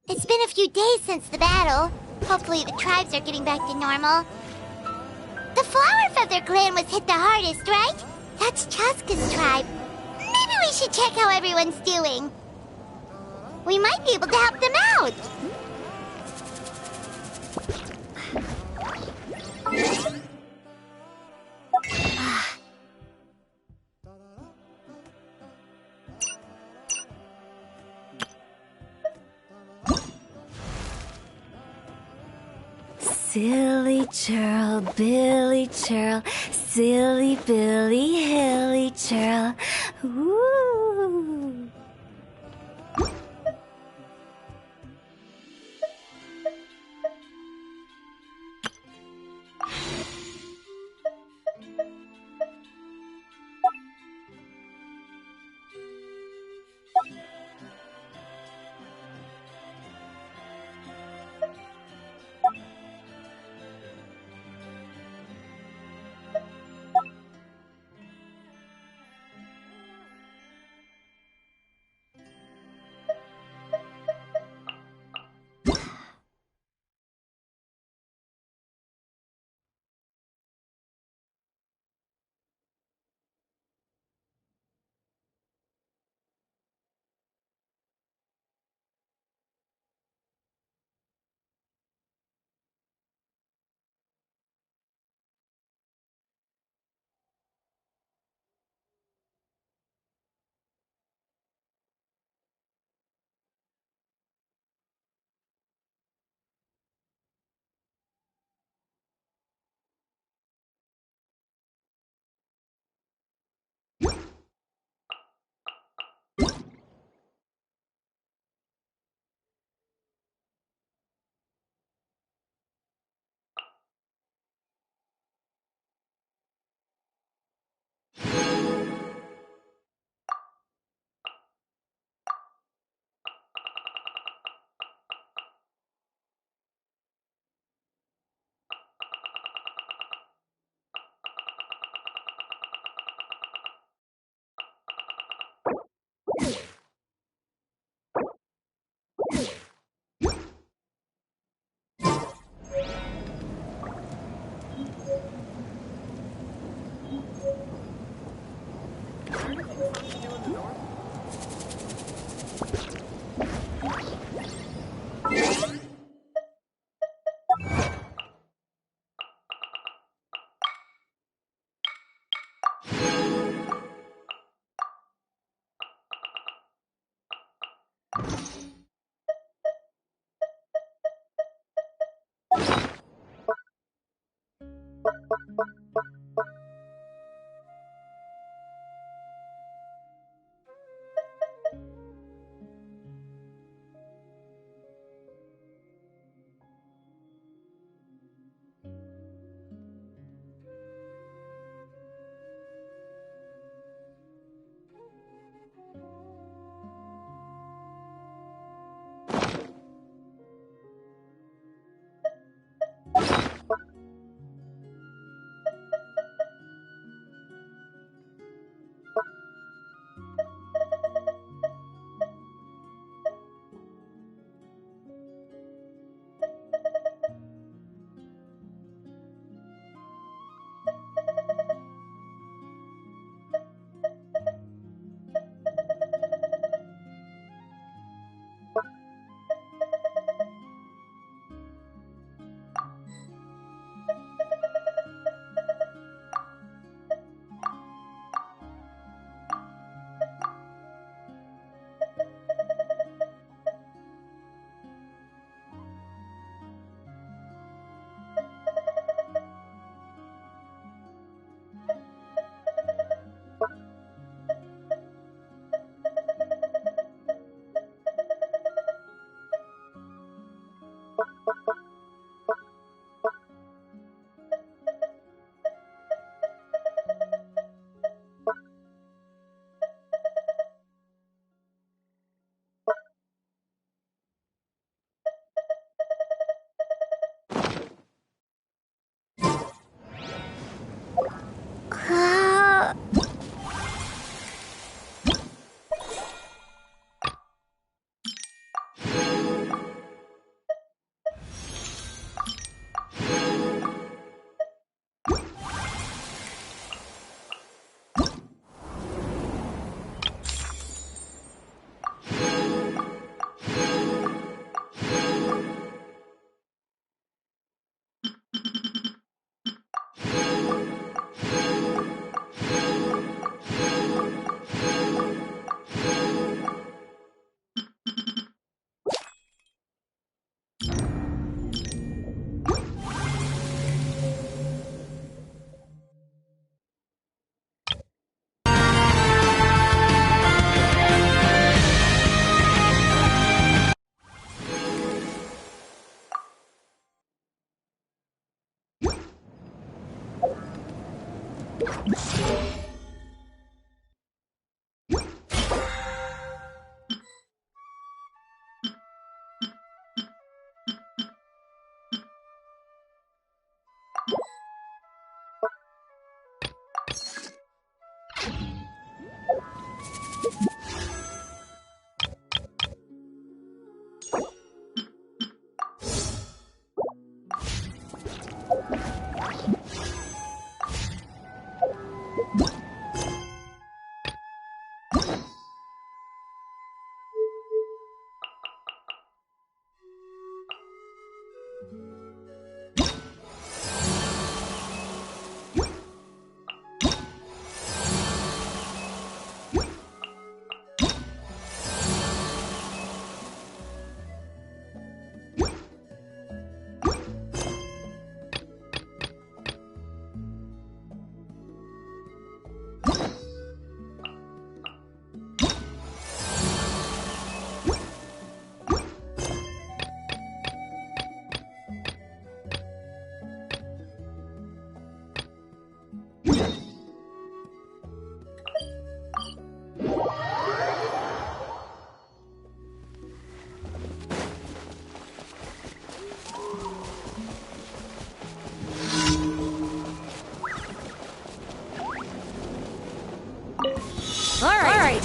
It's been a few days since the battle. Hopefully the tribes are getting back to normal. The Flower Feather clan was hit the hardest, right? That's Chaska's tribe. Maybe we should check how everyone's doing. We might be able to help them out. Silly churl, Billy churl, silly Billy, hilly churl. Woo!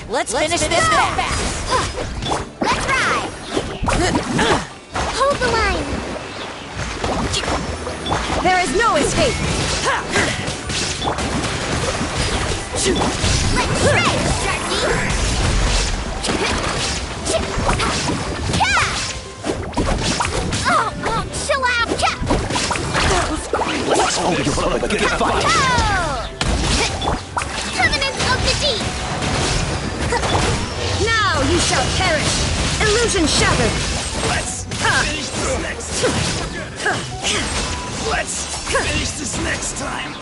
Let's finish this fast. Let's ride! Hold the line! There is no escape. Let's shred, Sharky! Oh, chill out! Oh, you're a good fight! Covenant of the Deep! Now you shall perish. Illusion shattered. Let's finish this next time! Let's finish this next time!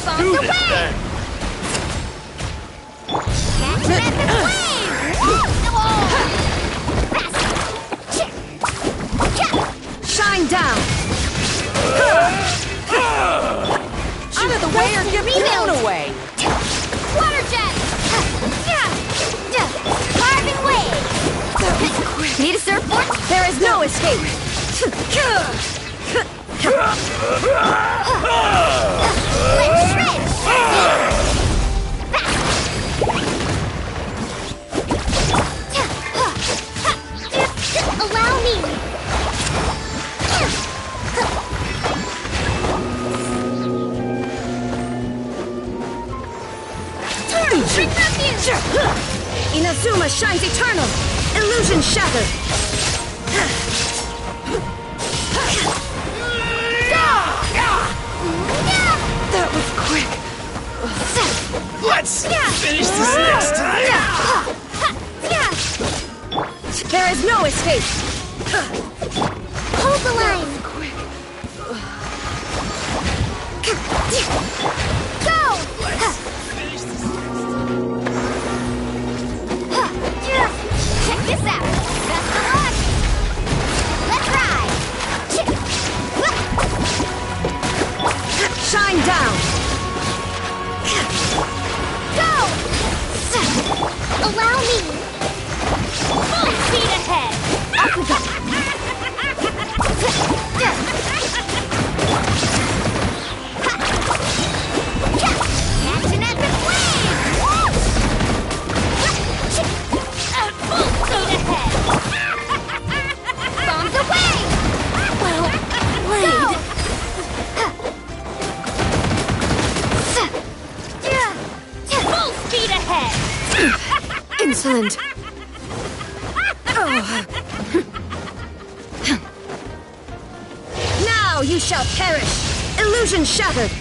Bombs away! Catch them at the flame! Shine down! Out of the way or get blown away! Water jet! Carving wave! Need a surfboard? There is no escape! Let's shred! Allow me! Trick refuge! Inazuma shines eternal! Illusion shattered! That was quick! Let's finish this next time! There is no escape! Hold the line! Go! Finish this Check this out! Best of luck! Let's ride! Shine down! Go! Allow me! Full speed ahead! Up we go! Catching at the flame! Full speed ahead! Bombs away! Well played! Full speed ahead! Insolent! Now you shall perish! Illusion shattered!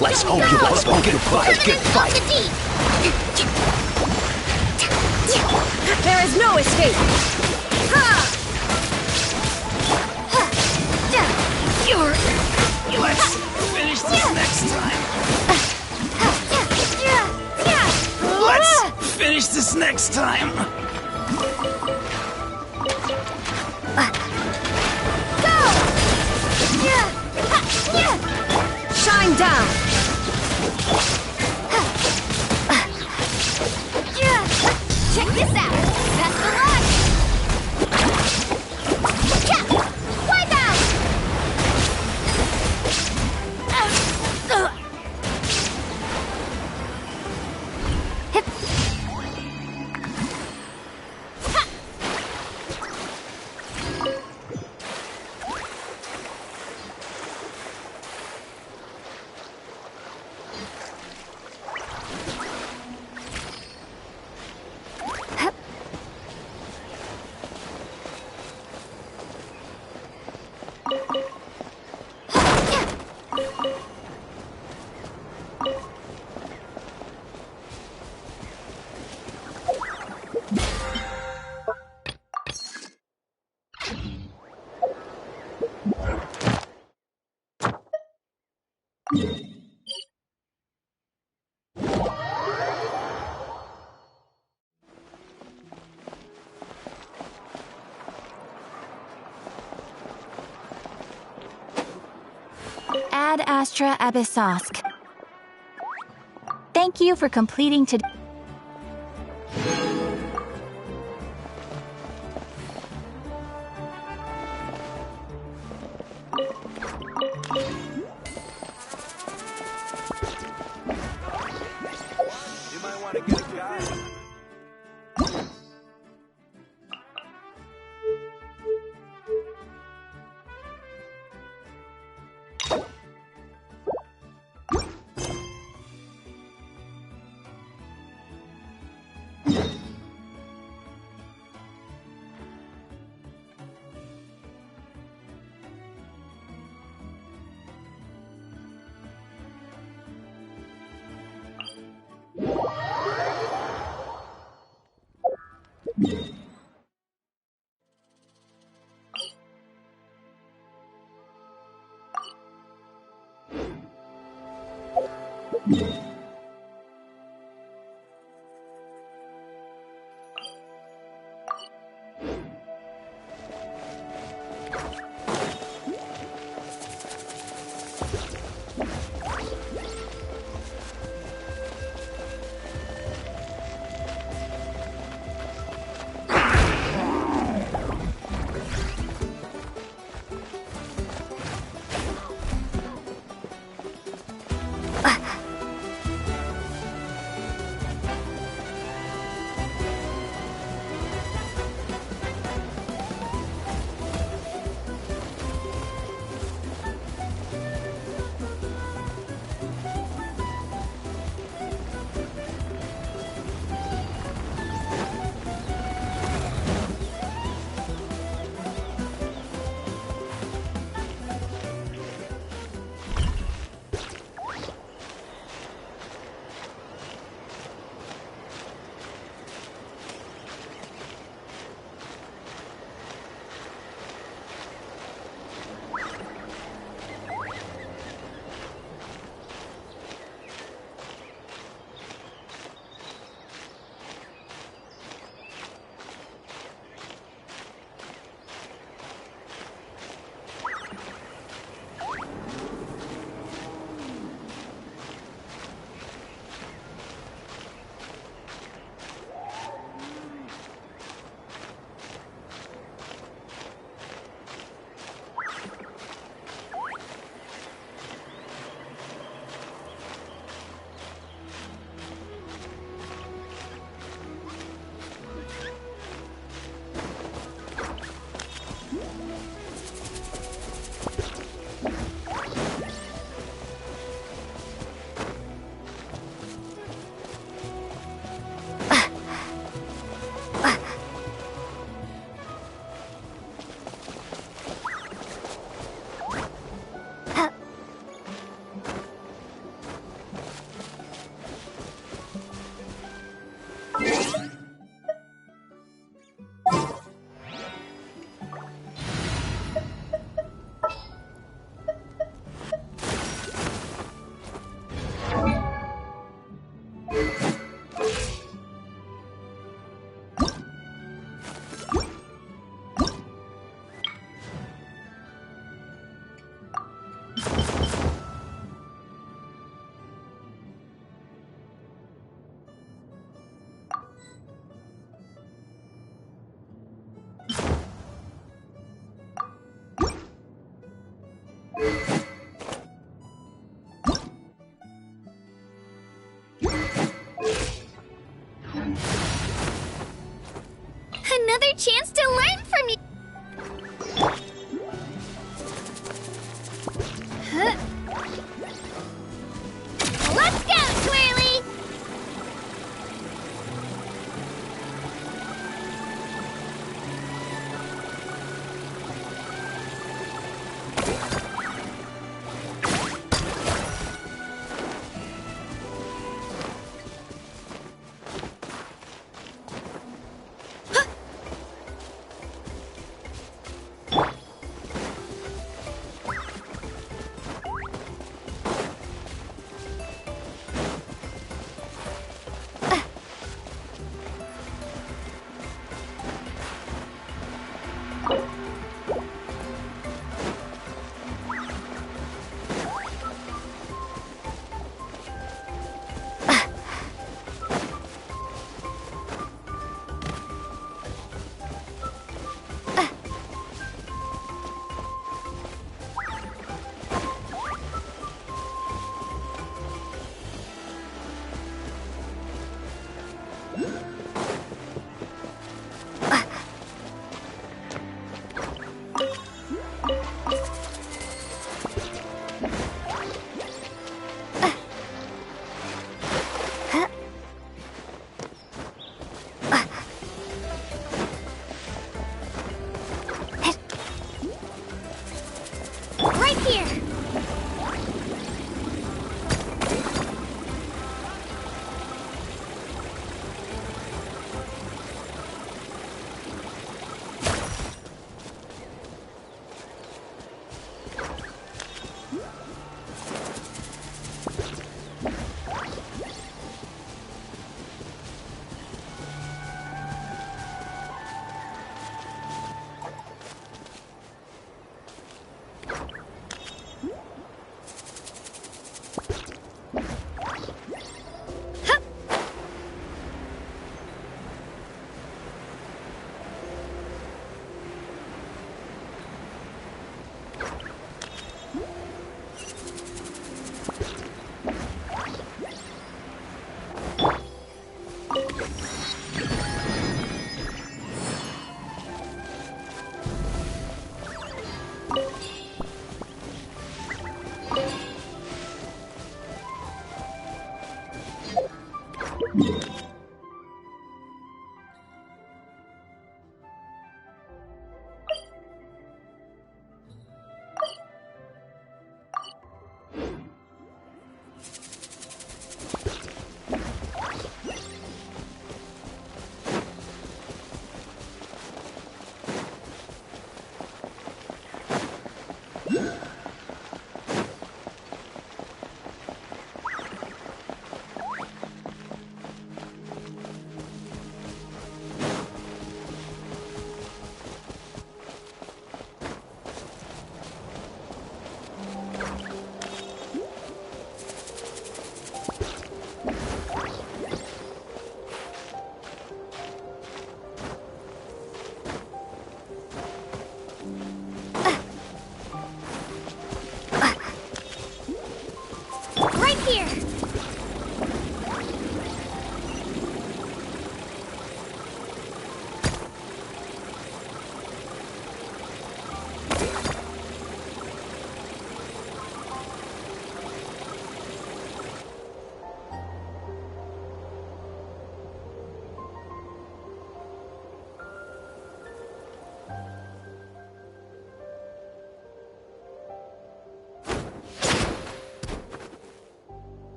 Let's hope you let's go get a fight, get fight! There is no escape! Let's finish this next time! Let's finish this next time! Shine down! Check this out! Best of luck! Wipe out! Hip. Ad Astra Abyssosk. Thank you for completing today.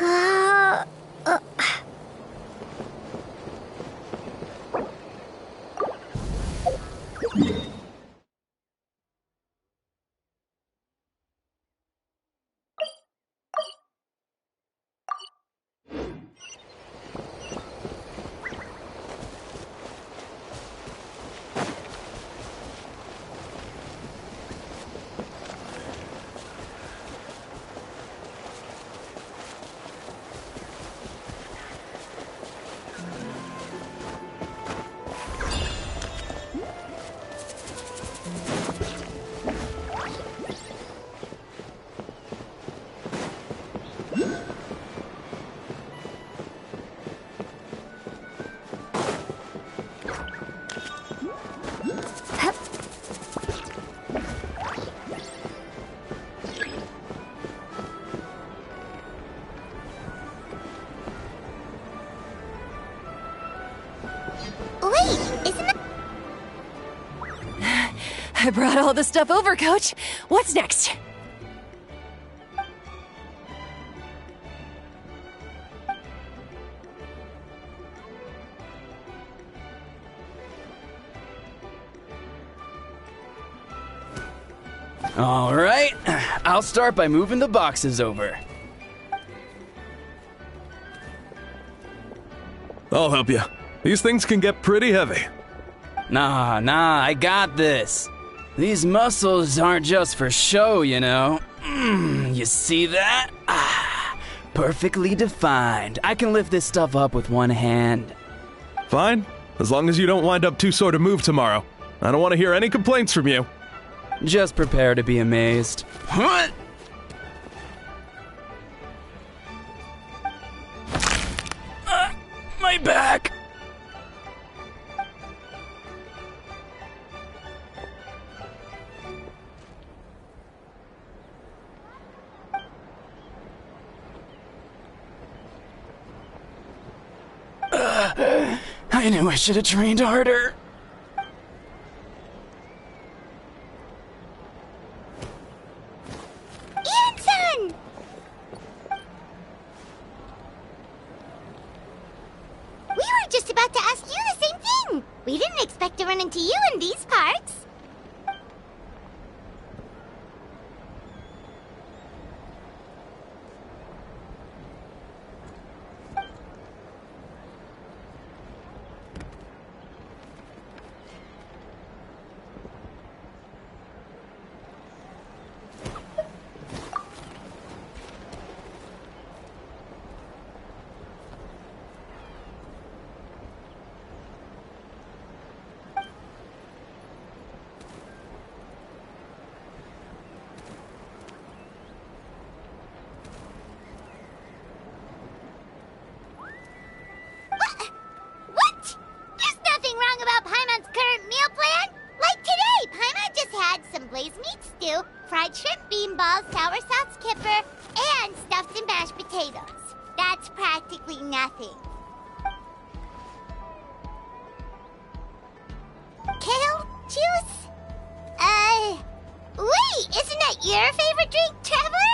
Uh, uh. I brought all the stuff over, Coach. What's next? All right, I'll start by moving the boxes over. I'll help you. These things can get pretty heavy. Nah, I got this. These muscles aren't just for show, you know. You see that? Perfectly defined. I can lift this stuff up with one hand. Fine, as long as you don't wind up too sore to move tomorrow. I don't want to hear any complaints from you. Just prepare to be amazed. What? My back! I knew I should have trained harder. Anson! We were just about to ask you the same thing. We didn't expect to run into you in these parts. What? There's nothing wrong about Paimon's current meal plan. Like today, Paimon just had some blazed meat stew, fried shrimp bean balls, sour sauce kipper, and stuffed and mashed potatoes. That's practically nothing. Kale juice? Wait, isn't that your favorite drink, Trevor?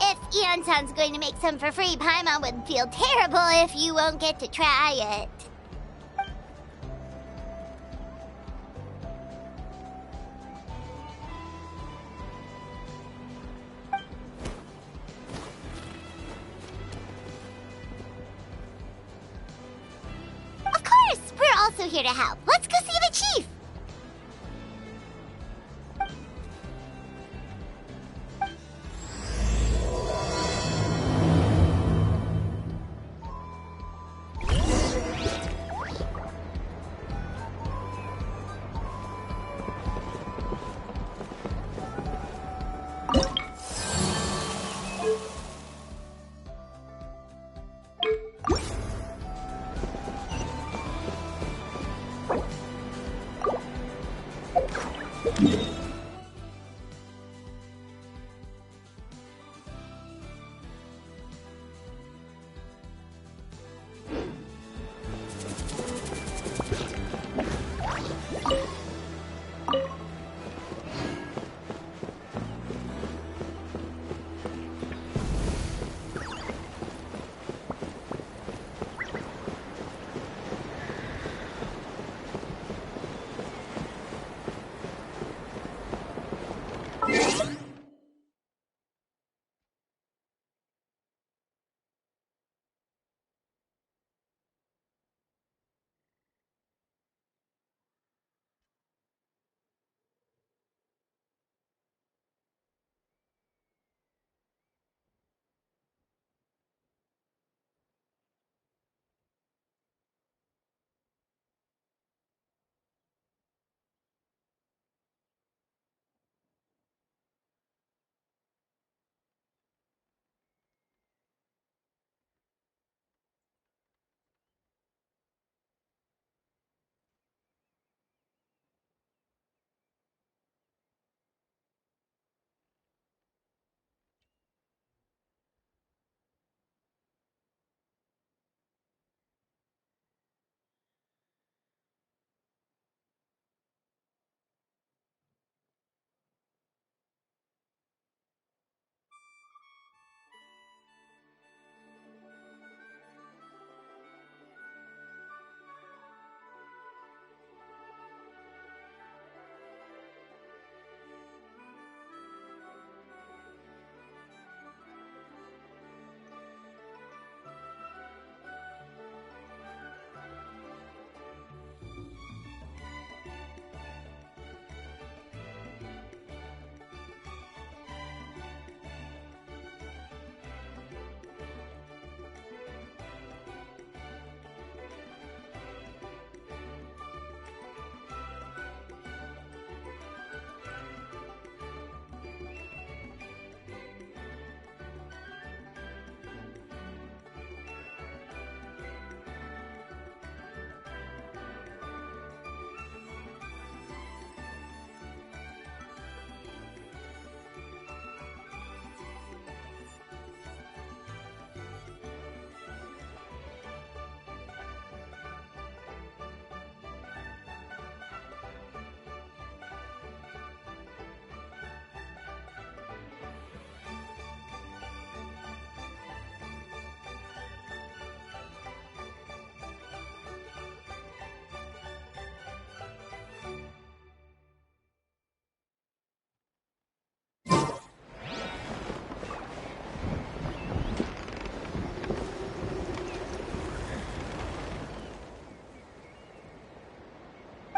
If Eonson's going to make some for free, Paimon would feel terrible if you won't get to try it. Of course, we're also here to help. Let's go see the chief.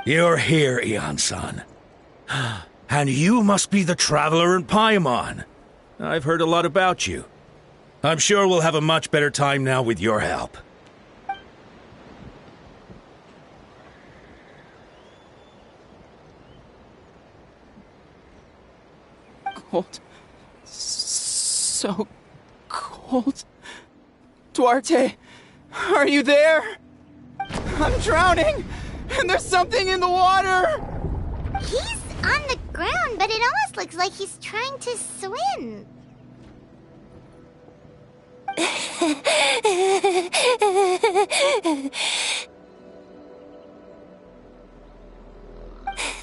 You're here, Eon-san. And you must be the traveler in Paimon. I've heard a lot about you. I'm sure we'll have a much better time now with your help. Cold. So cold. Duarte, are you there? I'm drowning, and there's something in the water! He's on the ground, but it almost looks like he's trying to swim.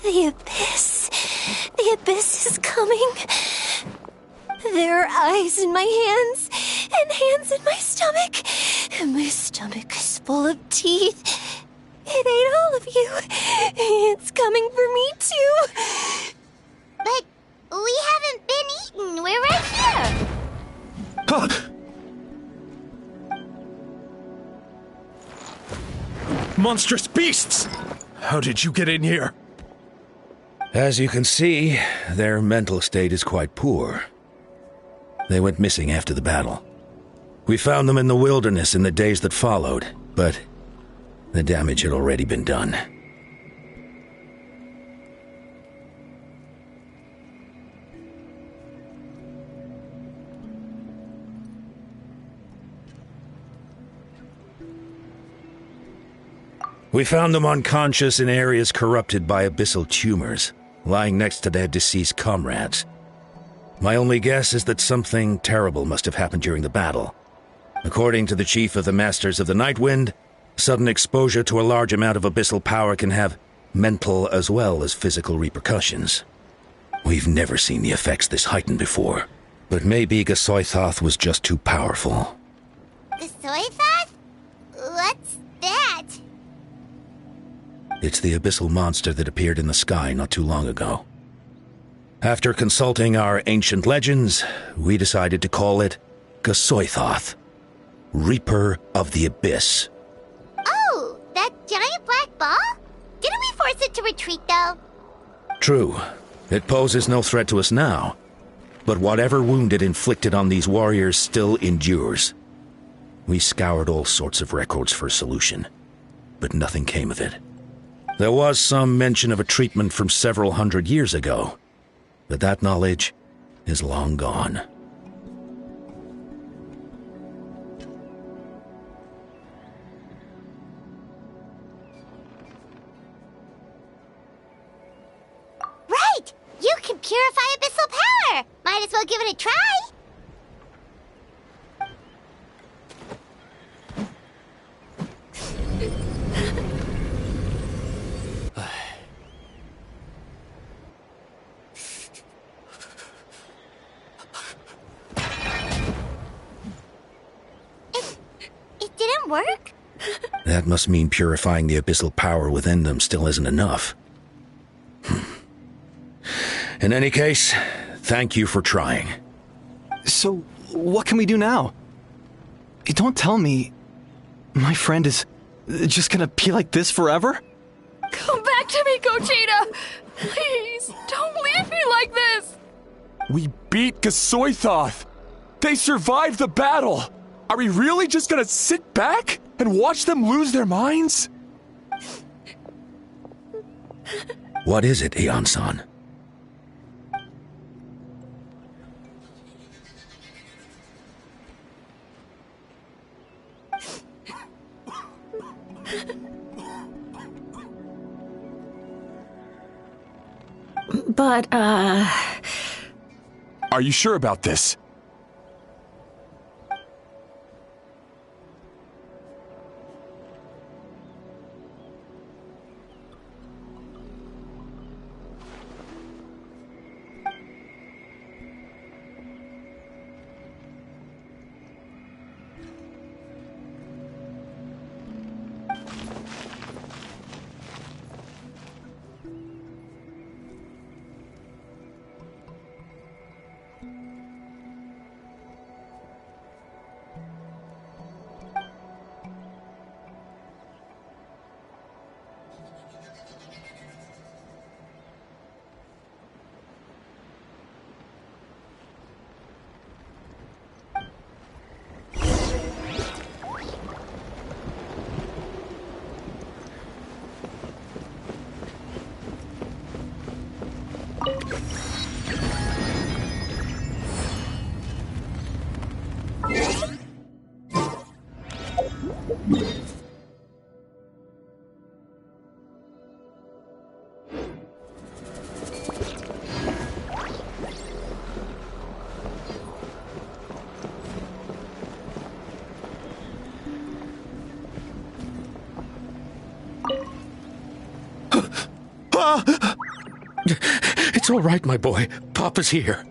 The abyss. The abyss is coming. There are eyes in my hands, and hands in my stomach. And my stomach is full of teeth. It ate all of you. It's coming for me, too. But we haven't been eaten. We're right here. Monstrous beasts! How did you get in here? As you can see, their mental state is quite poor. They went missing after the battle. We found them in the wilderness in the days that followed, but the damage had already been done. We found them unconscious in areas corrupted by abyssal tumors, lying next to their deceased comrades. My only guess is that something terrible must have happened during the battle. According to the chief of the Masters of the Nightwind, sudden exposure to a large amount of abyssal power can have mental as well as physical repercussions. We've never seen the effects this heightened before, but maybe Gasoithoth was just too powerful. Gasoithoth? What's that? It's the abyssal monster that appeared in the sky not too long ago. After consulting our ancient legends, we decided to call it Gasoithoth, Reaper of the Abyss. Oh, that giant black ball? Didn't we force it to retreat, though? True. It poses no threat to us now, but whatever wound it inflicted on these warriors still endures. We scoured all sorts of records for a solution, but nothing came of it. There was some mention of a treatment from several hundred years ago, but that knowledge is long gone. Right! You can purify abyssal power! Might as well give it a try! It didn't work? That must mean purifying the abyssal power within them still isn't enough. In any case, thank you for trying. So, what can we do now? Don't tell me my friend is just gonna be like this forever? Come back to me, Gogeta! Please, don't leave me like this! We beat Gasoithoth! They survived the battle! Are we really just gonna sit back and watch them lose their minds? What is it, Eon-san? But, Are you sure about this? It's all right, my boy. Papa's here.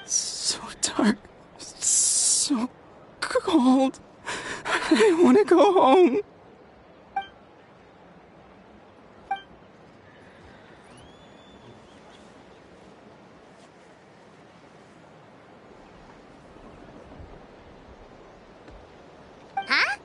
So dark, so cold. I want to go home. Huh?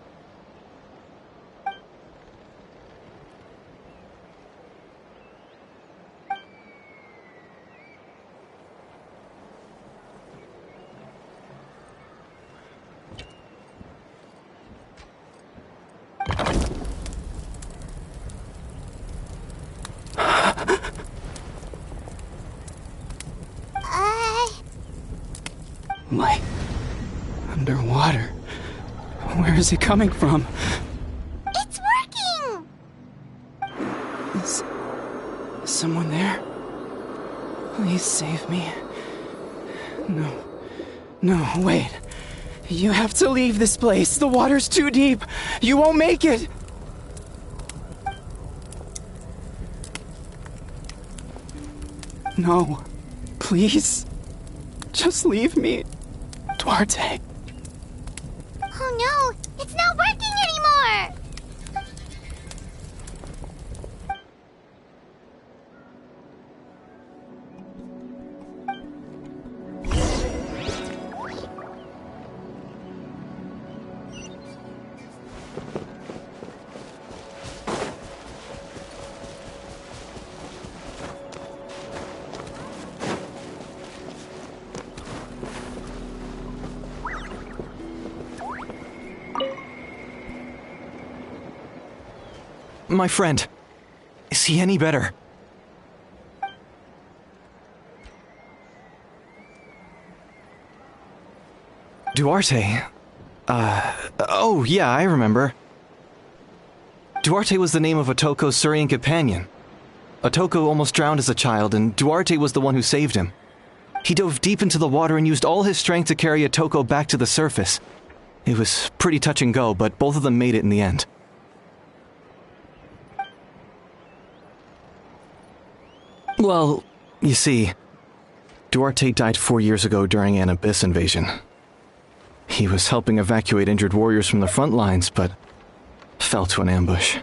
Light. Underwater. Where is it coming from? It's working! Is someone there? Please save me. No, wait. You have to leave this place. The water's too deep. You won't make it. No. Please. Just leave me. Duarte. Oh no! It's not working anymore! My friend. Is he any better? Duarte? Oh yeah, I remember. Duarte was the name of Otoko's Surian companion. Otoko almost drowned as a child, and Duarte was the one who saved him. He dove deep into the water and used all his strength to carry Otoko back to the surface. It was pretty touch and go, but both of them made it in the end. Well, you see, Duarte died 4 years ago during an Abyss invasion. He was helping evacuate injured warriors from the front lines, but fell to an ambush.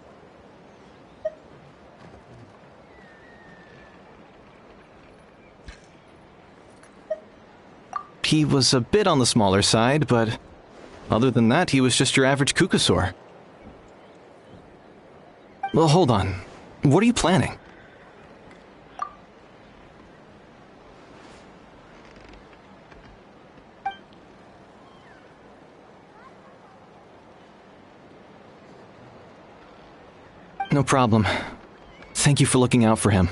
He was a bit on the smaller side, but other than that, he was just your average Kukasaur. Well, hold on. What are you planning? No problem. Thank you for looking out for him.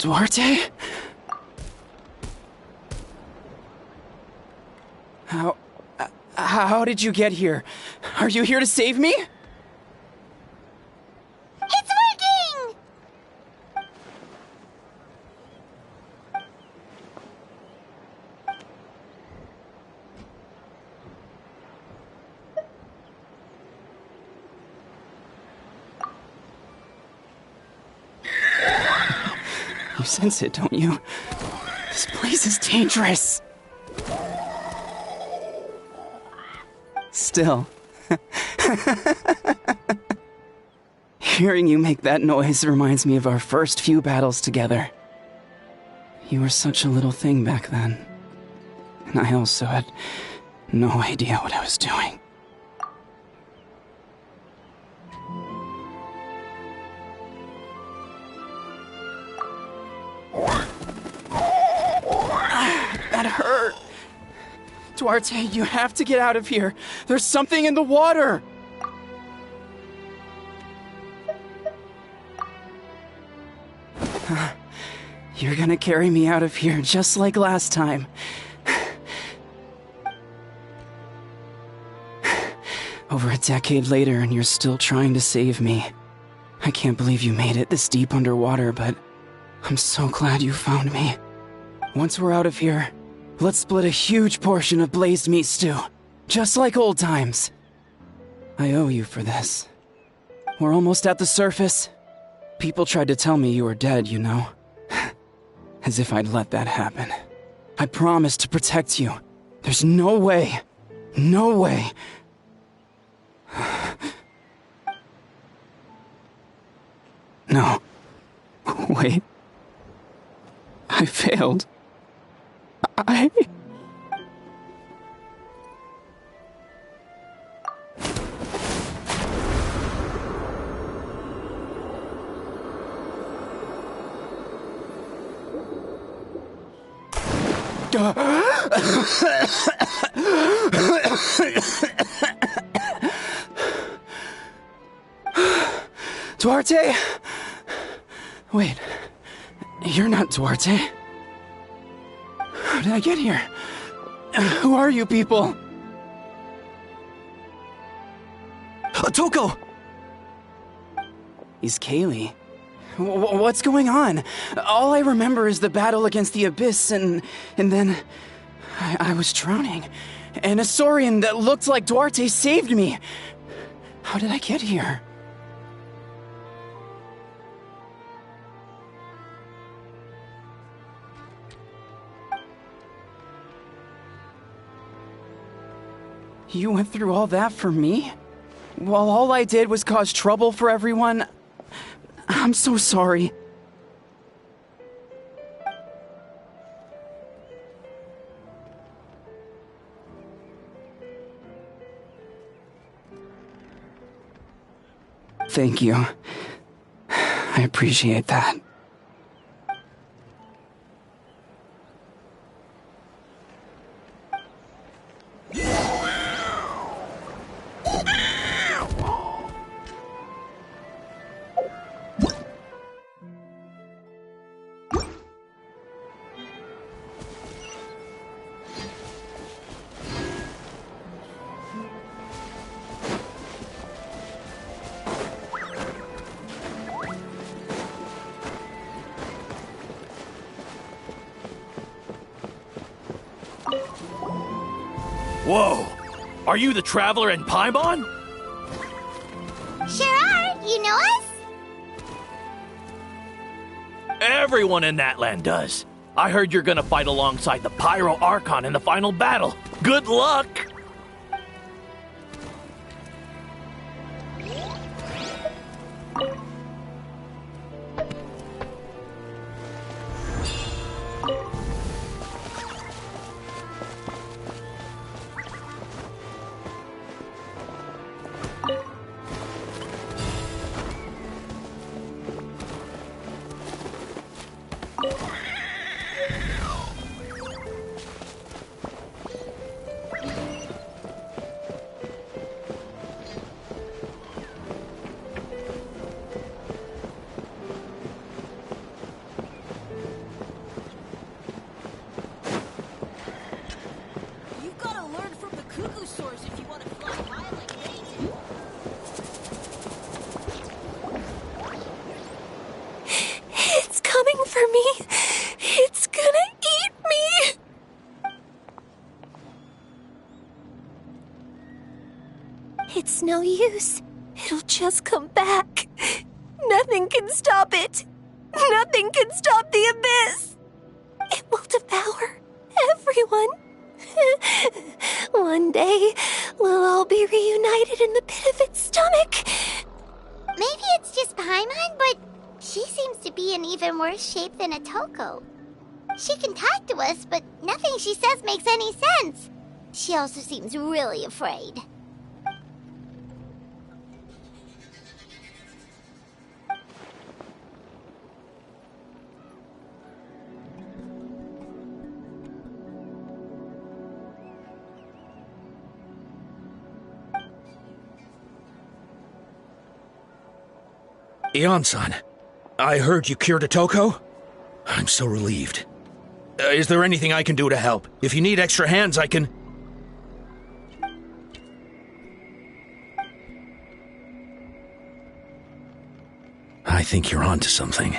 Duarte? How did you get here? Are you here to save me? It's working! You sense it, don't you? This place is dangerous. Still. Hearing you make that noise reminds me of our first few battles together. You were such a little thing back then. And I also had no idea what I was doing. That hurt. Duarte, you have to get out of here. There's something in the water. You're gonna carry me out of here just like last time. Over a decade later, and you're still trying to save me. I can't believe you made it this deep underwater, but I'm so glad you found me. Once we're out of here, let's split a huge portion of blazed meat stew, just like old times. I owe you for this. We're almost at the surface. People tried to tell me you were dead, you know. As if I'd let that happen. I promised to protect you. There's no way. No way. No. Wait. I failed. Duarte? Wait, you're not Duarte. How did I get here? Who are you people? Otoko! He's Kaylee. What's going on? All I remember is the battle against the Abyss, and then I was drowning. And a Saurian that looked like Duarte saved me. How did I get here? You went through all that for me? While all I did was cause trouble for everyone? I'm so sorry. Thank you. I appreciate that. Whoa! Are you the traveler in Paimon? Sure are. You know us? Everyone in that land does. I heard you're gonna fight alongside the Pyro Archon in the final battle. Good luck! It's gonna eat me! It's no use. It'll just come back. Nothing can stop it. Nothing can stop the abyss. It will devour everyone. One day, we'll all be reunited in the pit of its stomach. Maybe it's just Paimon, but she seems to be in even worse shape than Atoko. She can talk to us, but nothing she says makes any sense. She also seems really afraid. Ion-san, I heard you cured Atoko? I'm so relieved. Is there anything I can do to help? If you need extra hands, I can... I think you're onto something.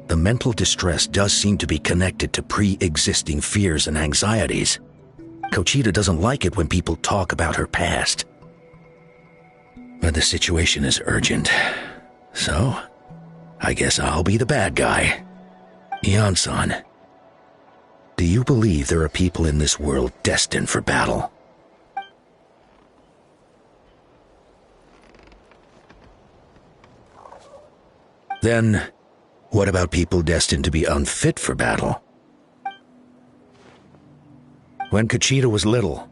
The mental distress does seem to be connected to pre-existing fears and anxieties. Kochita doesn't like it when people talk about her past. But the situation is urgent. So, I guess I'll be the bad guy. Ion-san, do you believe there are people in this world destined for battle? Then, what about people destined to be unfit for battle? When Kochita was little,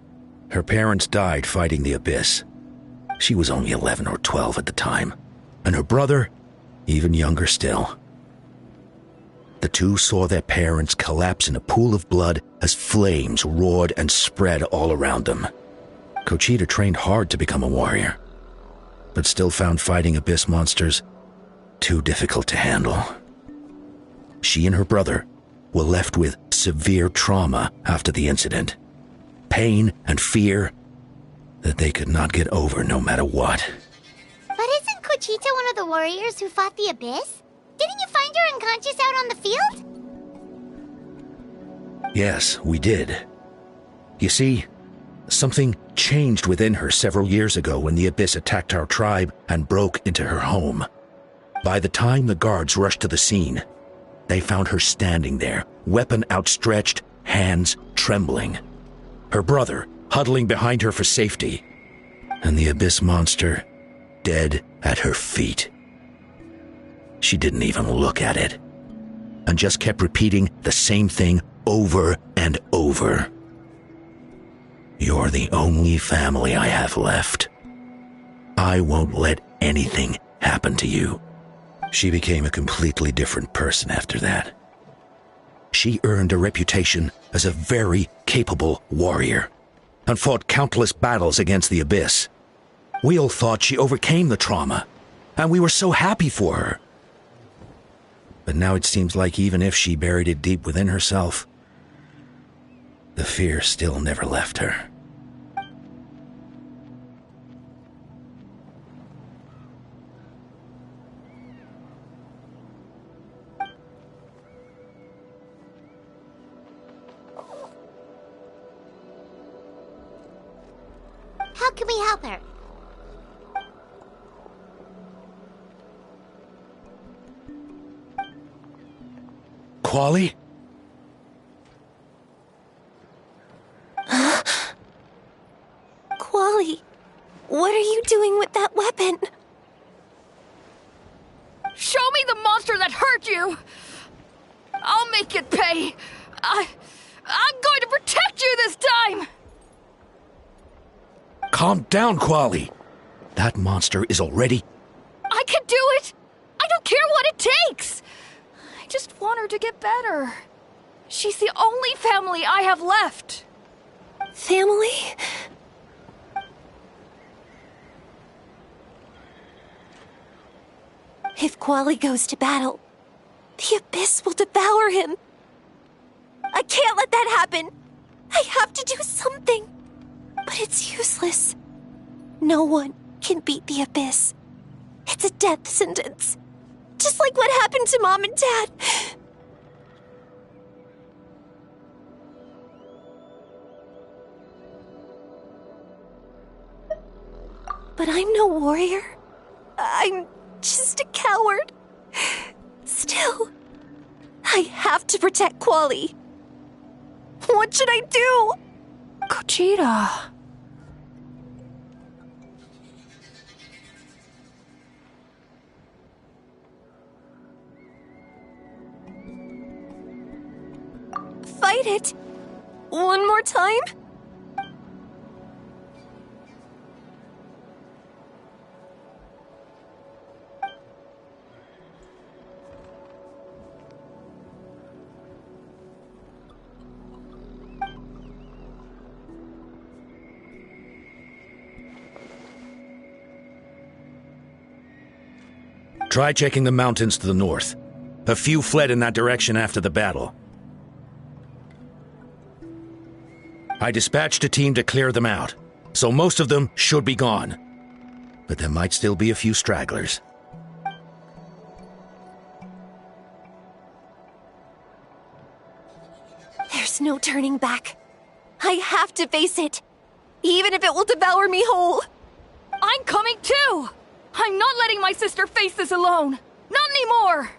her parents died fighting the abyss. She was only 11 or 12 at the time, and her brother, even younger still. The two saw their parents collapse in a pool of blood as flames roared and spread all around them. Kochita trained hard to become a warrior, but still found fighting abyss monsters too difficult to handle. She and her brother were left with severe trauma after the incident. Pain and fear that they could not get over no matter what. But isn't Kochita one of the warriors who fought the abyss? Didn't you find her unconscious out on the field? Yes, we did. You see, something changed within her several years ago when the abyss attacked our tribe and broke into her home. By the time the guards rushed to the scene, they found her standing there, weapon outstretched, hands trembling. Her brother huddling behind her for safety, and the abyss monster dead at her feet. She didn't even look at it, and just kept repeating the same thing over and over. You're the only family I have left. I won't let anything happen to you. She became a completely different person after that. She earned a reputation as a very capable warrior, and fought countless battles against the abyss. We all thought she overcame the trauma, and we were so happy for her. But now it seems like even if she buried it deep within herself, the fear still never left her. How can we help her? Quali? Quali, what are you doing with that weapon? Show me the monster that hurt you! I'll make it pay! I'm going to protect you this time! Calm down, Quali. That monster is already... I can do it! I don't care what it takes! I just want her to get better. She's the only family I have left. Family? If Quali goes to battle, the abyss will devour him. I can't let that happen. I have to do something. But it's useless. No one can beat the abyss. It's a death sentence. Just like what happened to Mom and Dad. But I'm no warrior. I'm just a coward. Still, I have to protect Quali. What should I do? Gogeta. Fight it. One more time? Try checking the mountains to the north. A few fled in that direction after the battle. I dispatched a team to clear them out, so most of them should be gone. But there might still be a few stragglers. There's no turning back. I have to face it, even if it will devour me whole. I'm coming too! I'm not letting my sister face this alone! Not anymore!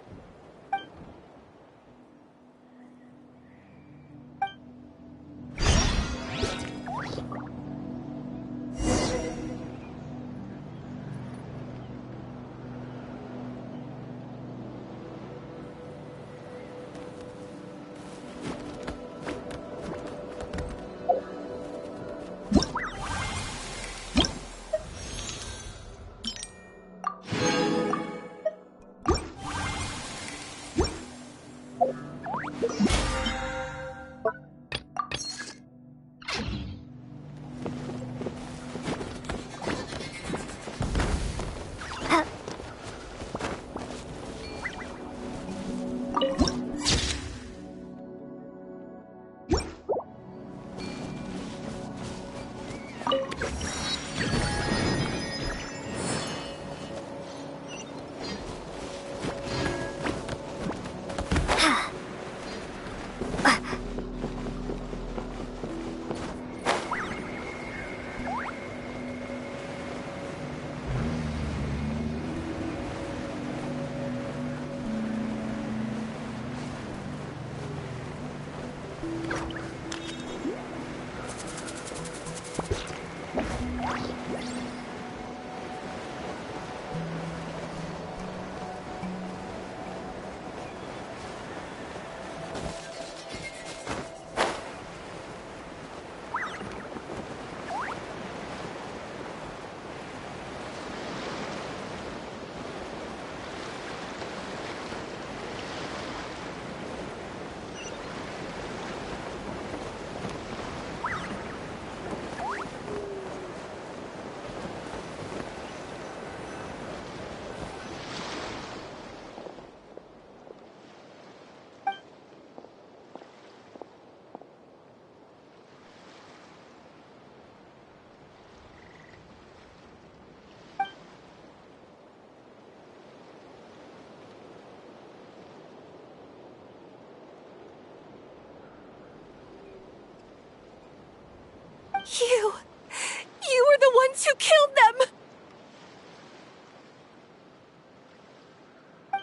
You were the ones who killed them!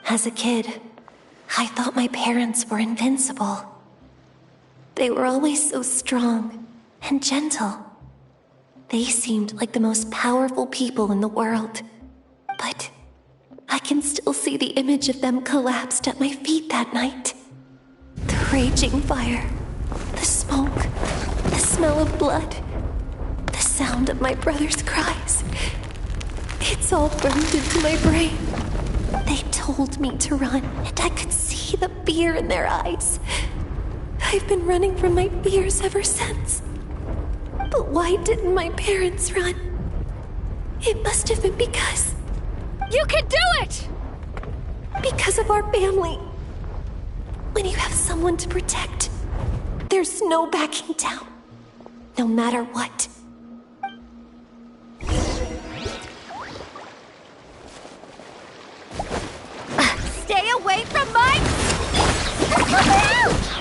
As a kid, I thought my parents were invincible. They were always so strong and gentle. They seemed like the most powerful people in the world. But I can still see the image of them collapsed at my feet that night. The raging fire, the smoke, the smell of blood, the sound of my brother's cries. It's all burned into my brain. They told me to run, and I could see the fear in their eyes. I've been running from my fears ever since. But why didn't my parents run? It must have been because... You can do it! Because of our family. When you have someone to protect, there's no backing down, no matter what. Stay away from my... Look out!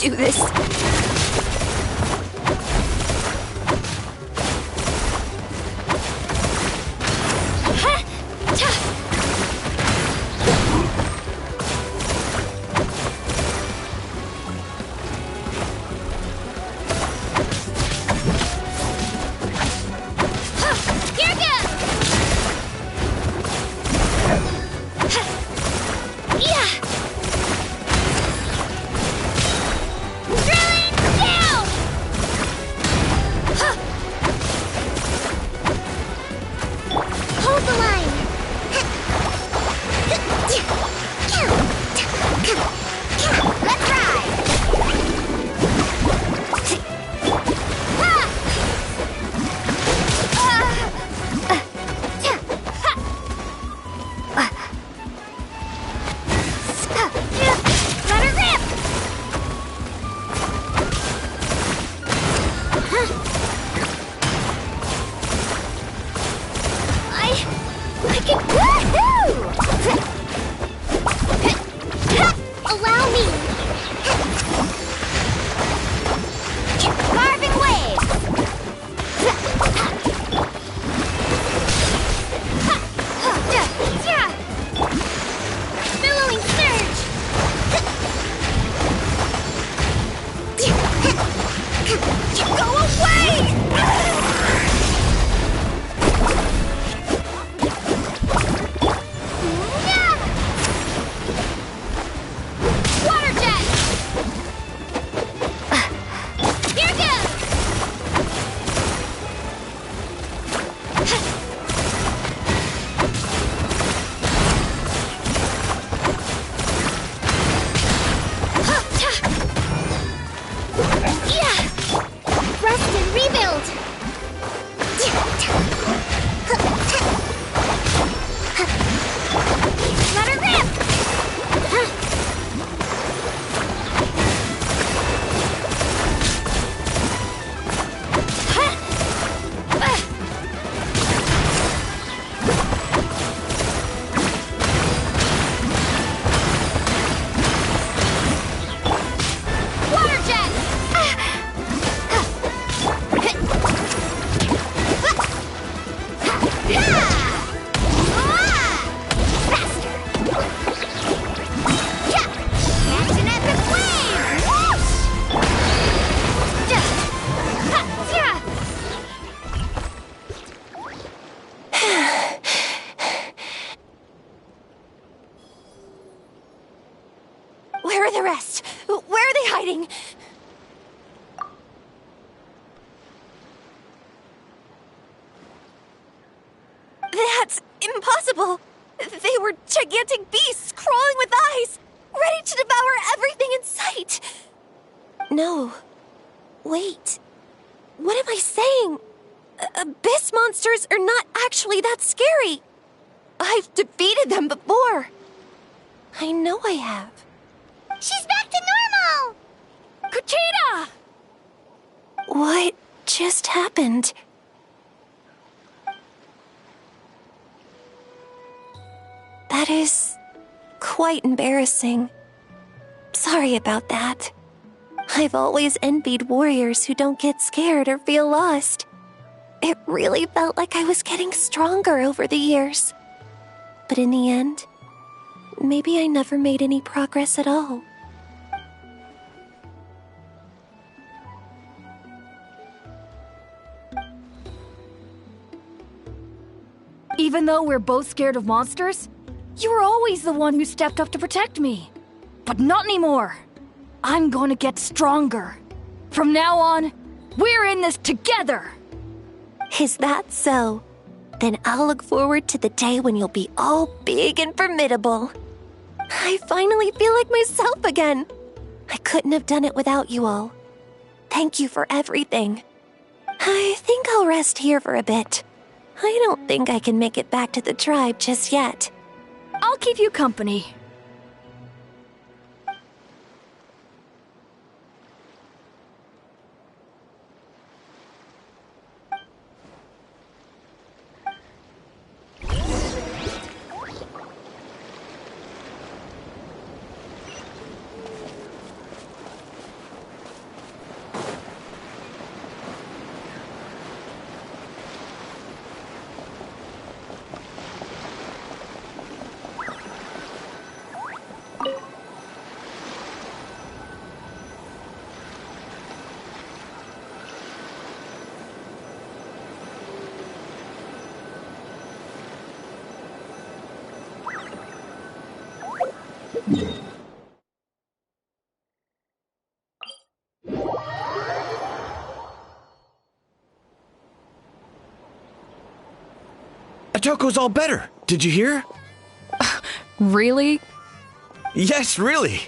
do this. Where are the rest? Where are they hiding? That's impossible! They were gigantic beasts crawling with eyes, ready to devour everything in sight! No. Wait. What am I saying? Abyss monsters are not actually that scary. I've defeated them before. I know I have. She's back to normal! Kuchita! What just happened? That is quite embarrassing. Sorry about that. I've always envied warriors who don't get scared or feel lost. It really felt like I was getting stronger over the years. But in the end, maybe I never made any progress at all. Even though we're both scared of monsters, you were always the one who stepped up to protect me. But not anymore. I'm going to get stronger. From now on, we're in this together. Is that so? Then I'll look forward to the day when you'll be all big and formidable. I finally feel like myself again. I couldn't have done it without you all. Thank you for everything. I think I'll rest here for a bit. I don't think I can make it back to the tribe just yet. I'll keep you company. Otoko's all better. Did you hear? Really? Yes, really.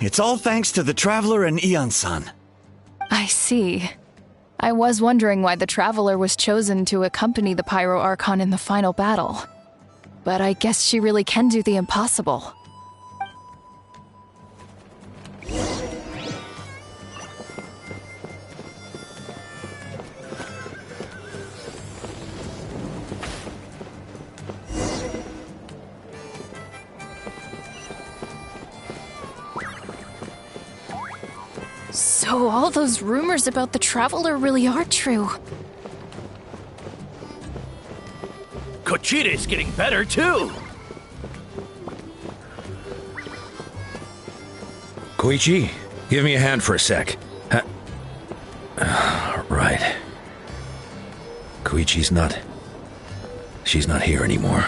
It's all thanks to the Traveler and Ian-san. I see. I was wondering why the Traveler was chosen to accompany the Pyro Archon in the final battle. But I guess she really can do the impossible. So all those rumors about the Traveler really are true. Kochide's getting better, too! Koichi, give me a hand for a sec. Right. Koichi's not... She's not here anymore.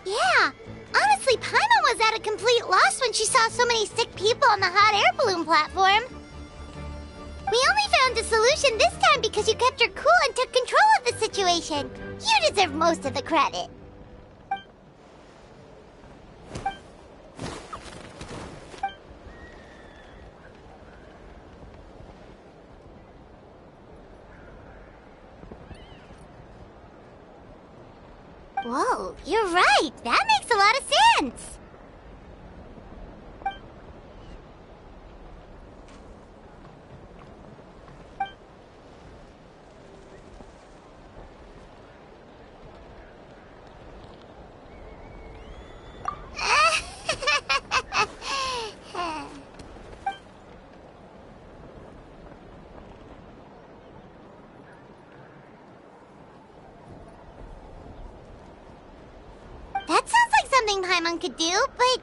Yeah, honestly, Paimon was at a complete loss when she saw so many sick people on the hot air balloon platform. We only found a solution this time because you kept her cool and took control of the situation. You deserve most of the credit. Whoa, you're right. That makes a lot of sense. That sounds like something Paimon could do, but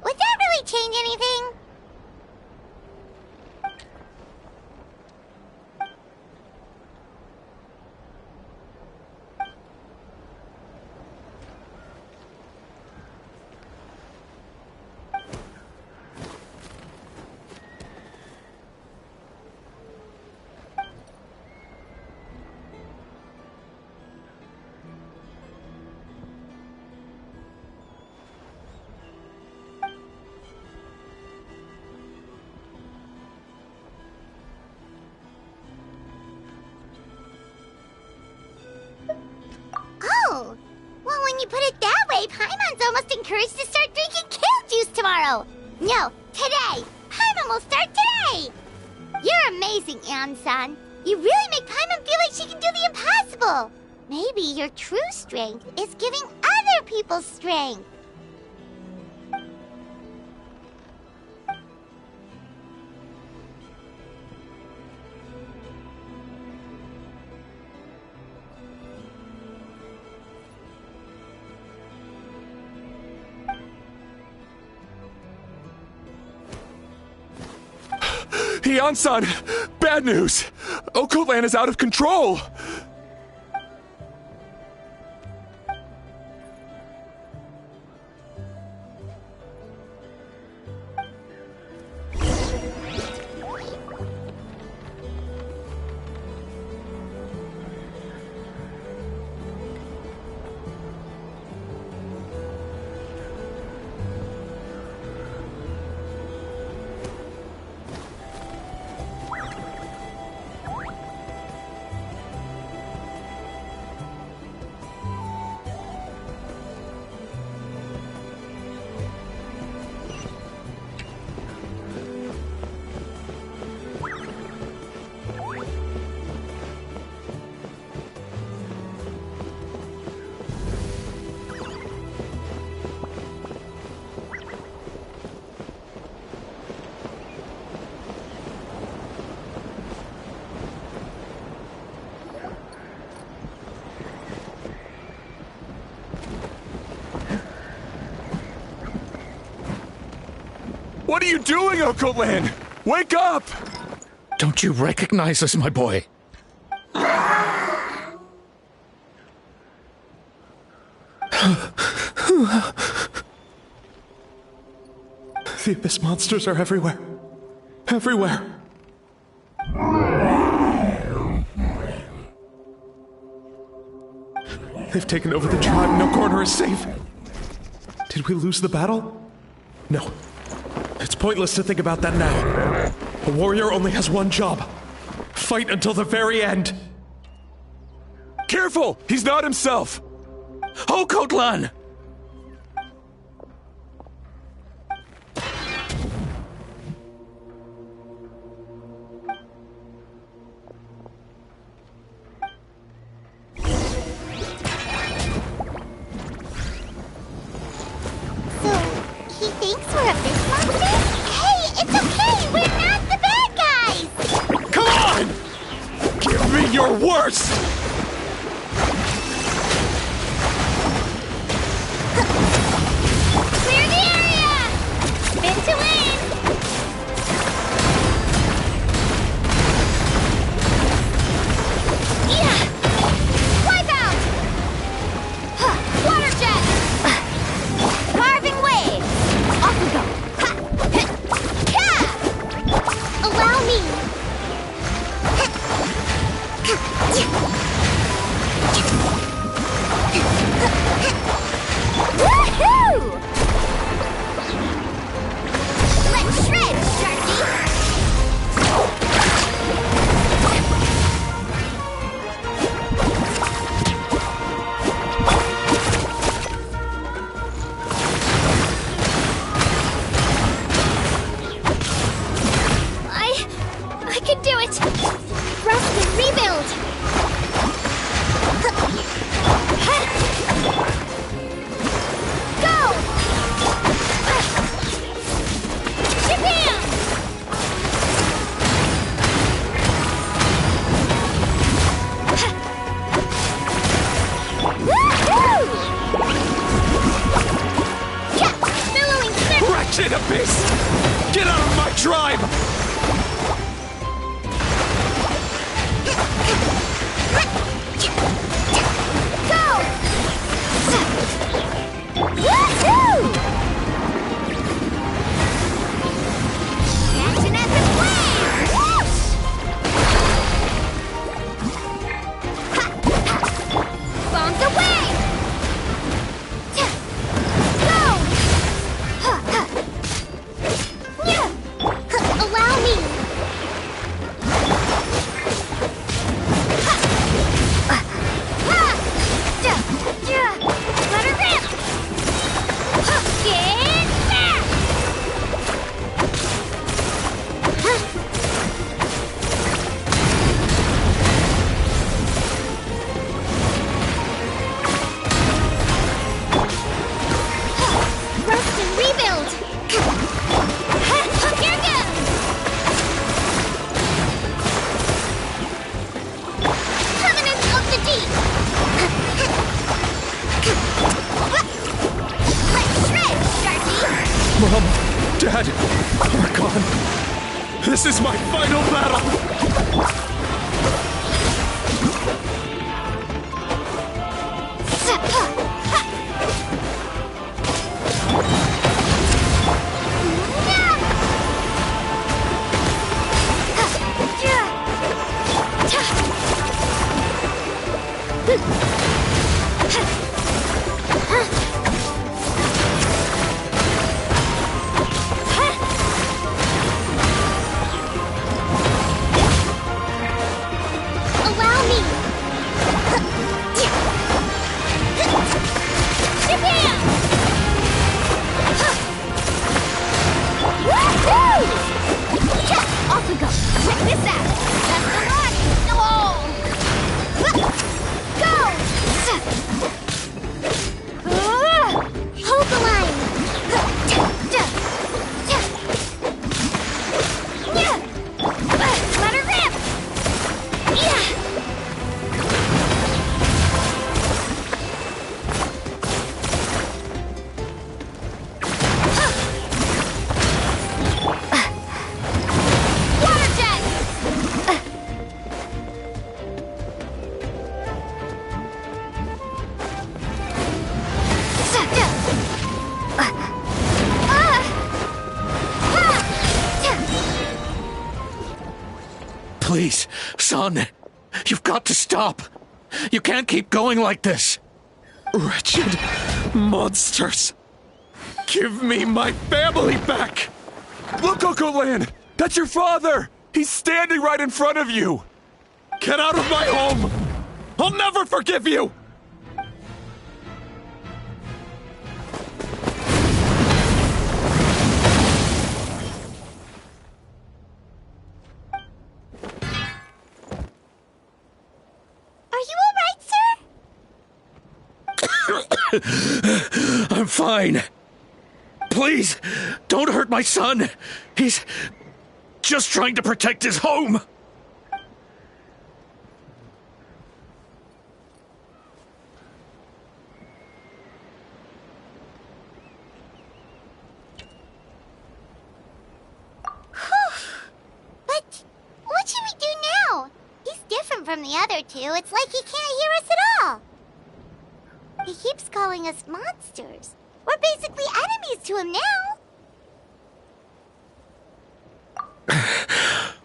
would that really change anything? Oh, well, when you put it that way, Paimon's almost encouraged to start drinking kale juice tomorrow. No, today. Paimon will start today. You're amazing, Ann-san. You really make Paimon feel like she can do the impossible. Maybe your true strength is giving other people strength. Ian-san! Bad news! Okoland is out of control! What are you doing, Okoland? Wake up! Don't you recognize us, my boy? The Abyss monsters are everywhere. Everywhere. They've taken over the tribe. No corner is safe. Did we lose the battle? No. It's pointless to think about that now. A warrior only has one job. Fight until the very end. Careful! He's not himself! Oh, Kotlan! You're worse! Clear the area! Spin to win! Yeah! Wipe out! Water jet! Carving wave! Off we go! Allow me! Woohoo! Let's shred, Sharky! I can do it! Rest and rebuild! Go! Shabam! Woohoo! Yeah, billowing circle! Wretched Abyss! Get out of my tribe! Woohoo! Action at the flame! Whoosh! Ha! Ha! Bombs away! Go! Ha! Ha! Yeah! Allow me! Ha! Ha! Ja! Ja! Let her rip! Get back! Rest and rebuild! Here goes! Covenant of the Deep! Let's shred, Sharky! Mom, Dad, we're gone. This is my final battle! Allow me! Shabam! Woohoo! Off we go! Check this out! That's the rock! Oh! Go! Please, son, you've got to stop. You can't keep going like this. Wretched monsters! Give me my family back! Look, Cocoland! That's your father! He's standing right in front of you! Get out of my home! I'll never forgive you! I'm fine. Please, don't hurt my son. He's just trying to protect his home. But what should we do now? He's different from the other two. It's like he can't hear us at all. He keeps calling us monsters. We're basically enemies to him now.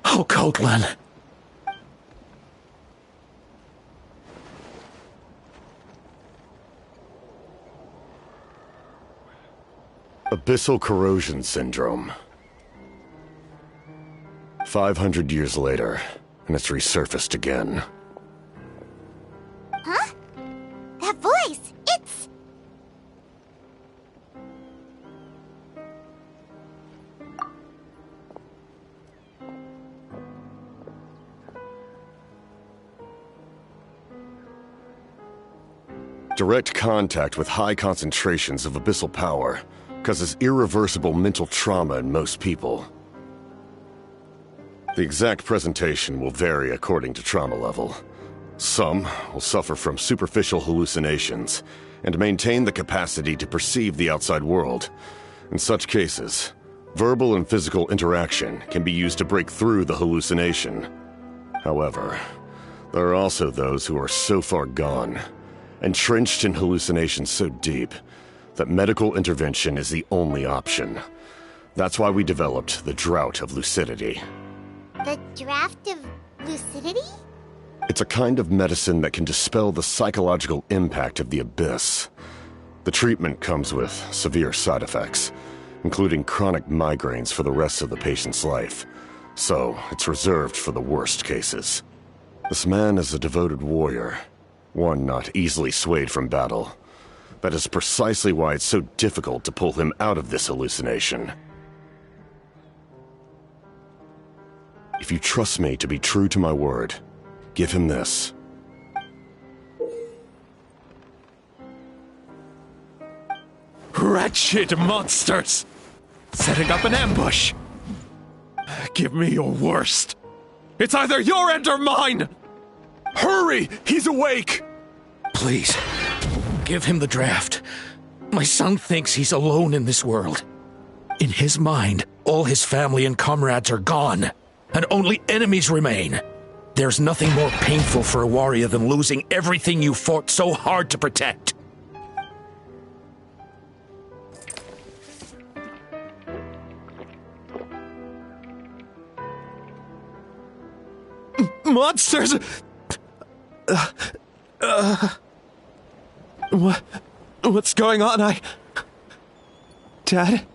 Oh, Coatlan. Abyssal corrosion syndrome. 500 years later, and it's resurfaced again. Huh? That voice! It's... Direct contact with high concentrations of abyssal power causes irreversible mental trauma in most people. The exact presentation will vary according to trauma level. Some will suffer from superficial hallucinations and maintain the capacity to perceive the outside world. In such cases, verbal and physical interaction can be used to break through the hallucination. However, there are also those who are so far gone, entrenched in hallucinations so deep, that medical intervention is the only option. That's why we developed the Drought of Lucidity. The Draft of Lucidity? It's a kind of medicine that can dispel the psychological impact of the abyss. The treatment comes with severe side effects, including chronic migraines for the rest of the patient's life, so it's reserved for the worst cases. This man is a devoted warrior, one not easily swayed from battle. That is precisely why it's so difficult to pull him out of this hallucination. If you trust me to be true to my word, give him this. Wretched monsters! Setting up an ambush! Give me your worst. It's either your end or mine! Hurry! He's awake! Please, give him the draft. My son thinks he's alone in this world. In his mind, all his family and comrades are gone, and only enemies remain. There's nothing more painful for a warrior than losing everything you fought so hard to protect. Monsters! What's going on? Dad?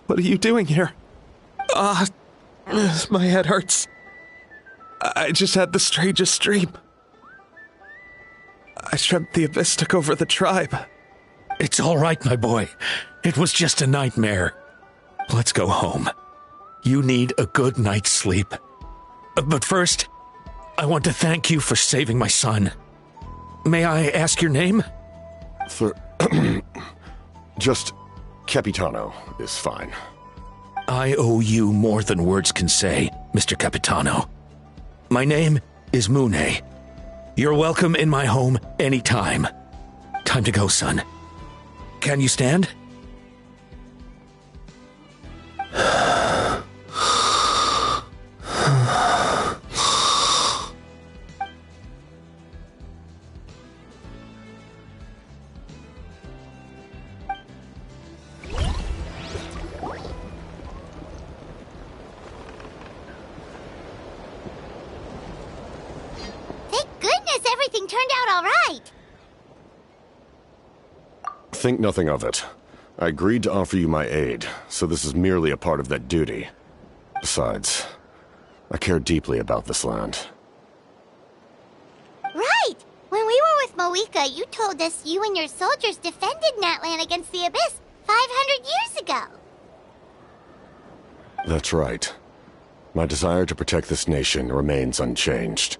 What are you doing here? My head hurts. I just had the strangest dream. I dreamt the Abyss took over the tribe. It's all right, my boy. It was just a nightmare. Let's go home. You need a good night's sleep. But first, I want to thank you for saving my son. May I ask your name? Just Capitano is fine. I owe you more than words can say, Mr. Capitano. My name is Mune. You're welcome in my home anytime. Time to go, son. Can you stand? everything turned out all right. Think nothing of it. I agreed to offer you my aid, so this is merely a part of that duty. Besides, I care deeply about this land. Right! When we were with Moika, you told us you and your soldiers defended Natlan against the Abyss 500 years ago. That's right. My desire to protect this nation remains unchanged.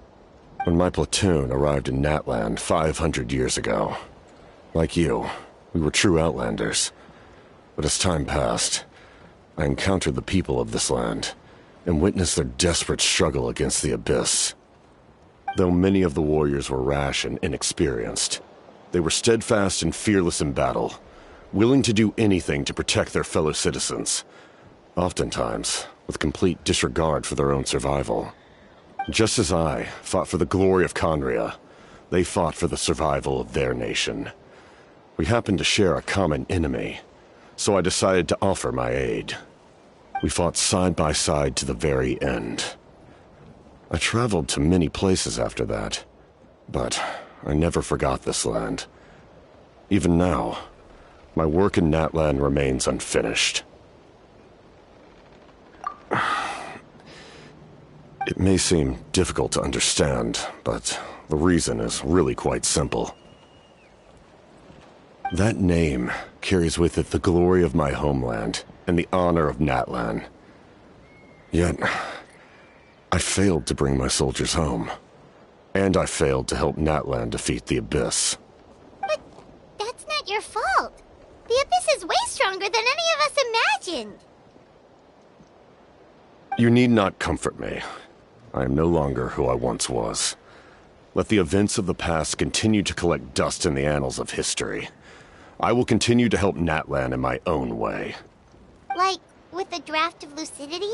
When my platoon arrived in Natlan 500 years ago, like you, we were true Outlanders. But as time passed, I encountered the people of this land and witnessed their desperate struggle against the Abyss. Though many of the warriors were rash and inexperienced, they were steadfast and fearless in battle, willing to do anything to protect their fellow citizens, oftentimes with complete disregard for their own survival. Just as I fought for the glory of Conria, they fought for the survival of their nation. We happened to share a common enemy, so I decided to offer my aid. We fought side by side to the very end. I traveled to many places after that, but I never forgot this land. Even now, my work in Natlan remains unfinished. It may seem difficult to understand, but the reason is really quite simple. That name carries with it the glory of my homeland and the honor of Natlan. Yet, I failed to bring my soldiers home. And I failed to help Natlan defeat the Abyss. But that's not your fault. The Abyss is way stronger than any of us imagined. You need not comfort me. I am no longer who I once was. Let the events of the past continue to collect dust in the annals of history. I will continue to help Natlan in my own way. Like, with the draft of lucidity?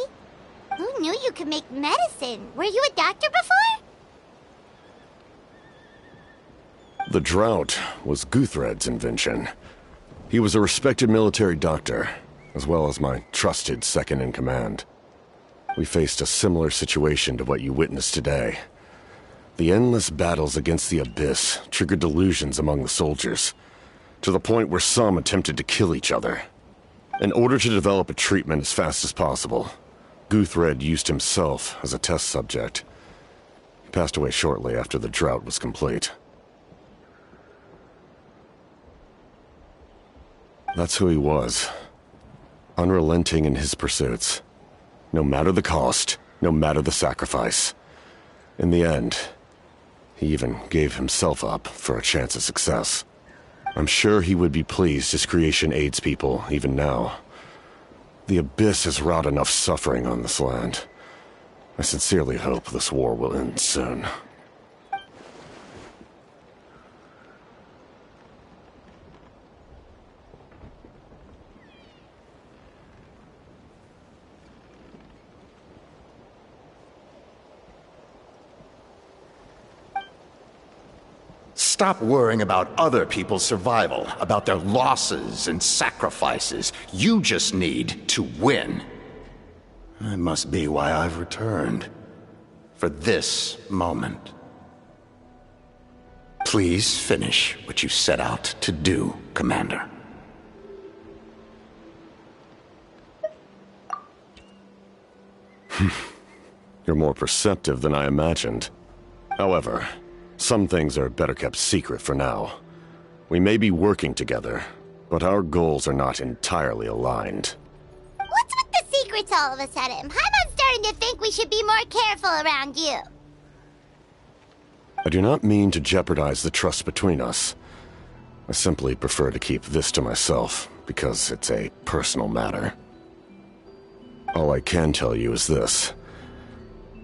Who knew you could make medicine? Were you a doctor before? The drought was Guthred's invention. He was a respected military doctor, as well as my trusted second-in-command. We faced a similar situation to what you witnessed today. The endless battles against the Abyss triggered delusions among the soldiers, to the point where some attempted to kill each other. In order to develop a treatment as fast as possible, Guthred used himself as a test subject. He passed away shortly after the drought was complete. That's who he was. Unrelenting in his pursuits. No matter the cost, no matter the sacrifice. In the end, he even gave himself up for a chance at success. I'm sure he would be pleased his creation aids people, even now. The Abyss has wrought enough suffering on this land. I sincerely hope this war will end soon. Stop worrying about other people's survival, about their losses and sacrifices. You just need to win. That must be why I've returned. For this moment. Please finish what you set out to do, Commander. You're more perceptive than I imagined. However, some things are better kept secret for now. We may be working together, but our goals are not entirely aligned. What's with the secrets all of a sudden? I'm starting to think we should be more careful around you. I do not mean to jeopardize the trust between us. I simply prefer to keep this to myself, because it's a personal matter. All I can tell you is this.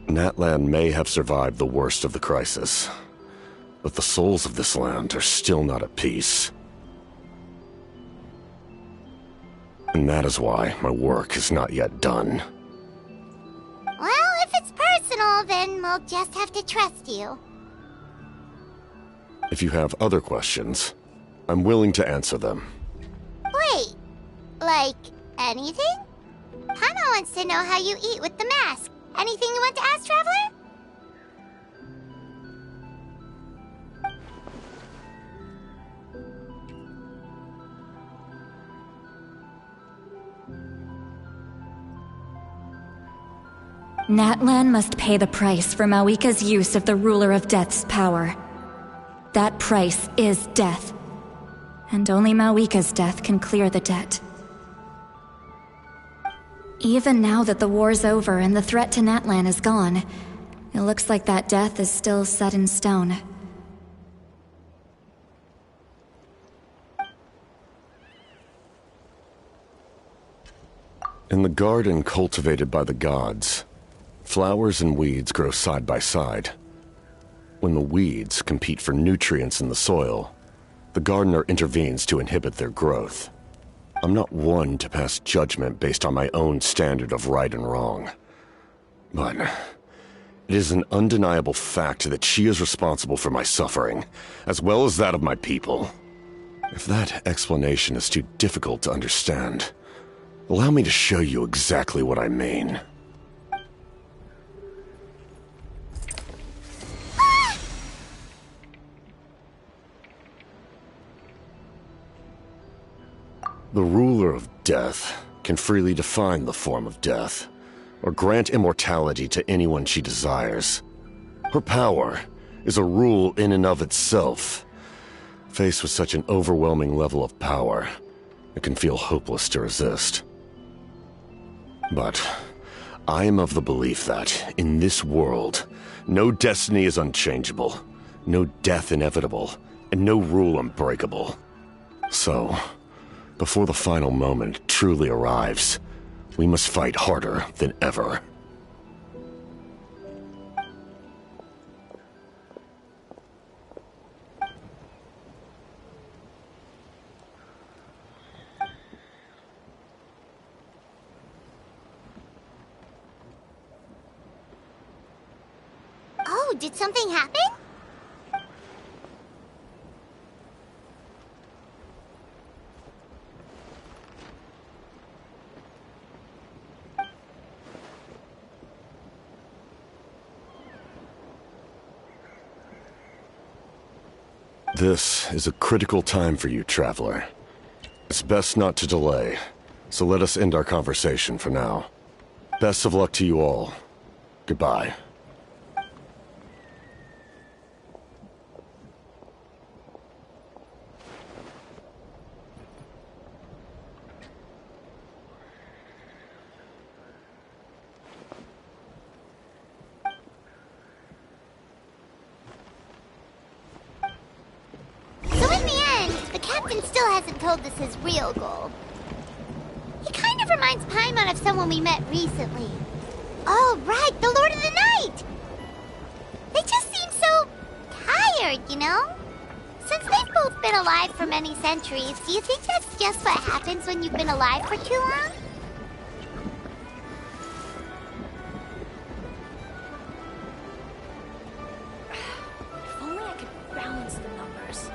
Natlan may have survived the worst of the crisis, but the souls of this land are still not at peace. And that is why my work is not yet done. Well, if it's personal, then we'll just have to trust you. If you have other questions, I'm willing to answer them. Wait, like anything? Hana wants to know how you eat with the mask. Anything you want to ask, Traveler? Natlan must pay the price for Mawika's use of the Ruler of Death's power. That price is death. And only Mawika's death can clear the debt. Even now that the war's over and the threat to Natlan is gone, it looks like that death is still set in stone. In the garden cultivated by the gods, flowers and weeds grow side by side. When the weeds compete for nutrients in the soil, the gardener intervenes to inhibit their growth. I'm not one to pass judgment based on my own standard of right and wrong. But it is an undeniable fact that she is responsible for my suffering, as well as that of my people. If that explanation is too difficult to understand, allow me to show you exactly what I mean. The ruler of death can freely define the form of death, or grant immortality to anyone she desires. Her power is a rule in and of itself. Faced with such an overwhelming level of power, it can feel hopeless to resist. But I am of the belief that, in this world, no destiny is unchangeable, no death inevitable, and no rule unbreakable. So, before the final moment truly arrives, we must fight harder than ever. Oh, did something happen? This is a critical time for you, Traveler. It's best not to delay, so let us end our conversation for now. Best of luck to you all. Goodbye. Told us his real goal. He kind of reminds Paimon of someone we met recently. Oh, right, the Lord of the Night! They just seem so tired, you know? Since they've both been alive for many centuries, do you think that's just what happens when you've been alive for too long? If only I could balance the numbers.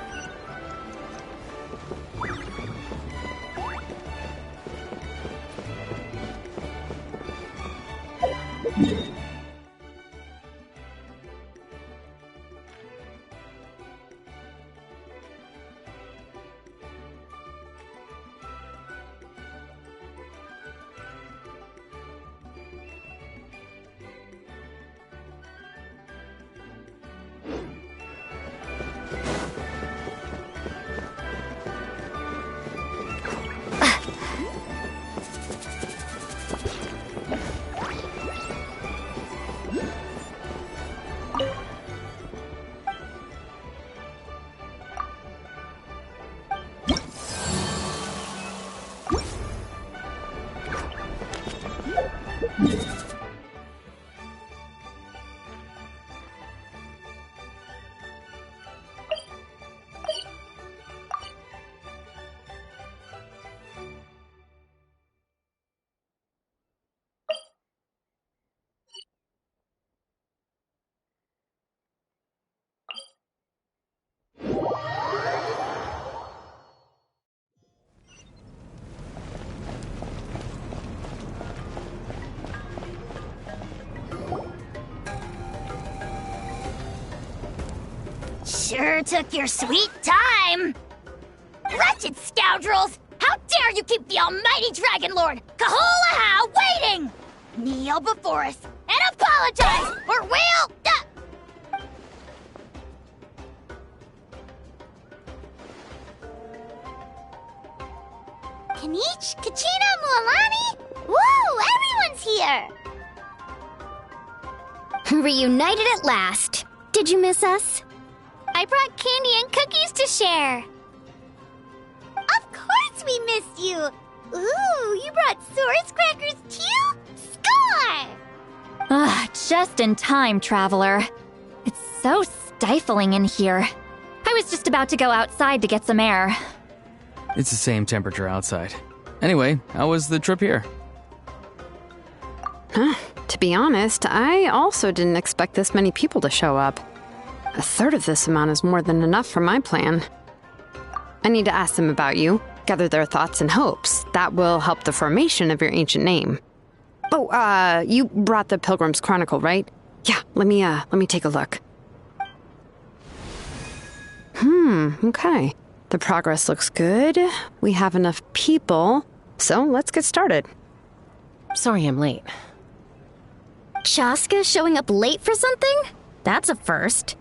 Sure took your sweet time! Wretched scoundrels! How dare you keep the almighty Dragon Lord, Kahulaha, waiting! Kneel before us, and of apologize, or we'll... Kanich, Kachina, Mualani? Woo! Everyone's here! Reunited at last. Did you miss us? I brought candy and cookies to share. Of course we missed you! Ooh, you brought Source crackers too? Score! Just in time, Traveler. It's so stifling in here. I was just about to go outside to get some air. It's the same temperature outside. Anyway, how was the trip here? To be honest, I also didn't expect this many people to show up. A third of this amount is more than enough for my plan. I need to ask them about you, gather their thoughts and hopes. That will help the formation of your ancient name. Oh, you brought the Pilgrim's Chronicle, right? Yeah, let me take a look. Okay. The progress looks good. We have enough people, so let's get started. Sorry I'm late. Chaska showing up late for something? That's a first.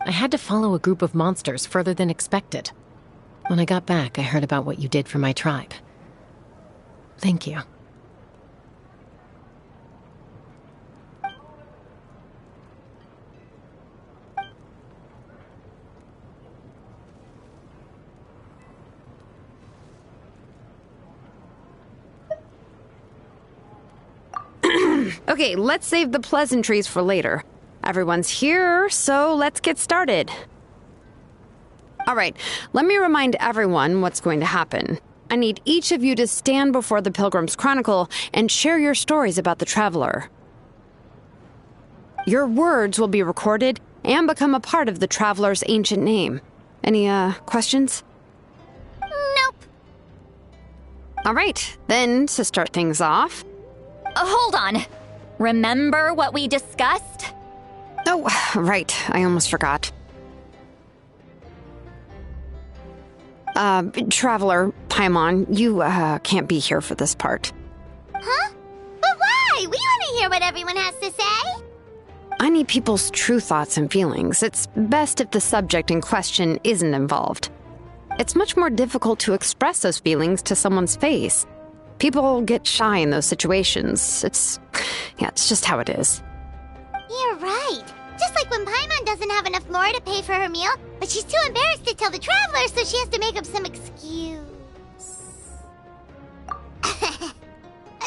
I had to follow a group of monsters further than expected. When I got back, I heard about what you did for my tribe. Thank you. Okay, let's save the pleasantries for later. Everyone's here, so let's get started. All right, let me remind everyone what's going to happen. I need each of you to stand before the Pilgrim's Chronicle and share your stories about the Traveler. Your words will be recorded and become a part of the Traveler's ancient name. Any, questions? Nope. All right, then, to start things off... Hold on. Remember what we discussed? Oh, right. I almost forgot. Traveler, Paimon, you, can't be here for this part. Huh? But why? We want to hear what everyone has to say. I need people's true thoughts and feelings. It's best if the subject in question isn't involved. It's much more difficult to express those feelings to someone's face. People get shy in those situations. It's just how it is. You're right. Just like when Paimon doesn't have enough more to pay for her meal, but she's too embarrassed to tell the Traveler, so she has to make up some excuse.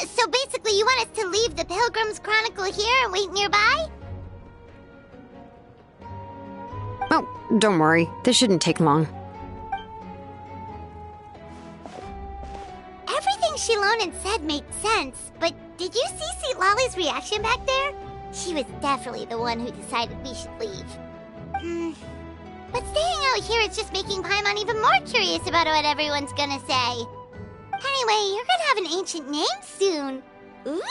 So basically, you want us to leave the Pilgrim's Chronicle here and wait nearby? Oh, don't worry. This shouldn't take long. Everything Shilonen said made sense, but did you see Sweet Lolly's reaction back there? She was definitely the one who decided we should leave. But staying out here is just making Paimon even more curious about what everyone's gonna say. Anyway, you're gonna have an ancient name soon. Ooh,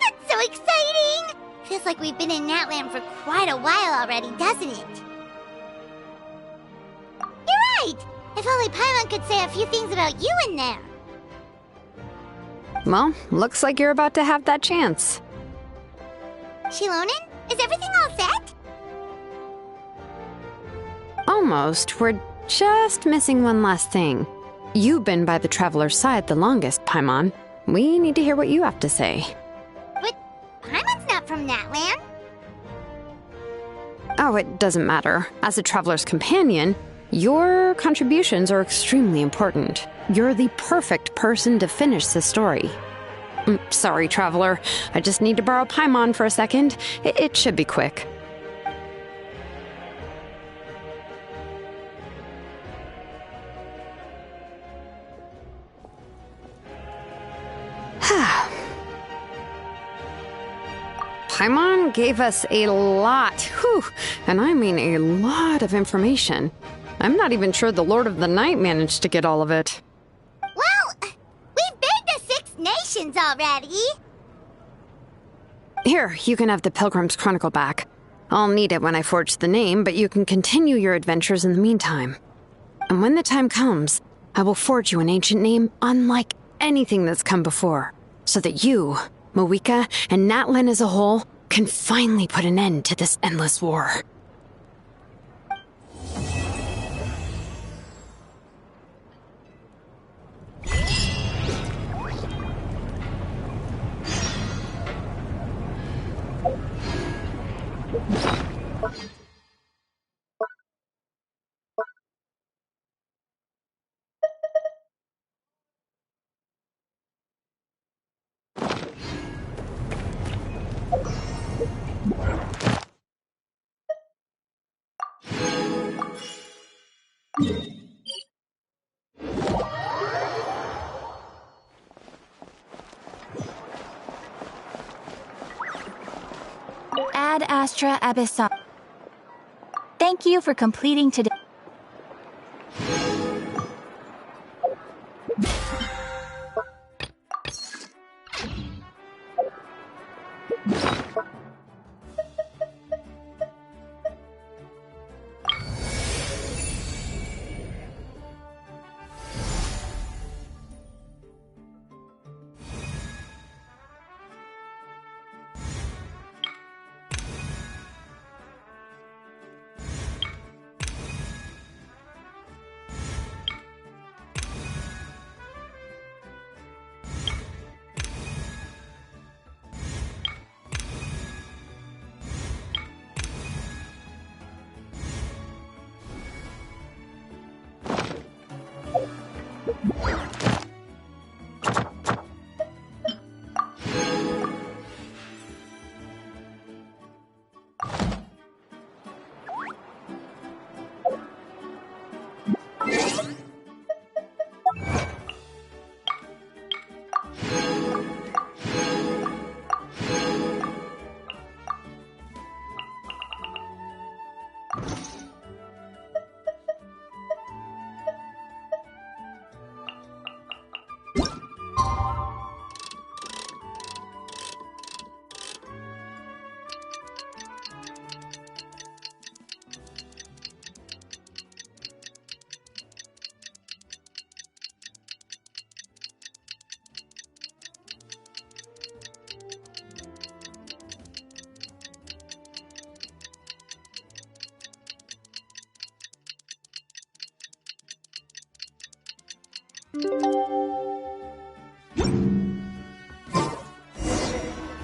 that's so exciting! Feels like we've been in Natland for quite a while already, doesn't it? You're right! If only Paimon could say a few things about you in there. Well, looks like you're about to have that chance. Shilonen, is everything all set? Almost. We're just missing one last thing. You've been by the Traveler's side the longest, Paimon. We need to hear what you have to say. But Paimon's not from Natland. Oh, it doesn't matter. As a Traveler's companion, your contributions are extremely important. You're the perfect person to finish this story. Sorry, Traveler. I just need to borrow Paimon for a second. It should be quick. Paimon gave us a lot, and I mean a lot of information. I'm not even sure the Lord of the Night managed to get all of it. Well, we've been to 6 nations already. Here, you can have the Pilgrim's Chronicle back. I'll need it when I forge the name, but you can continue your adventures in the meantime. And when the time comes, I will forge you an ancient name unlike anything that's come before, so that you Mawika, and Natlan as a whole can finally put an end to this endless war. Ad Astra Abyssal. Thank you for completing today.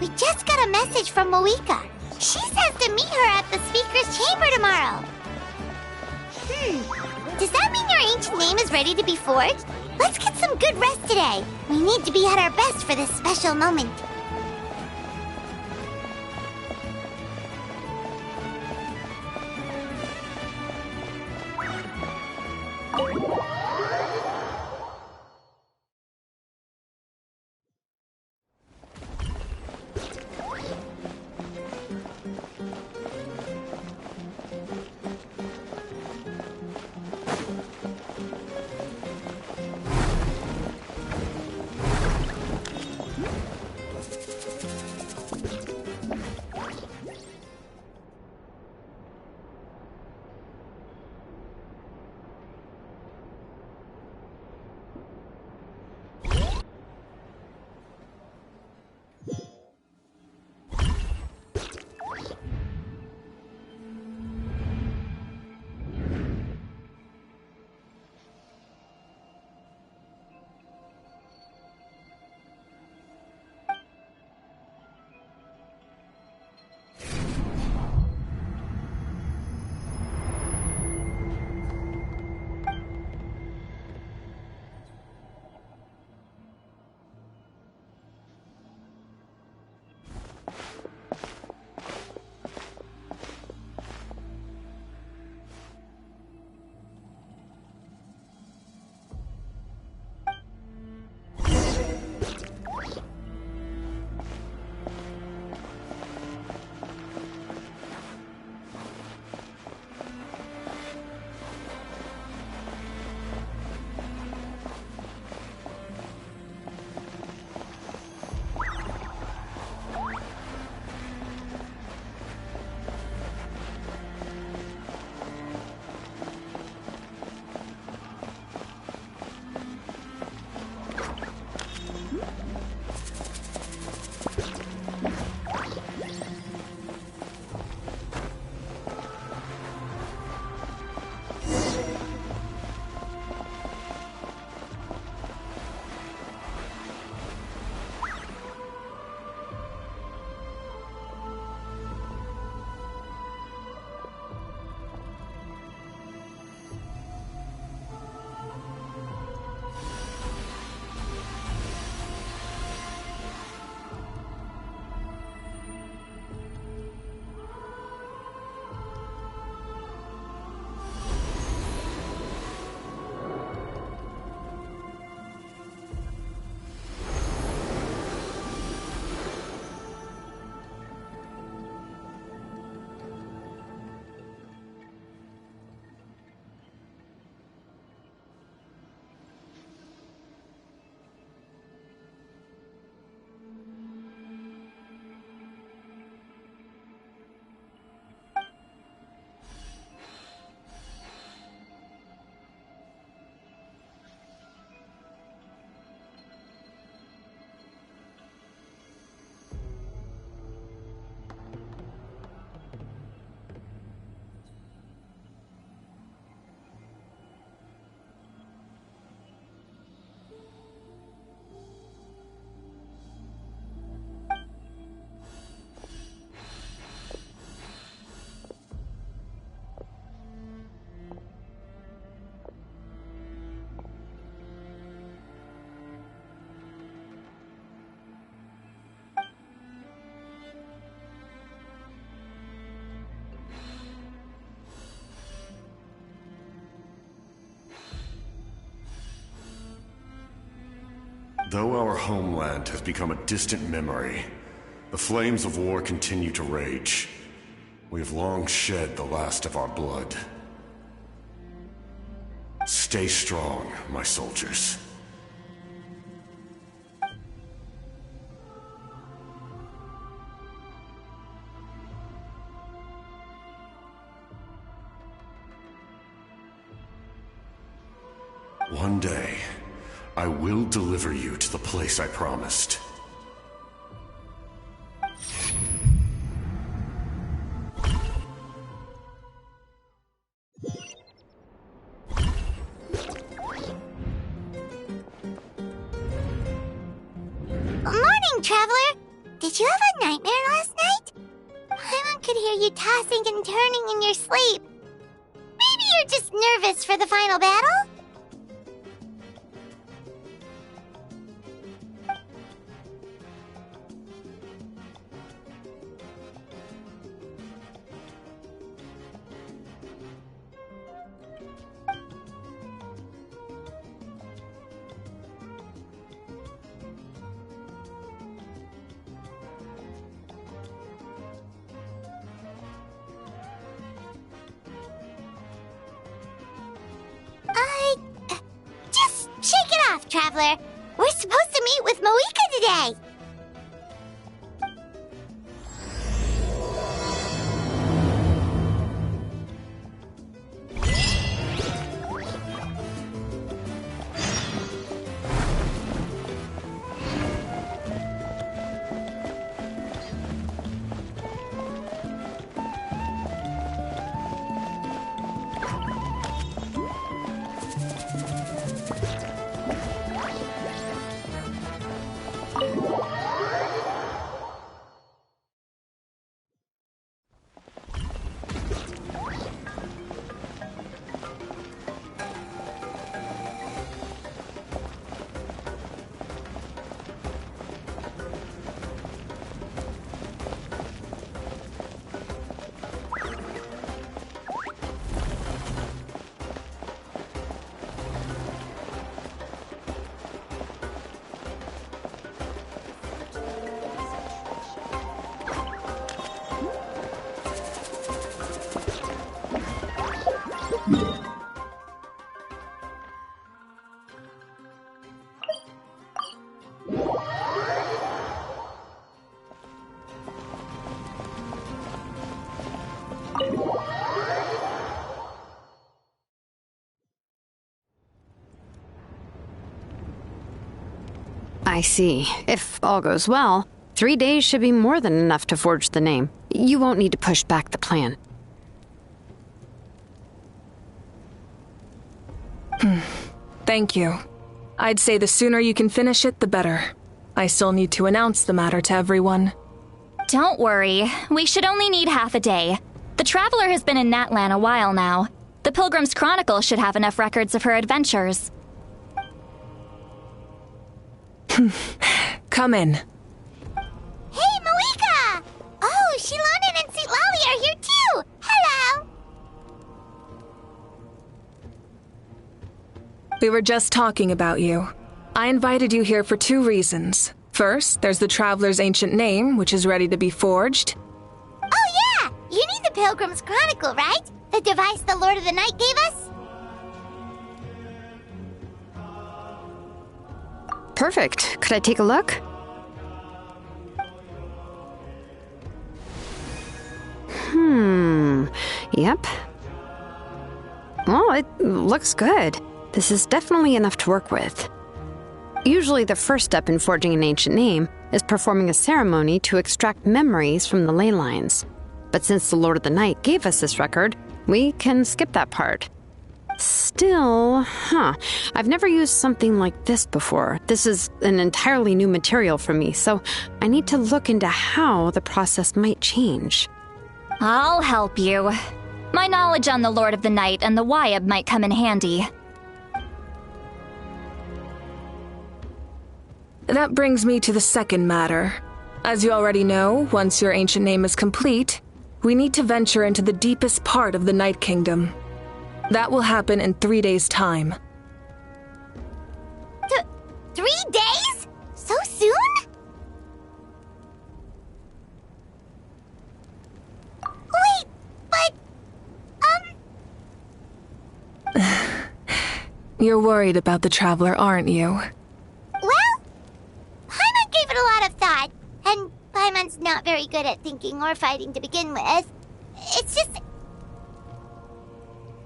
We just got a message from Mawika. She says to meet her at the Speaker's Chamber tomorrow. Does that mean your ancient name is ready to be forged? Let's get some good rest today. We need to be at our best for this special moment. Though our homeland has become a distant memory, the flames of war continue to rage. We have long shed the last of our blood. Stay strong, my soldiers. One day, I will deliver you to the place I promised. Morning, Traveler! Did you have a nightmare last night? Paimon could hear you tossing and turning in your sleep. Maybe you're just nervous for the final battle? Just shake it off, Traveler. We're supposed to meet with Moika today. I see. If all goes well, 3 days should be more than enough to forge the name. You won't need to push back the plan. Thank you. I'd say the sooner you can finish it, the better. I still need to announce the matter to everyone. Don't worry. We should only need half a day. The Traveler has been in Natlan a while now. The Pilgrim's Chronicle should have enough records of her adventures. Come in. Hey, Moika! Oh, Shilonen and St. Lolly are here too! Hello! We were just talking about you. I invited you here for 2 reasons. First, there's the Traveler's ancient name, which is ready to be forged. Oh yeah! You need the Pilgrim's Chronicle, right? The device the Lord of the Night gave us? Perfect. Could I take a look? Yep. Well, it looks good. This is definitely enough to work with. Usually the first step in forging an ancient name is performing a ceremony to extract memories from the ley lines. But since the Lord of the Night gave us this record, we can skip that part. Still, I've never used something like this before. This is an entirely new material for me, so I need to look into how the process might change. I'll help you. My knowledge on the Lord of the Night and the Wyab might come in handy. That brings me to the second matter. As you already know, once your ancient name is complete, we need to venture into the deepest part of the Night Kingdom. That will happen in 3 days' time. 3 days? You're worried about the Traveler, aren't you? Well, Paimon gave it a lot of thought, and Paimon's not very good at thinking or fighting to begin with. It's just...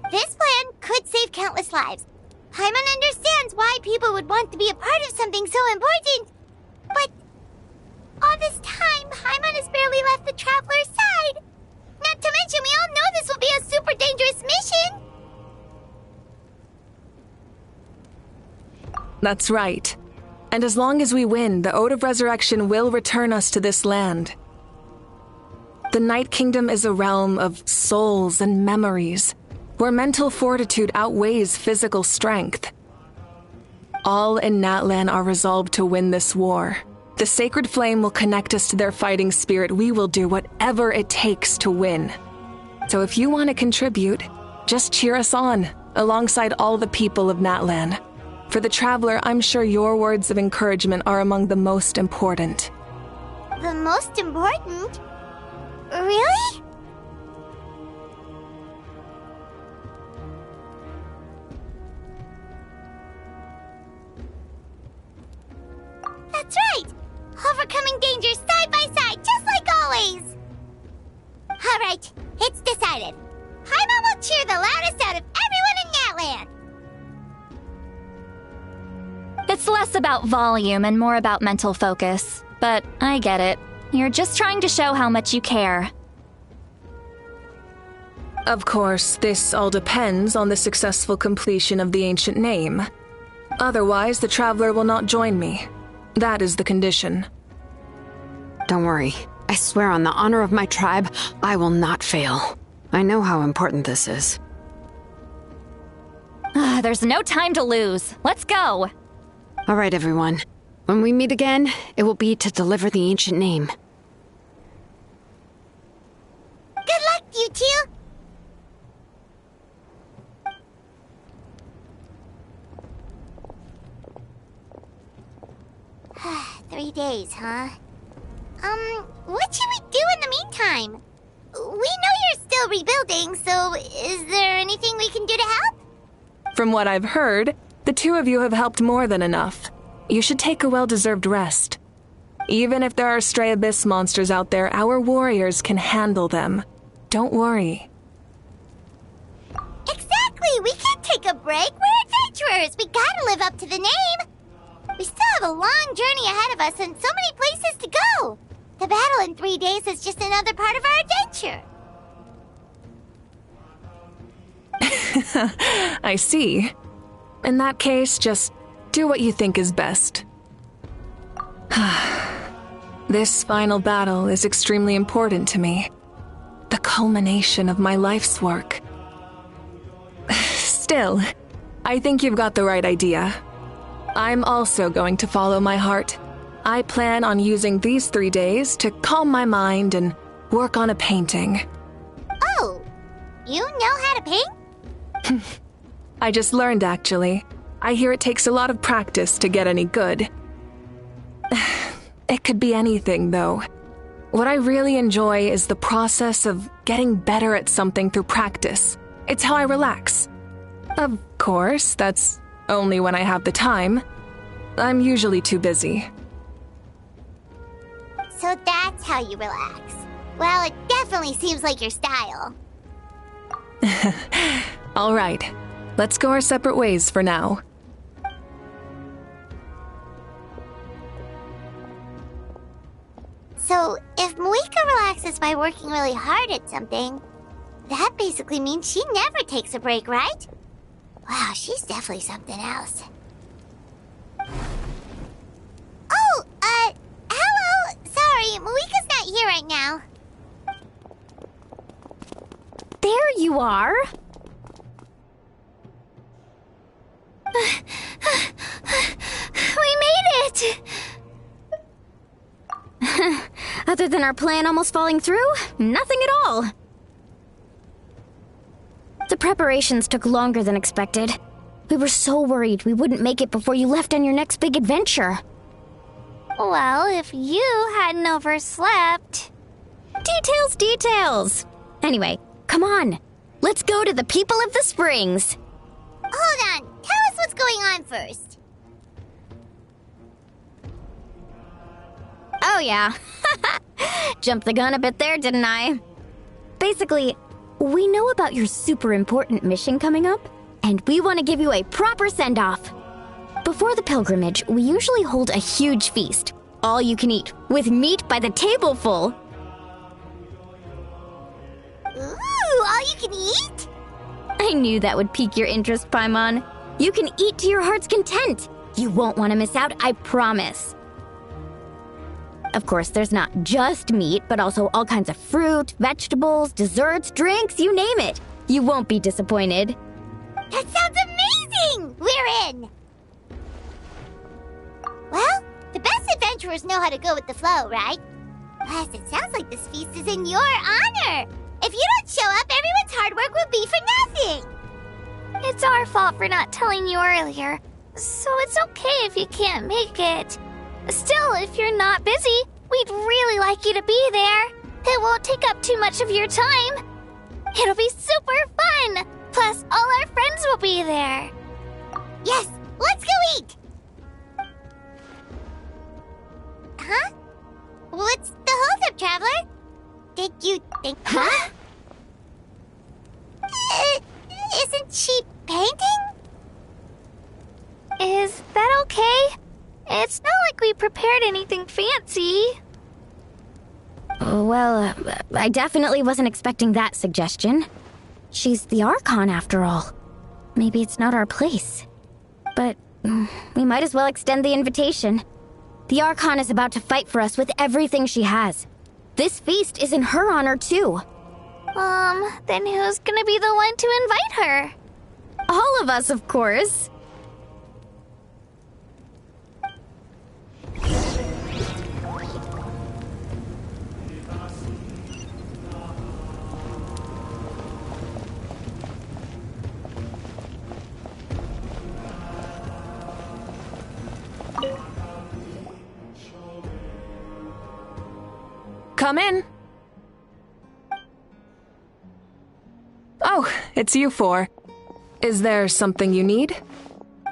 This plan could save countless lives. Paimon understands why people would want to be a part of something so important. But all this time, Paimon has barely left the Traveler's side. Not to mention, we all know this will be a super dangerous mission. That's right. And as long as we win, the Ode of Resurrection will return us to this land. The Night Kingdom is a realm of souls and memories, where mental fortitude outweighs physical strength. All in Natlan are resolved to win this war. The Sacred Flame will connect us to their fighting spirit. We will do whatever it takes to win. So if you want to contribute, just cheer us on, alongside all the people of Natlan. For the Traveler, I'm sure your words of encouragement are among the most important. The most important? Really? That's right! Overcoming dangers side by side, just like always! Alright, it's decided. Paimon will cheer the loudest out of everyone in Natlan! It's less about volume and more about mental focus. But I get it. You're just trying to show how much you care. Of course, this all depends on the successful completion of the ancient name. Otherwise, the Traveler will not join me. That is the condition. Don't worry. I swear on the honor of my tribe, I will not fail. I know how important this is. There's no time to lose. Let's go. All right, everyone. When we meet again, it will be to deliver the ancient name. Good luck, you two! 3 days, huh? What should we do in the meantime? We know you're still rebuilding, so is there anything we can do to help? From what I've heard, the two of you have helped more than enough. You should take a well-deserved rest. Even if there are stray abyss monsters out there, our warriors can handle them. Don't worry. Exactly! We can't take a break! We're adventurers! We gotta live up to the name! We still have a long journey ahead of us and so many places to go! The battle in 3 days is just another part of our adventure! I see. In that case, just do what you think is best. This final battle is extremely important to me. The culmination of my life's work. Still, I think you've got the right idea. I'm also going to follow my heart. I plan on using these 3 days to calm my mind and work on a painting. Oh, you know how to paint? I just learned, actually. I hear it takes a lot of practice to get any good. It could be anything, though. What I really enjoy is the process of getting better at something through practice. It's how I relax. Of course, that's only when I have the time. I'm usually too busy. So that's how you relax. Well, it definitely seems like your style. All right, let's go our separate ways for now. So, if Moika relaxes by working really hard at something, that basically means she never takes a break, right? Wow, she's definitely something else. Oh, hello! Sorry, Moika's not here right now. There you are! We made it! Other than our plan almost falling through, nothing at all. The preparations took longer than expected. We were so worried we wouldn't make it before you left on your next big adventure. Well, if you hadn't overslept... Details! Anyway, come on. Let's go to the People of the Springs. Hold on. Tell us what's going on first. Oh, yeah. Jumped the gun a bit there, didn't I? Basically, we know about your super important mission coming up, and we want to give you a proper send-off. Before the pilgrimage, we usually hold a huge feast, all you can eat, with meat by the tableful. Ooh, all you can eat? I knew that would pique your interest, Paimon. You can eat to your heart's content. You won't want to miss out, I promise. Of course, there's not just meat, but also all kinds of fruit, vegetables, desserts, drinks, you name it. You won't be disappointed. That sounds amazing! We're in! Well, the best adventurers know how to go with the flow, right? Plus, it sounds like this feast is in your honor. If you don't show up, everyone's hard work will be for nothing. It's our fault for not telling you earlier, so it's okay if you can't make it. Still, if you're not busy, we'd really like you to be there. It won't take up too much of your time. It'll be super fun. Plus, all our friends will be there. Yes, let's go eat. Huh? What's the holdup, Traveler? Did you think... Huh? Isn't she painting? Is that okay? It's not like we prepared anything fancy. Well, I definitely wasn't expecting that suggestion. She's the Archon, after all. Maybe it's not our place. But we might as well extend the invitation. The Archon is about to fight for us with everything she has. This feast is in her honor, too. Then who's gonna be the one to invite her? All of us, of course. Come in. Oh, it's you four. Is there something you need?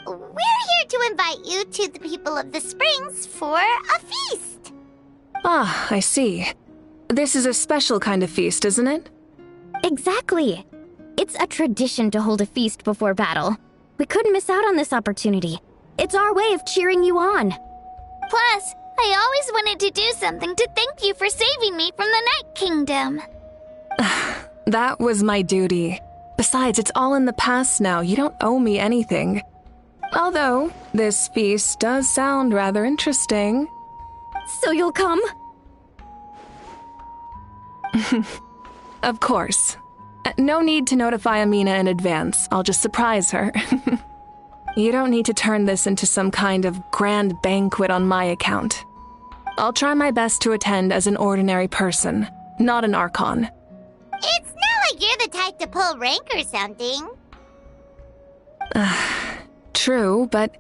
We're here to invite you to the people of the Springs for a feast. Ah, I see. This is a special kind of feast, isn't it? Exactly. It's a tradition to hold a feast before battle. We couldn't miss out on this opportunity. It's our way of cheering you on. Plus, I always wanted to do something to thank you for saving me from the Night Kingdom. That was my duty. Besides, it's all in the past now. You don't owe me anything. Although, this feast does sound rather interesting. So you'll come? Of course. No need to notify Amina in advance. I'll just surprise her. You don't need to turn this into some kind of grand banquet on my account. I'll try my best to attend as an ordinary person, not an Archon. It's not like you're the type to pull rank or something. True, but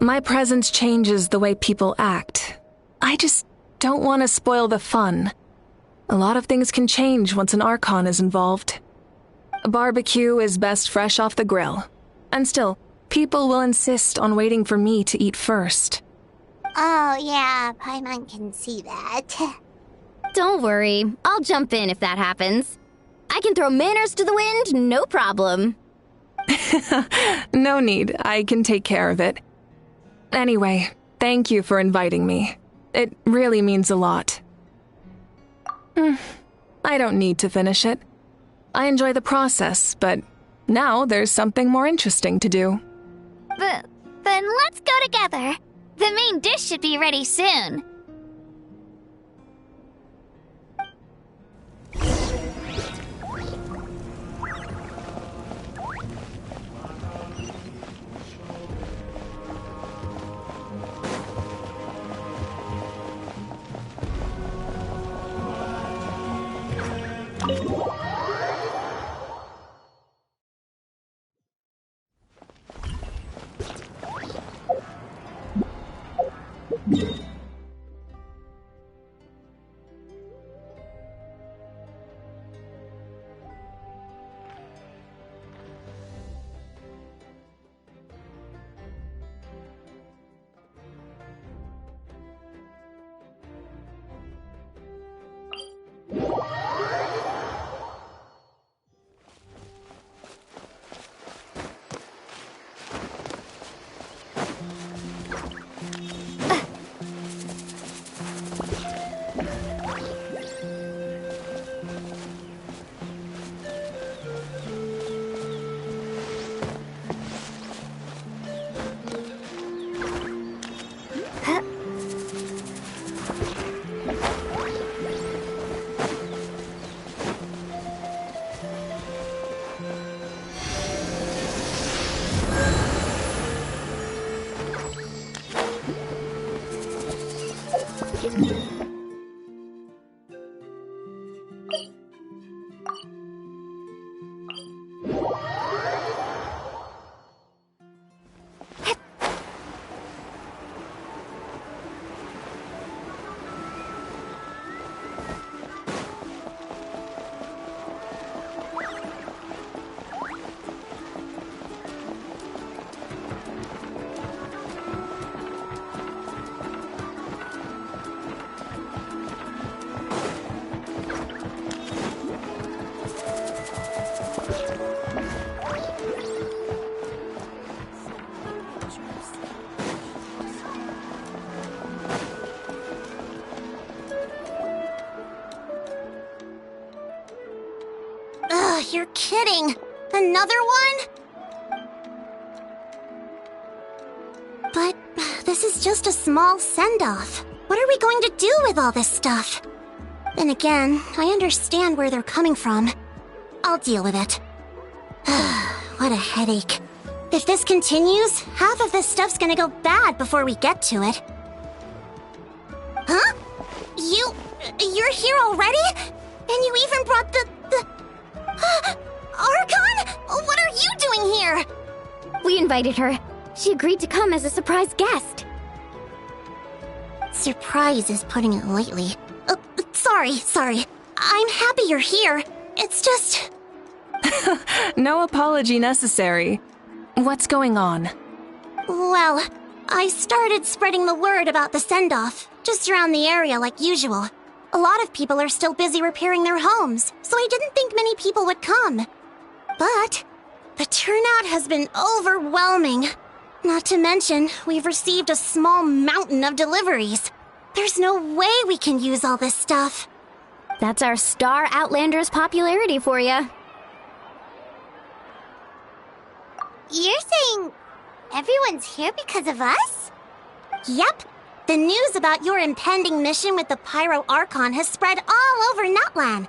my presence changes the way people act. I just don't want to spoil the fun. A lot of things can change once an Archon is involved. A barbecue is best fresh off the grill. And still, people will insist on waiting for me to eat first. Oh, yeah, Paimon can see that. Don't worry, I'll jump in if that happens. I can throw manners to the wind, no problem. No need, I can take care of it. Anyway, thank you for inviting me. It really means a lot. I don't need to finish it. I enjoy the process, but now there's something more interesting to do. Then let's go together. The main dish should be ready soon. You're kidding! Another one? But this is just a small send-off. What are we going to do with all this stuff? Then again, I understand where they're coming from. I'll deal with it. What a headache. If this continues, half of this stuff's gonna go bad before we get to it. Huh? You're here already? And you even brought the... Archon? What are you doing here? We invited her. She agreed to come as a surprise guest. Surprise is putting it lightly. Sorry. I'm happy you're here. It's just... No apology necessary. What's going on? Well, I started spreading the word about the send-off, just around the area like usual. A lot of people are still busy repairing their homes, so I didn't think many people would come. But the turnout has been overwhelming. Not to mention, we've received a small mountain of deliveries. There's no way we can use all this stuff. That's our Star Outlander's popularity for you. You're saying everyone's here because of us? Yep. The news about your impending mission with the Pyro Archon has spread all over Nutland.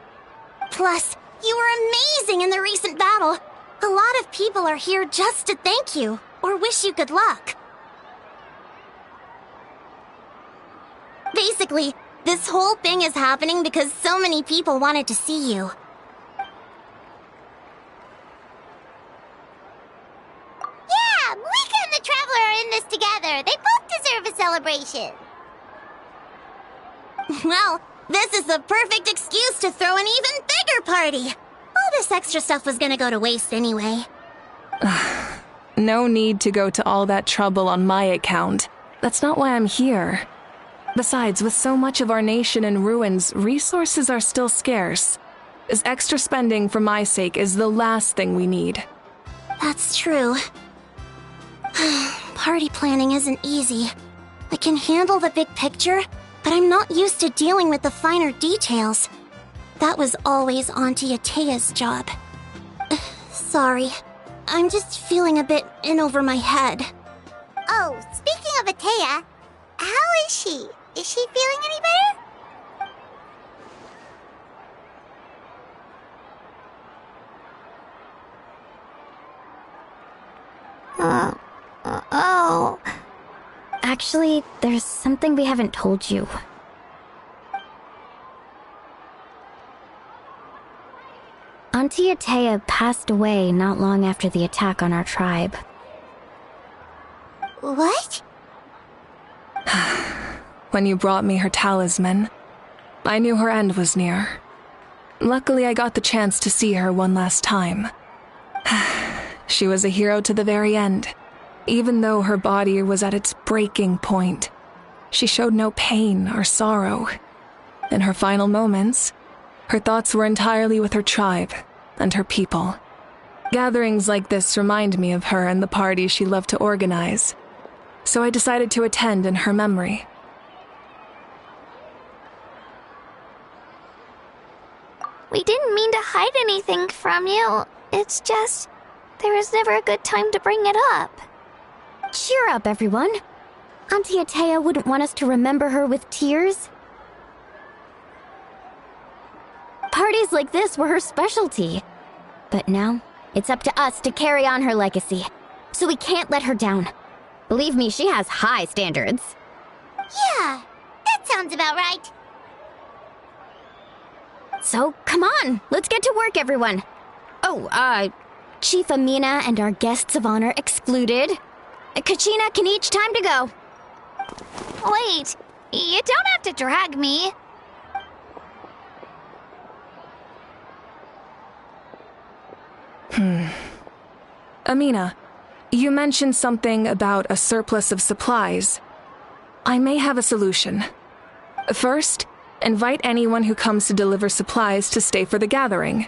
Plus, you were amazing in the recent battle. A lot of people are here just to thank you, or wish you good luck. Basically, this whole thing is happening because so many people wanted to see you. Yeah, Malika and the Traveler are in this together. They both deserve a celebration. Well, this is the perfect excuse to throw an even bigger party. All this extra stuff was gonna go to waste anyway. No need to go to all that trouble on my account. That's not why I'm here. Besides, with so much of our nation in ruins, resources are still scarce. This extra spending for my sake is the last thing we need. That's true. Party planning isn't easy. I can handle the big picture, but I'm not used to dealing with the finer details. That was always Auntie Atea's job. Sorry. I'm just feeling a bit in over my head. Oh, speaking of Atea, how is she? Is she feeling any better? Oh. Actually, there's something we haven't told you. Auntie Atea passed away not long after the attack on our tribe. What? When you brought me her talisman, I knew her end was near. Luckily, I got the chance to see her one last time. She was a hero to the very end. Even though her body was at its breaking point, she showed no pain or sorrow. In her final moments, Her thoughts were entirely with her tribe and her people. Gatherings like this remind me of her and the parties she loved to organize, so I decided to attend in her memory. We didn't mean to hide anything from you. It's just, there was never a good time to bring it up. Cheer up, everyone. Auntie Atea wouldn't want us to remember her with tears. Parties like this were her specialty. But now, it's up to us to carry on her legacy. So we can't let her down. Believe me, she has high standards. Yeah, that sounds about right. So, come on, let's get to work, everyone. Oh, Chief Amina and our guests of honor excluded. Kachina can each time to go. Wait, you don't have to drag me. Amina, you mentioned something about a surplus of supplies. I may have a solution. First, invite anyone who comes to deliver supplies to stay for the gathering.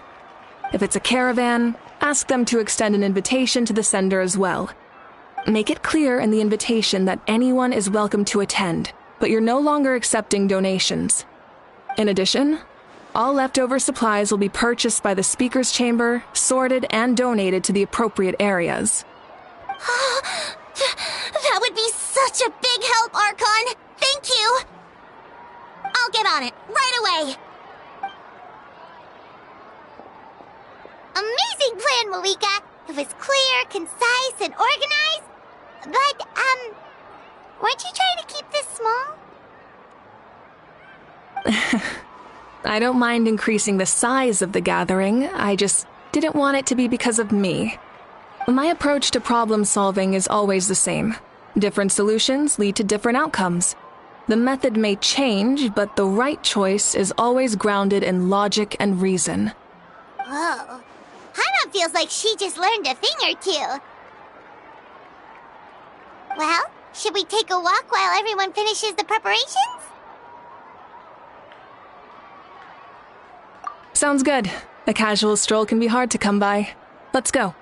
If it's a caravan, ask them to extend an invitation to the sender as well. Make it clear in the invitation that anyone is welcome to attend, but you're no longer accepting donations. In addition, all leftover supplies will be purchased by the speaker's chamber, sorted, and donated to the appropriate areas. That would be such a big help, Archon! Thank you! I'll get on it, right away! Amazing plan, Malika! It was clear, concise, and organized. But, weren't you trying to keep this small? I don't mind increasing the size of the gathering, I just didn't want it to be because of me. My approach to problem solving is always the same. Different solutions lead to different outcomes. The method may change, but the right choice is always grounded in logic and reason. Whoa. Hana feels like she just learned a thing or two. Well, should we take a walk while everyone finishes the preparations? Sounds good. A casual stroll can be hard to come by. Let's go.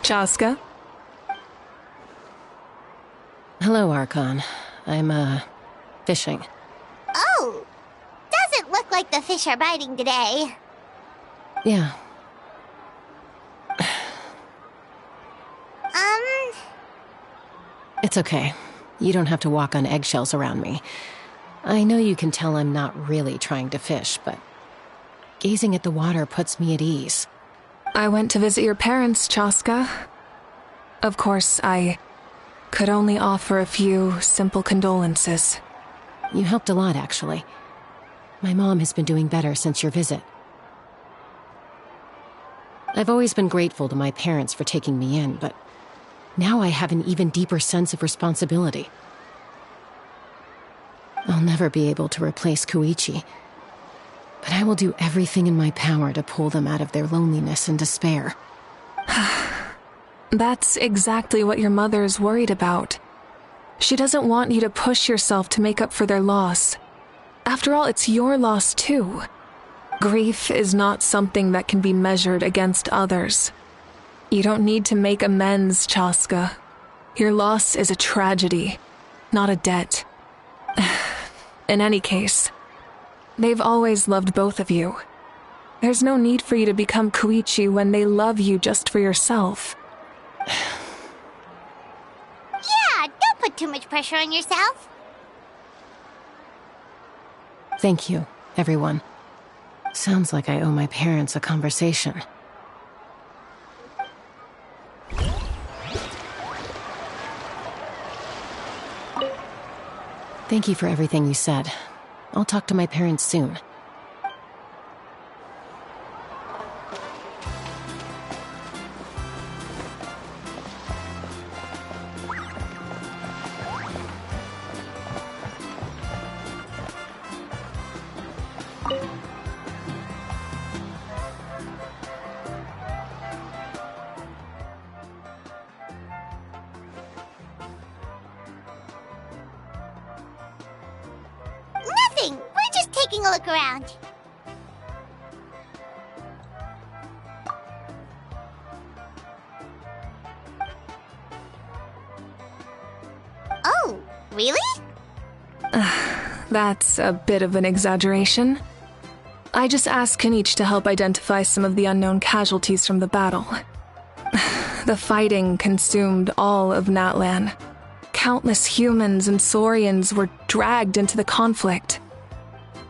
Chaska? Hello, Archon. I'm, fishing. Oh! Doesn't look like the fish are biting today. Yeah. It's okay. You don't have to walk on eggshells around me. I know you can tell I'm not really trying to fish, but gazing at the water puts me at ease. I went to visit your parents, Chaska. Of course, I could only offer a few simple condolences. You helped a lot, actually. My mom has been doing better since your visit. I've always been grateful to my parents for taking me in, but now I have an even deeper sense of responsibility. I'll never be able to replace Koichi, but I will do everything in my power to pull them out of their loneliness and despair. That's exactly what your mother is worried about. She doesn't want you to push yourself to make up for their loss. After all, it's your loss too. Grief is not something that can be measured against others. You don't need to make amends, Chaska. Your loss is a tragedy, not a debt. In any case, they've always loved both of you. There's no need for you to become Koichi when they love you just for yourself. Yeah, don't put too much pressure on yourself. Thank you, everyone. Sounds like I owe my parents a conversation. Thank you for everything you said. I'll talk to my parents soon. Nothing! We're just taking a look around. Oh, really? That's a bit of an exaggeration. I just asked Kenichi to help identify some of the unknown casualties from the battle. The fighting consumed all of Natlan. Countless humans and Saurians were dragged into the conflict.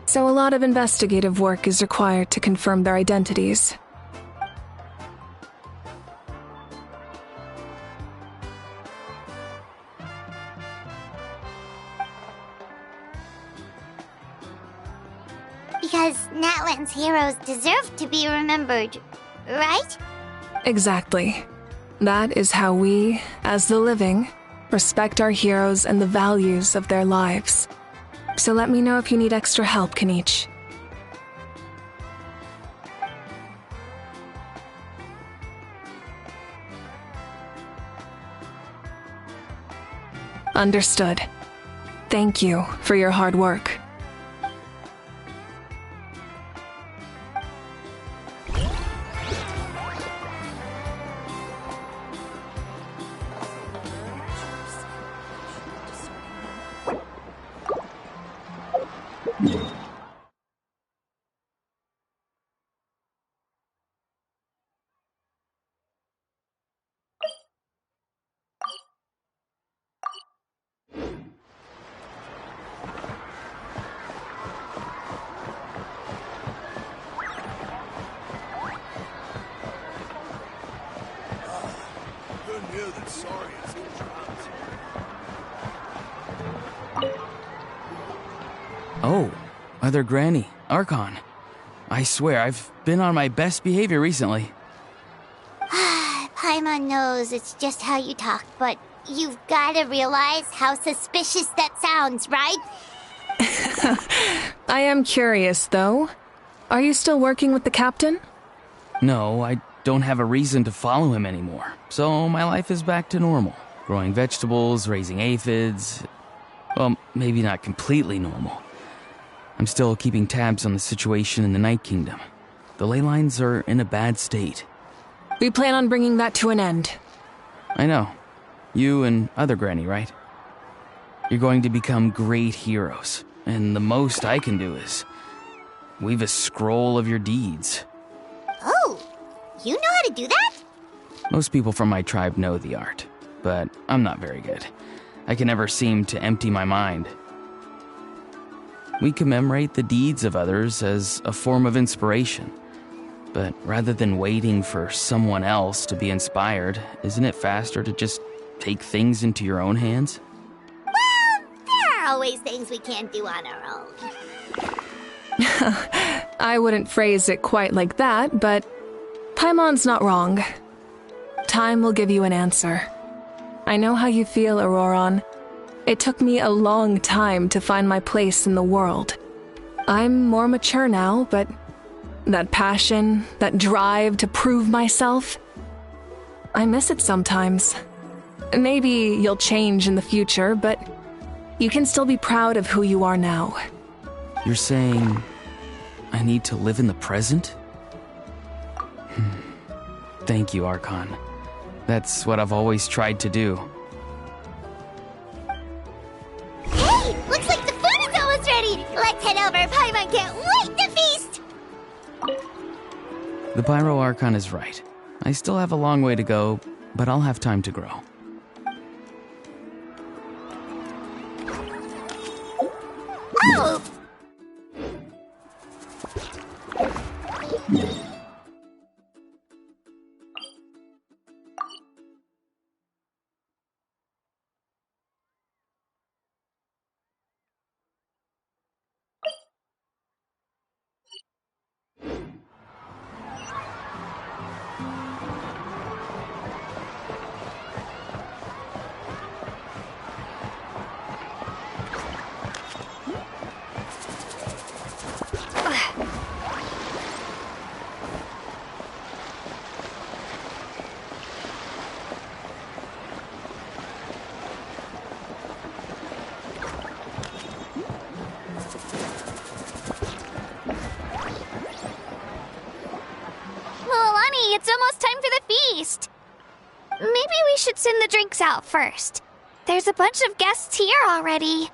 So a lot of investigative work is required to confirm their identities. Because Natlan's heroes deserve to be remembered, right? Exactly. That is how we, as the living, respect our heroes and the values of their lives. So let me know if you need extra help, Kenichi. Understood. Thank you for your hard work. Oh, Mother Granny, Archon. I swear, I've been on my best behavior recently. Paimon knows it's just how you talk, but you've gotta realize how suspicious that sounds, right? I am curious, though. Are you still working with the captain? No, I don't have a reason to follow him anymore, so my life is back to normal. Growing vegetables, raising aphids. Well, maybe not completely normal. I'm still keeping tabs on the situation in the Night Kingdom. The ley lines are in a bad state. We plan on bringing that to an end. I know. You and other Granny, right? You're going to become great heroes, and the most I can do is weave a scroll of your deeds. Oh, you know how to do that? Most people from my tribe know the art, but I'm not very good. I can never seem to empty my mind. We commemorate the deeds of others as a form of inspiration. But rather than waiting for someone else to be inspired, isn't it faster to just take things into your own hands? Well, there are always things we can't do on our own. I wouldn't phrase it quite like that, but Paimon's not wrong. Time will give you an answer. I know how you feel, Auroron. It took me a long time to find my place in the world. I'm more mature now, but that passion, that drive to prove myself, I miss it sometimes. Maybe you'll change in the future, but you can still be proud of who you are now. You're saying I need to live in the present? Thank you, Archon. That's what I've always tried to do. ready! Let's head over! Paimon can't wait to feast! The Pyro Archon is right. I still have a long way to go, but I'll have time to grow. Oh! It's almost time for the feast. Maybe we should send the drinks out first. There's a bunch of guests here already.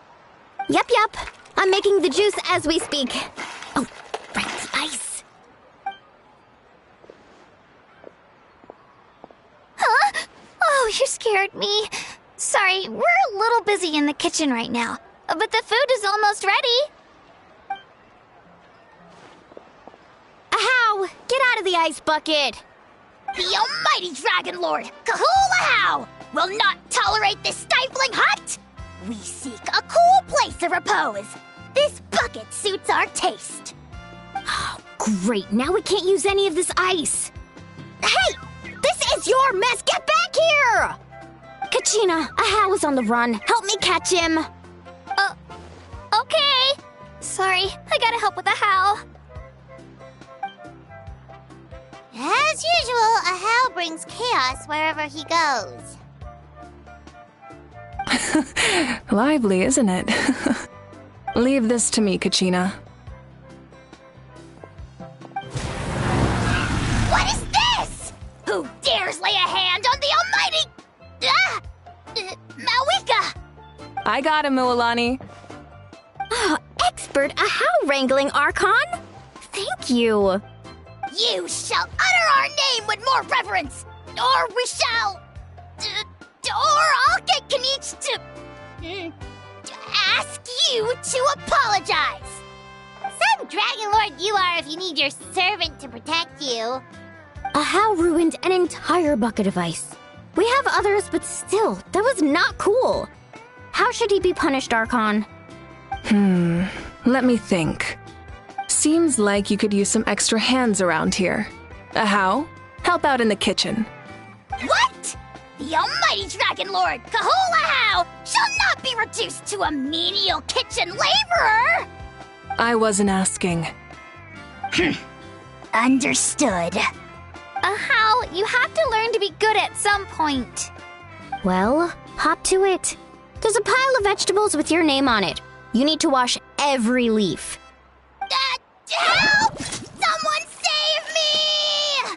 Yep. I'm making the juice as we speak. Oh, right, the ice. Huh? Oh, you scared me. Sorry, we're a little busy in the kitchen right now, but the food is almost ready. Ahow! Get out of the ice bucket! The almighty Dragon Lord, Kahula will not tolerate this stifling hut! We seek a cool place of repose. This bucket suits our taste. Oh, great. Now we can't use any of this ice. Hey! This is your mess! Get back here! Kachina, Ahow is on the run. Help me catch him. Okay. Sorry, I gotta help with Ahow. As usual, Ahow brings chaos wherever he goes. Lively, isn't it? Leave this to me, Kachina. What is this? Who dares lay a hand on the almighty... Mawika! I got him, Mualani. Expert Ahow wrangling, Archon. Thank you. You shall utter our name with more reverence, or we shall... or I'll get Kanich to ask you to apologize. Some Dragon Lord you are if you need your servant to protect you. Ahow ruined an entire bucket of ice. We have others, but still, that was not cool. How should he be punished, Archon? Let me think. Seems like you could use some extra hands around here. Ahow, help out in the kitchen. What? The almighty Dragon Lord, Kahula shall not be reduced to a menial kitchen laborer! I wasn't asking. Understood. Ahow, you have to learn to be good at some point. Well, hop to it. There's a pile of vegetables with your name on it. You need to wash every leaf. Help! Someone save me!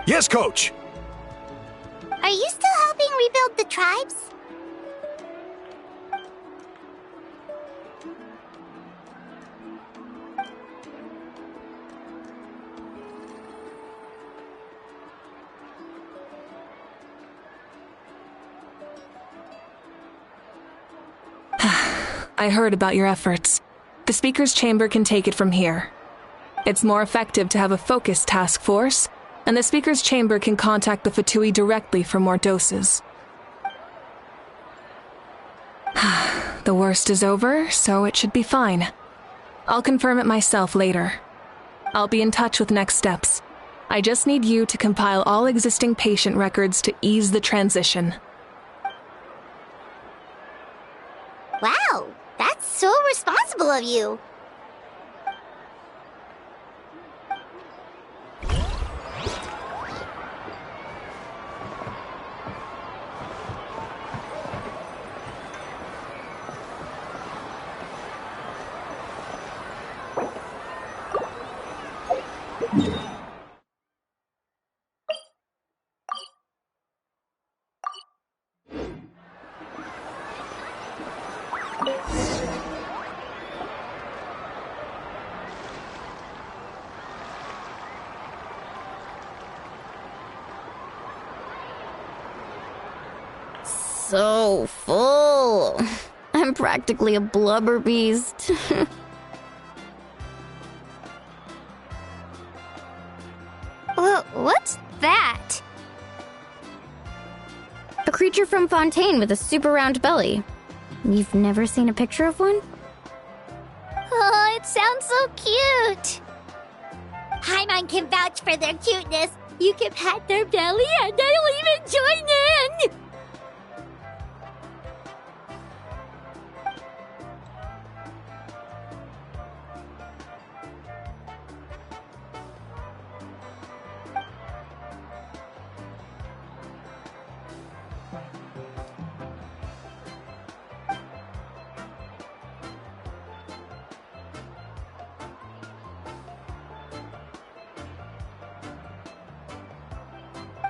Yes, Coach! Are you still helping rebuild the tribes? I heard about your efforts. The Speaker's Chamber can take it from here. It's more effective to have a focused task force, and the Speaker's Chamber can contact the Fatui directly for more doses. The worst is over, so it should be fine. I'll confirm it myself later. I'll be in touch with next steps. I just need you to compile all existing patient records to ease the transition. Wow, that's so responsible of you. So full. I'm practically a blubber beast. What's that? A creature from Fontaine with a super round belly. You've never seen a picture of one? Oh, it sounds so cute. Paimon can vouch for their cuteness. You can pat their belly and they'll even join in.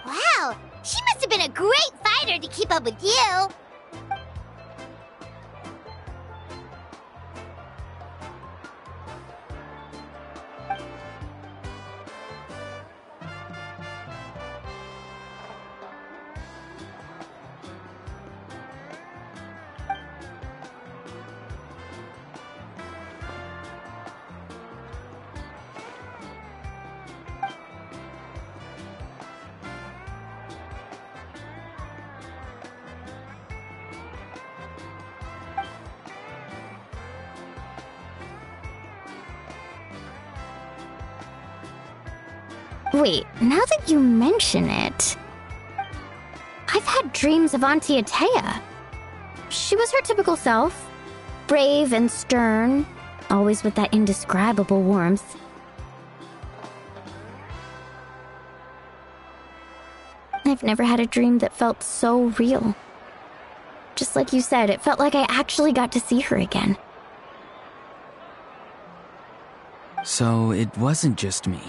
Wow, she must have been a great fighter to keep up with you. Wait, now that you mention it, I've had dreams of Auntie Atea. She was her typical self, brave and stern, always with that indescribable warmth. I've never had a dream that felt so real. Just like you said, it felt like I actually got to see her again. So it wasn't just me.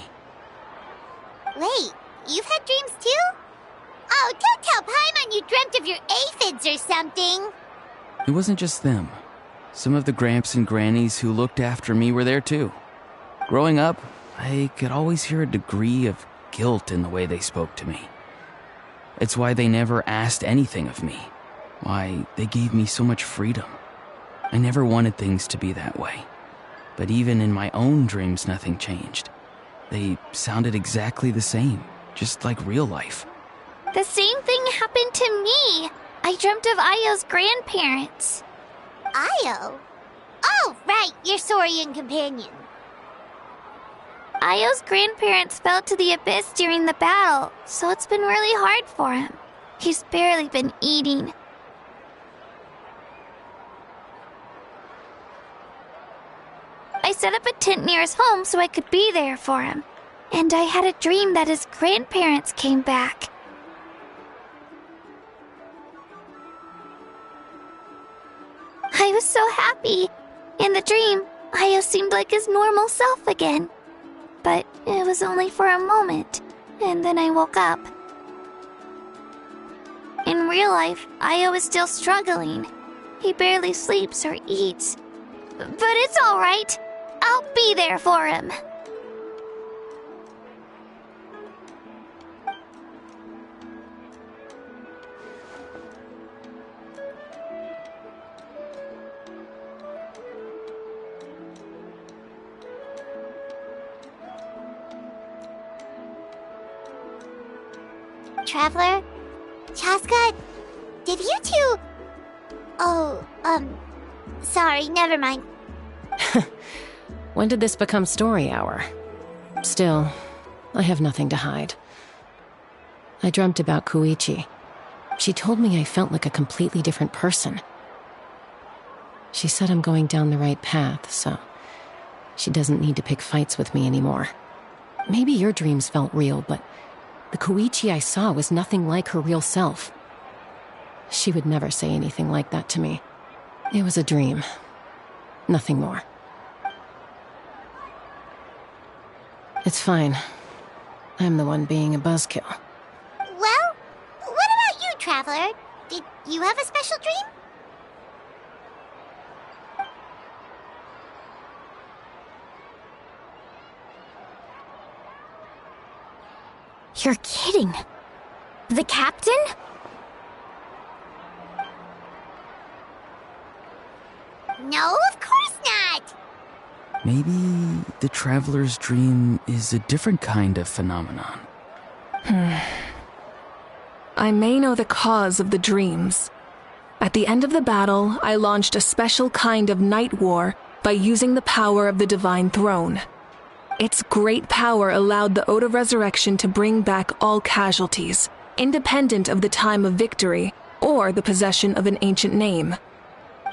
Wait, you've had dreams too? Oh, don't tell Paimon you dreamt of your aphids or something. It wasn't just them. Some of the Gramps and Grannies who looked after me were there too. Growing up, I could always hear a degree of guilt in the way they spoke to me. It's why they never asked anything of me. Why they gave me so much freedom. I never wanted things to be that way. But even in my own dreams, nothing changed. They sounded exactly the same, just like real life. The same thing happened to me. I dreamt of Ayo's grandparents. Ayo? Oh, right, your Saurian companion. Ayo's grandparents fell to the abyss during the battle, so it's been really hard for him. He's barely been eating. I set up a tent near his home so I could be there for him. And I had a dream that his grandparents came back. I was so happy. In the dream, Ayo seemed like his normal self again. But it was only for a moment. and then I woke up. In real life, Io is still struggling. He barely sleeps or eats. But it's alright. I'll be there for him. Traveler? Chaska? Did you two... Oh, sorry, never mind. When did this become story hour? Still, I have nothing to hide. I dreamt about Koichi. She told me I felt like a completely different person. She said I'm going down the right path, so she doesn't need to pick fights with me anymore. Maybe your dreams felt real, but the Koichi I saw was nothing like her real self. She would never say anything like that to me. It was a dream. Nothing more. It's fine. I'm the one being a buzzkill. Well, what about you, Traveler? Did you have a special dream? You're kidding. The captain? No, of course not! Maybe the traveler's dream is a different kind of phenomenon. I may know the cause of the dreams. At the end of the battle, I launched a special kind of night war by using the power of the Divine Throne. Its great power allowed the Ode of Resurrection to bring back all casualties, independent of the time of victory or the possession of an ancient name.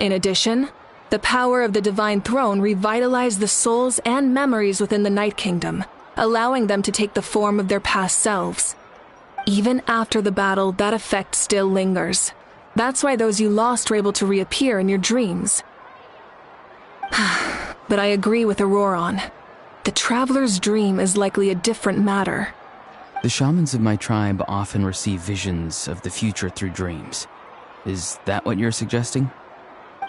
In addition, the power of the Divine Throne revitalized the souls and memories within the Night Kingdom, allowing them to take the form of their past selves. Even after the battle, that effect still lingers. That's why those you lost were able to reappear in your dreams. But I agree with Auroron. The Traveler's dream is likely a different matter. The shamans of my tribe often receive visions of the future through dreams. Is that what you're suggesting?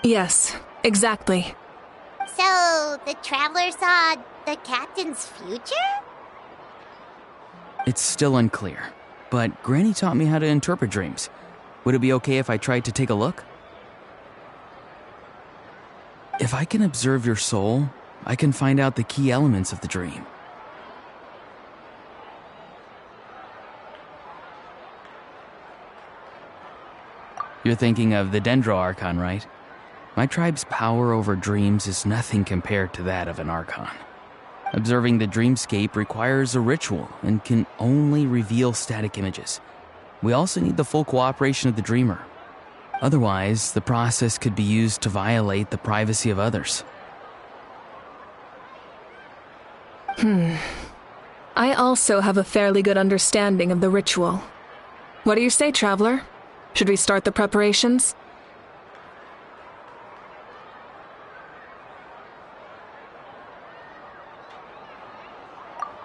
Yes, exactly. So, the Traveler saw the captain's future? It's still unclear, but Granny taught me how to interpret dreams. Would it be okay if I tried to take a look? If I can observe your soul, I can find out the key elements of the dream. You're thinking of the Dendro Archon, right? My tribe's power over dreams is nothing compared to that of an Archon. Observing the dreamscape requires a ritual and can only reveal static images. We also need the full cooperation of the dreamer. Otherwise, the process could be used to violate the privacy of others. I also have a fairly good understanding of the ritual. What do you say, Traveler? Should we start the preparations?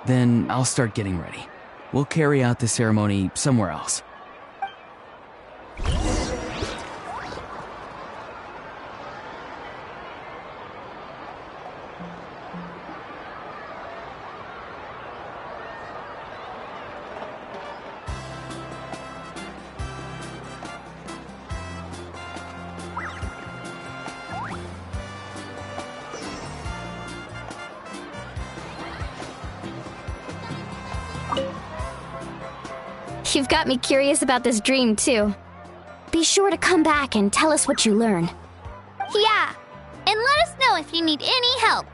Then I'll start getting ready. We'll carry out the ceremony somewhere else. You've got me curious about this dream, too. Be sure to come back and tell us what you learn. Yeah, and let us know if you need any help.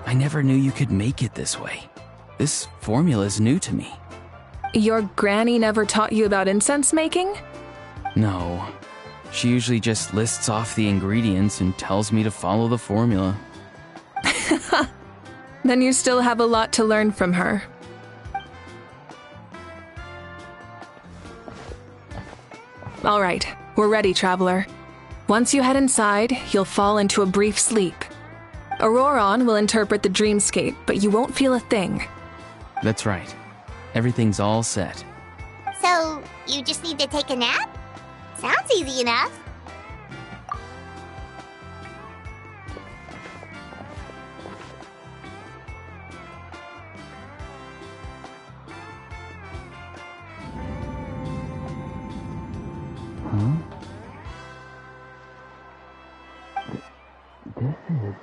I never knew you could make it this way. This formula is new to me. Your granny never taught you about incense making? No. She usually just lists off the ingredients and tells me to follow the formula. Then you still have a lot to learn from her. All right, we're ready, Traveler. Once you head inside, you'll fall into a brief sleep. Auroron will interpret the dreamscape, but you won't feel a thing. That's right. Everything's all set. So, you just need to take a nap? Sounds easy enough. Huh? This is...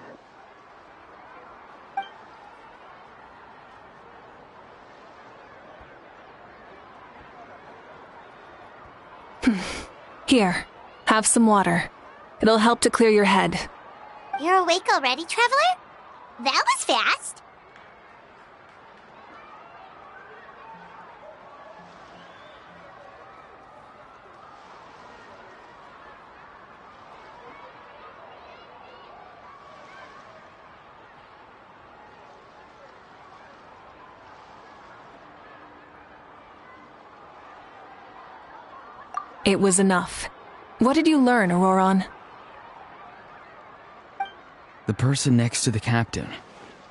Here, have some water. It'll help to clear your head. You're awake already, Traveler? That was fast. It was enough. What did you learn, Auroron? The person next to the captain.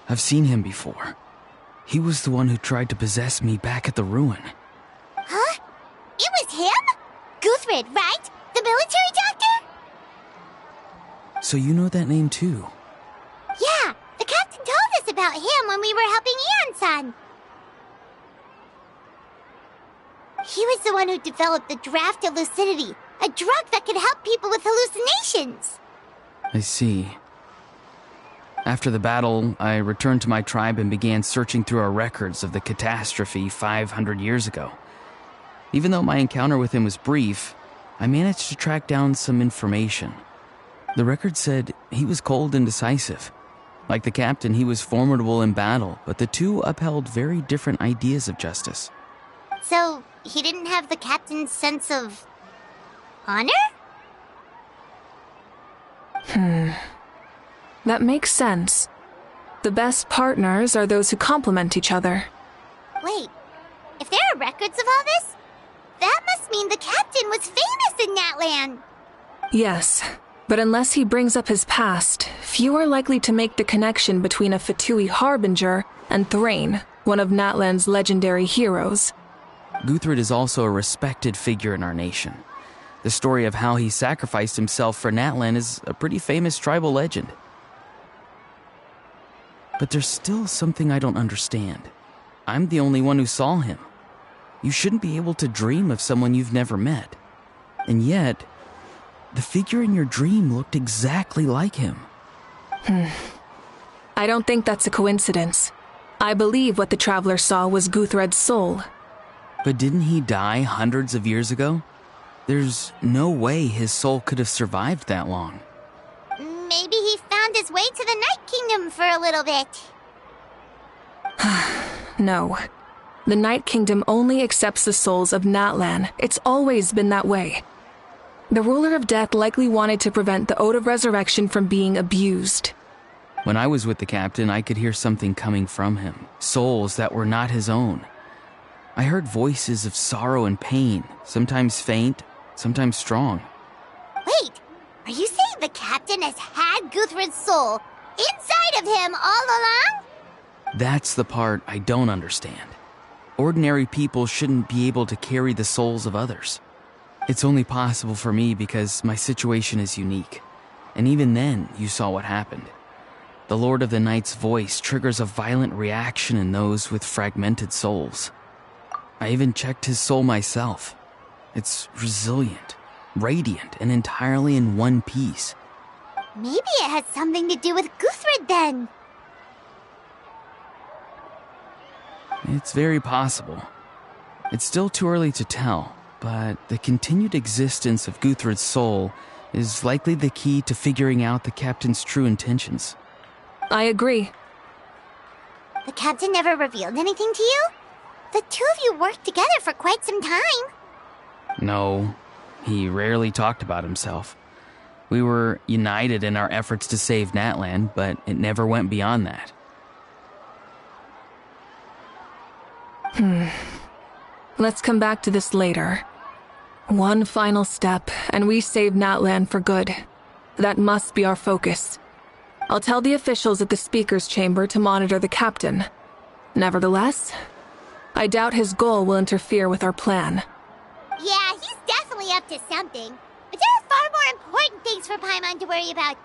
I've seen him before. He was the one who tried to possess me back at the ruin. Huh? It was him? Guthred, right? The military doctor? So you know that name too? Yeah, the captain told us about him when we were helping Ian-san. He was the one who developed the draft of lucidity, a drug that could help people with hallucinations. I see. After the battle, I returned to my tribe and began searching through our records of the catastrophe 500 years ago. Even though my encounter with him was brief, I managed to track down some information. The record said he was cold and decisive. Like the captain, he was formidable in battle, but the two upheld very different ideas of justice. So, he didn't have the captain's sense of... honor? That makes sense. The best partners are those who complement each other. Wait, if there are records of all this, that must mean the captain was famous in Natlan. Yes, but unless he brings up his past, few are likely to make the connection between a Fatui harbinger and Thrain, one of Natlan's legendary heroes. Guthred is also a respected figure in our nation. The story of how he sacrificed himself for Natlan is a pretty famous tribal legend. But there's still something I don't understand. I'm the only one who saw him. You shouldn't be able to dream of someone you've never met. And yet, the figure in your dream looked exactly like him. I don't think that's a coincidence. I believe what the Traveler saw was Guthred's soul. But didn't he die hundreds of years ago? There's no way his soul could have survived that long. Maybe he found his way to the Night Kingdom for a little bit. No. The Night Kingdom only accepts the souls of Natlan. It's always been that way. The Ruler of Death likely wanted to prevent the Ode of Resurrection from being abused. When I was with the captain, I could hear something coming from him. Souls that were not his own. I heard voices of sorrow and pain, sometimes faint, sometimes strong. Wait, are you saying the captain has had Guthred's soul inside of him all along? That's the part I don't understand. Ordinary people shouldn't be able to carry the souls of others. It's only possible for me because my situation is unique. And even then, you saw what happened. The Lord of the Night's voice triggers a violent reaction in those with fragmented souls. I even checked his soul myself. It's resilient, radiant, and entirely in one piece. Maybe it has something to do with Guthred then. It's very possible. It's still too early to tell, but the continued existence of Guthred's soul is likely the key to figuring out the captain's true intentions. I agree. The captain never revealed anything to you? The two of you worked together for quite some time. No, he rarely talked about himself. We were united in our efforts to save Natlan, but it never went beyond that. Let's come back to this later. One final step, and we save Natlan for good. That must be our focus. I'll tell the officials at the speaker's chamber to monitor the captain. Nevertheless, I doubt his goal will interfere with our plan. Yeah, he's definitely up to something. But there are far more important things for Paimon to worry about.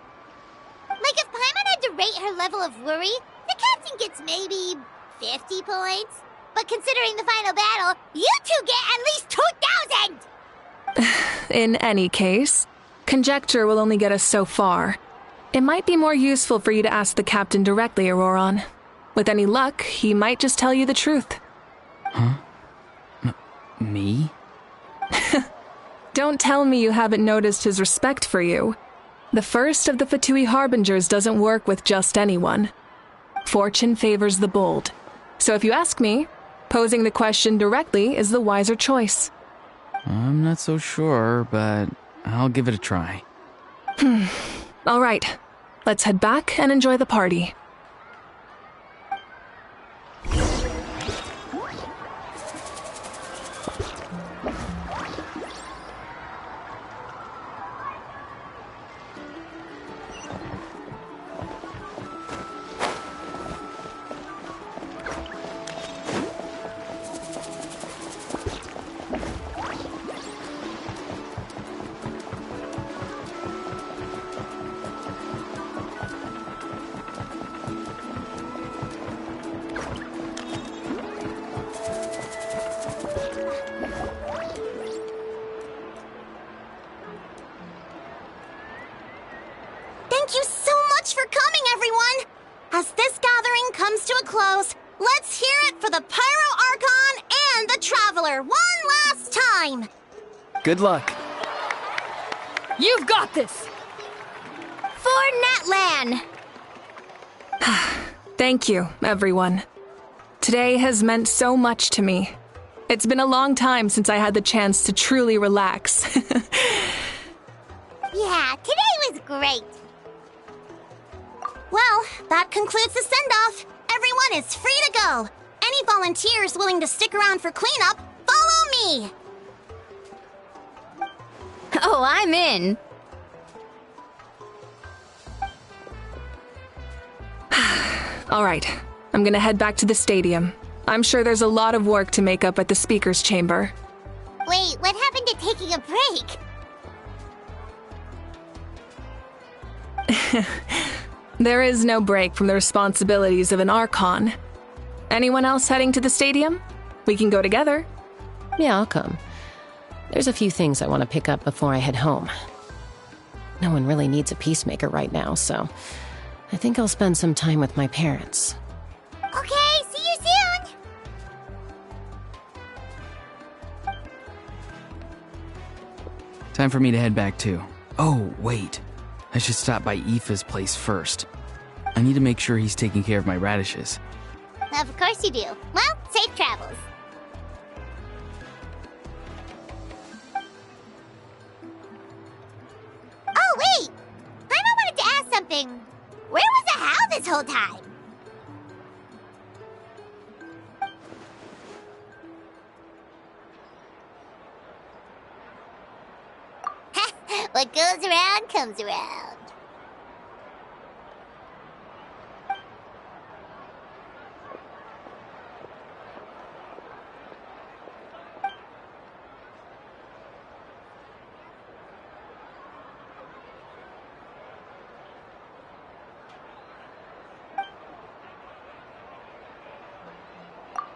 Like if Paimon had to rate her level of worry, the captain gets maybe 50 points. But considering the final battle, you two get at least 2,000! In any case, conjecture will only get us so far. It might be more useful for you to ask the captain directly, Auroron. With any luck, he might just tell you the truth. Huh? Me? Don't tell me you haven't noticed his respect for you. The first of the Fatui Harbingers doesn't work with just anyone. Fortune favors the bold. So if you ask me, posing the question directly is the wiser choice. I'm not so sure, but I'll give it a try. All right, let's head back and enjoy the party. Thank you so much for coming, everyone! As this gathering comes to a close, let's hear it for the Pyro Archon and the Traveler one last time! Good luck. You've got this! For Natlan! Thank you, everyone. Today has meant so much to me. It's been a long time since I had the chance to truly relax. Yeah, today was great. Well, that concludes the send-off. Everyone is free to go. Any volunteers willing to stick around for cleanup, follow me! Oh, I'm in. All right, I'm gonna head back to the stadium. I'm sure there's a lot of work to make up at the speaker's chamber. Wait, what happened to taking a break? There is no break from the responsibilities of an Archon. Anyone else heading to the stadium? We can go together. Yeah, I'll come. There's a few things I want to pick up before I head home. No one really needs a peacemaker right now, so I think I'll spend some time with my parents. Okay, see you soon! Time for me to head back too. Oh, wait. I should stop by Aoife's place first. I need to make sure he's taking care of my radishes. Of course you do. Well, safe travels. Oh, wait! Paimon wanted to ask something. Where was the How this whole time? What goes around comes around.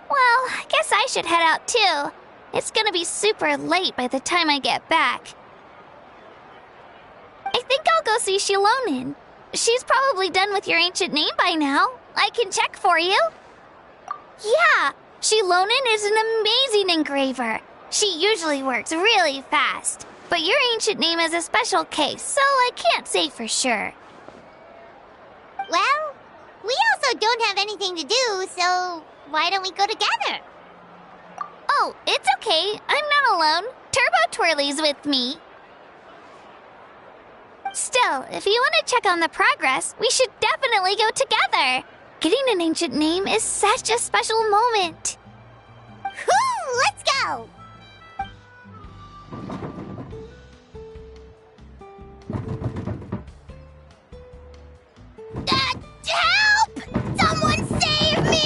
Well, I guess I should head out too. It's gonna be super late by the time I get back. I think I'll go see Shilonin. She's probably done with your ancient name by now. I can check for you. Yeah, Shilonin is an amazing engraver. She usually works really fast. But your ancient name is a special case, so I can't say for sure. Well, we also don't don't have anything to do, so why don't we go together? Oh, it's okay. I'm not alone. Turbo Twirly's with me. Still, if you want to check on the progress, we should definitely go together. Getting an ancient name is such a special moment. Whoo! Let's go! Help! Someone save me!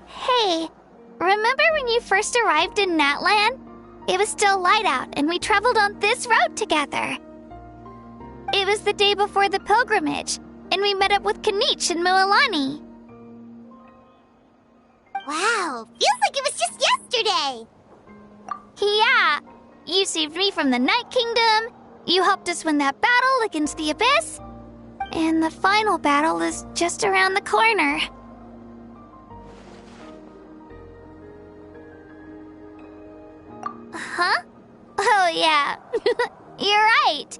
Hey, remember when you first arrived in Natlan? It was still light out, and we traveled on this road together. It was the day before the pilgrimage, and we met up with Kanich and Mualani. Wow, feels like it was just yesterday. Yeah, you saved me from the Night Kingdom, you helped us win that battle against the Abyss, and the final battle is just around the corner. Huh? Oh, yeah. You're right.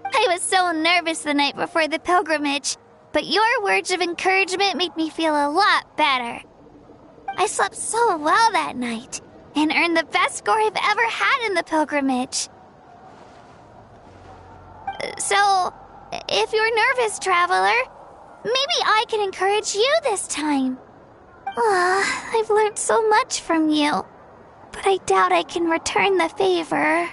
I was so nervous the night before the pilgrimage, but your words of encouragement made me feel a lot better. I slept so well that night and earned the best score I've ever had in the pilgrimage. So, if you're nervous, traveler, maybe I can encourage you this time. I've learned so much from you, but I doubt I can return the favor.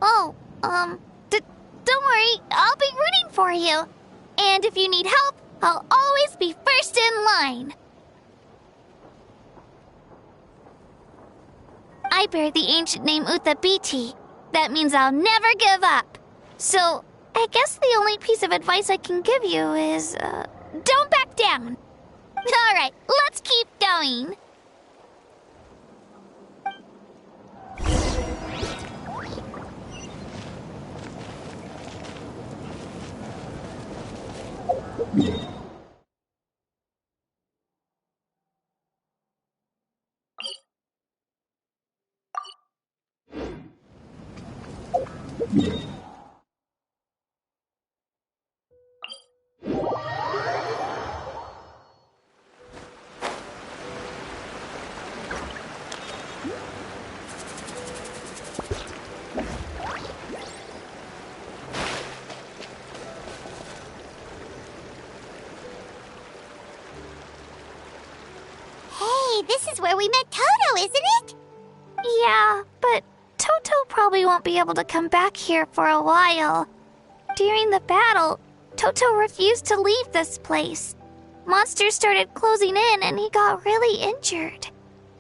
Oh, don't worry, I'll be rooting for you. And if you need help, I'll always be first in line. I bear the ancient name Uthabiti. That means I'll never give up. So, I guess the only piece of advice I can give you is, don't back down. All right, let's keep going. This is where we met Toto, isn't it? Yeah, but Toto probably won't be able to come back here for a while. During the battle, Toto refused to leave this place. Monsters started closing in and he got really injured.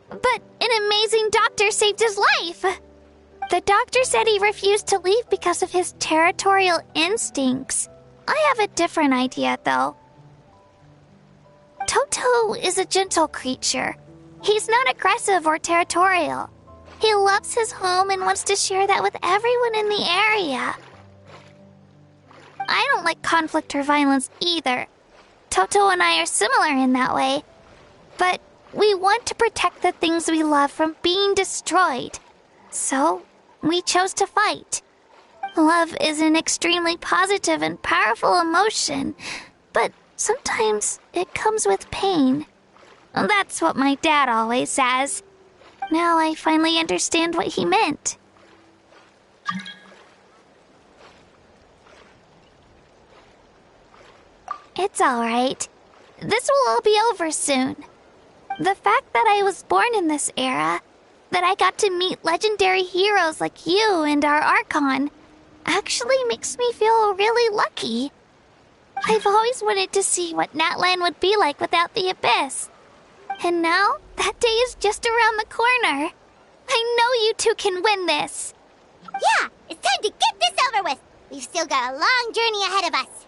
But an amazing doctor saved his life. The doctor said he refused to leave because of his territorial instincts. I have a different idea, though. Toto is a gentle creature. He's not aggressive or territorial. He loves his home and wants to share that with everyone in the area. I don't like conflict or violence either. Toto and I are similar in that way. But we want to protect the things we love from being destroyed. So, we chose to fight. Love is an extremely positive and powerful emotion, but sometimes it comes with pain. That's what my dad always says. Now I finally understand what he meant. It's all right. This will all be over soon. The fact that I was born in this era, that I got to meet legendary heroes like you and our Archon actually makes me feel really lucky. I've always wanted to see what Natlan would be like without the Abyss. And now, that day is just around the corner. I know you two can win this. Yeah, it's time to get this over with. We've still got a long journey ahead of us.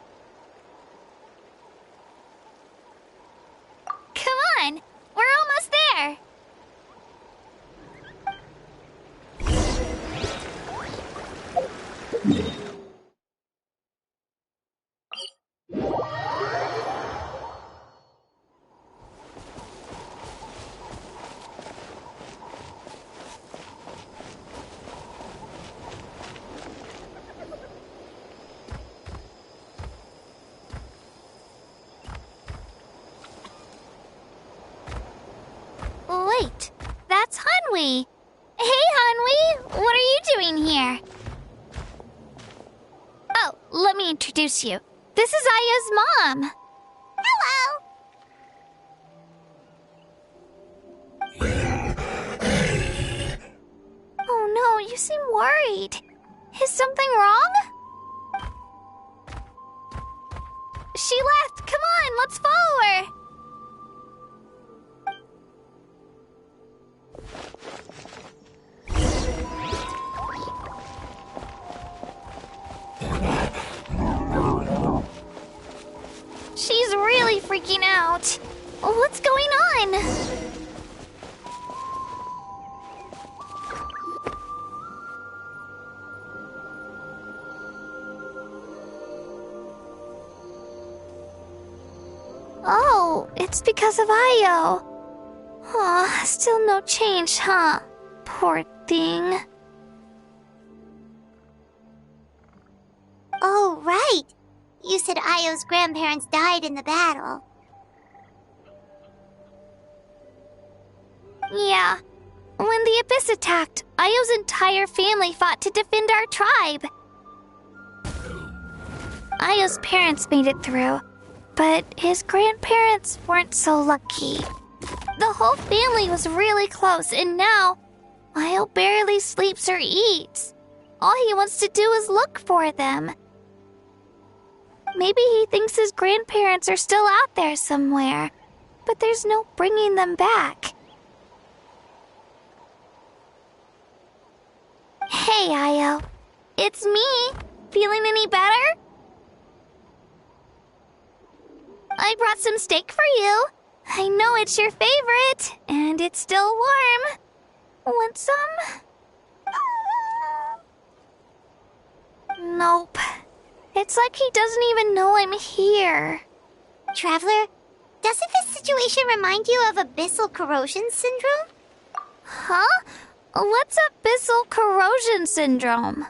Come on, we're almost there. Wait, that's Hanwi. Hey, Hanwi, what are you doing here? Oh, let me introduce you. This is Aya's mom. Hello. Oh no, you seem worried. Is something wrong? She left. Come on, let's follow her. She's really freaking out. What's going on? Oh, it's because of Io. Aw, still no change, huh? Poor thing. Oh, right. You said Io's grandparents died in the battle. Yeah. When the Abyss attacked, Io's entire family fought to defend our tribe. Io's parents made it through, but his grandparents weren't so lucky. The whole family was really close, and now Io barely sleeps or eats. All he wants to do is look for them. Maybe he thinks his grandparents are still out there somewhere, but there's no bringing them back. Hey, Io. It's me. Feeling any better? I brought some steak for you. I know it's your favorite, and it's still warm. Want some? Nope. It's like he doesn't even know I'm here. Traveler, doesn't this situation remind you of abyssal corrosion syndrome? Huh? What's abyssal corrosion syndrome?